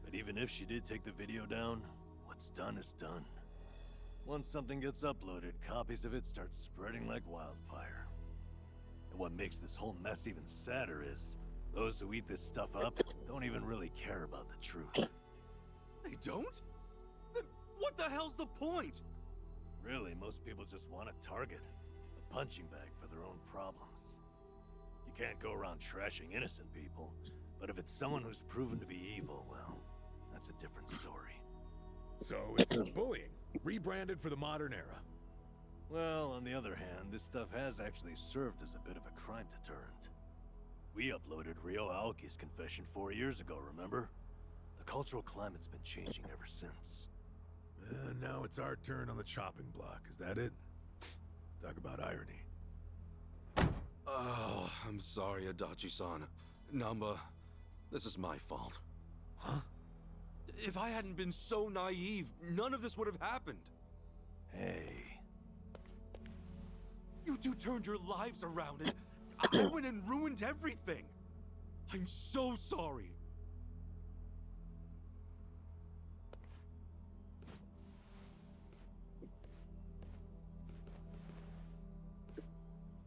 But even if she did take the video down, what's done is done. Once something gets uploaded, copies of it start spreading like wildfire. And what makes this whole mess even sadder is, those who eat this stuff up don't even really care about the truth. They don't? Then what the hell's the point? Really, most people just want a target, a punching bag for their own problems. You can't go around trashing innocent people, but if it's someone who's proven to be evil, well, that's a different story. So it's bullying, rebranded for the modern era. Well, on the other hand, this stuff has actually served as a bit of a crime deterrent. We uploaded Ryo Aoki's confession 4 years ago, remember? The cultural climate's been changing ever since. Now it's our turn on the chopping block, is that it? Talk about irony. Oh, I'm sorry, Adachi-san. Namba, this is my fault. Huh? If I hadn't been so naive, none of this would have happened. Hey. You two turned your lives around and I went and ruined everything. I'm so sorry.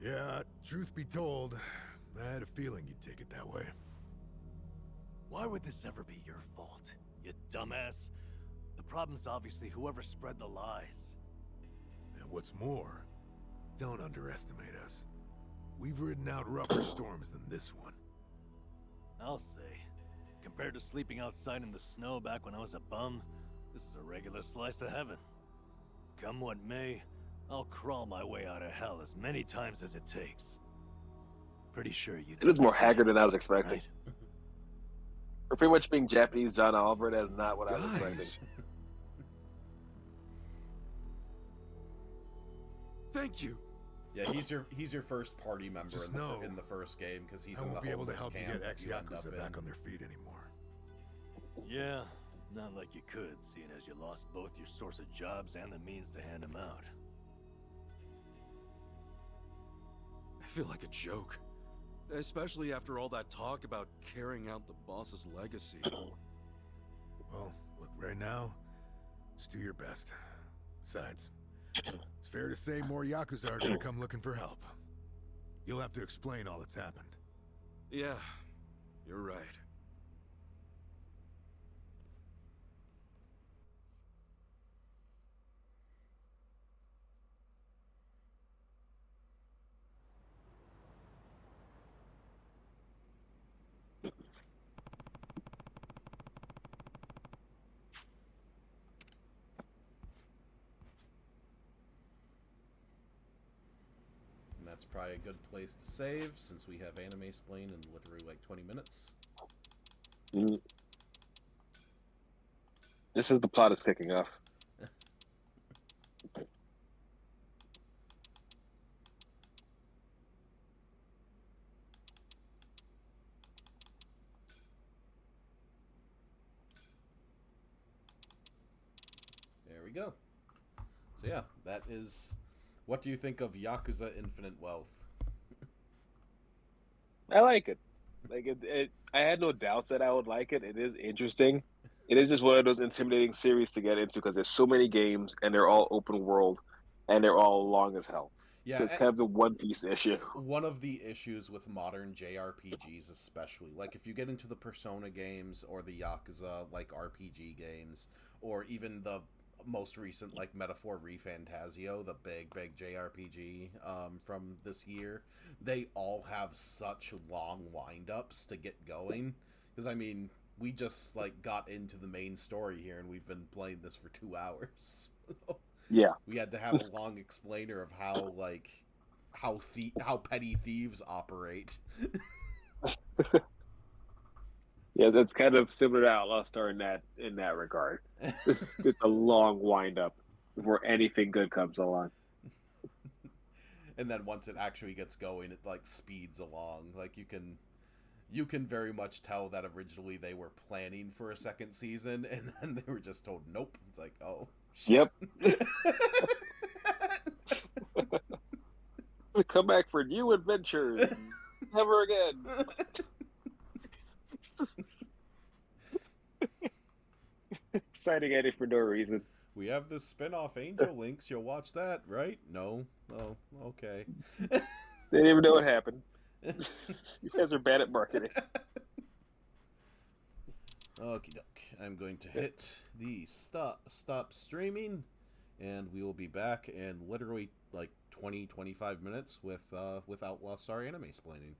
Yeah, truth be told, I had a feeling you'd take it that way. Why would this ever be your fault, you dumbass? The problem's obviously whoever spread the lies. And what's more, don't underestimate us. We've ridden out rougher storms than this one. I'll say, compared to sleeping outside in the snow back when I was a bum, this is a regular slice of heaven. Come what may, I'll crawl my way out of hell as many times as it takes. Pretty sure you. It is more haggard than I was expecting. Right? For pretty much being Japanese John Albert, that's not what I was expecting. Thank you. Yeah, he's your first party member Just in the first game because he's I in the won't be able to homeless help you camp get that you end up ex-Yakuza in. back on their feet anymore. Yeah, not like you could, seeing as you lost both your source of jobs and the means to hand them out. I feel like a joke. Especially after all that talk about carrying out the boss's legacy. Well, look, right now, just do your best. Besides, it's fair to say more Yakuza are gonna come looking for help. You'll have to explain all that's happened. Yeah, you're right. And that's probably a good place to save since we have anime explain in literally like 20 minutes. This is the plot is kicking off. There we go. So yeah, that is... What do you think of Yakuza Infinite Wealth? I like it. Like I had no doubts that I would like it. It is interesting. It is just one of those intimidating series to get into because there's so many games and they're all open world and they're all long as hell. Yeah, So it's kind of the One Piece issue. One of the issues with modern JRPGs, especially, like if you get into the Persona games or the Yakuza like RPG games, or even the most recent like Metaphor ReFantazio, the big JRPG from this year, they all have such long wind-ups to get going. Because I mean, we just like got into the main story here, and we've been playing this for 2 hours. Yeah, we had to have a long explainer of how like how petty thieves operate. Yeah, that's kind of similar to Outlaw Star in that regard. It's a long wind up before anything good comes along. And then once it actually gets going, it like speeds along. Like you can very much tell that originally they were planning for a second season, and then they were just told nope. It's like, oh shit. Yep. To come back for new adventures. Never again. Exciting ending for no reason. We have this spin-off Angel Links. You'll watch that, right? No? Oh, okay. They didn't even know what happened. You guys are bad at marketing. Okie doke. I'm going to hit the stop streaming, and we will be back in literally like 20-25 minutes with Outlaw Star Anime Splaining.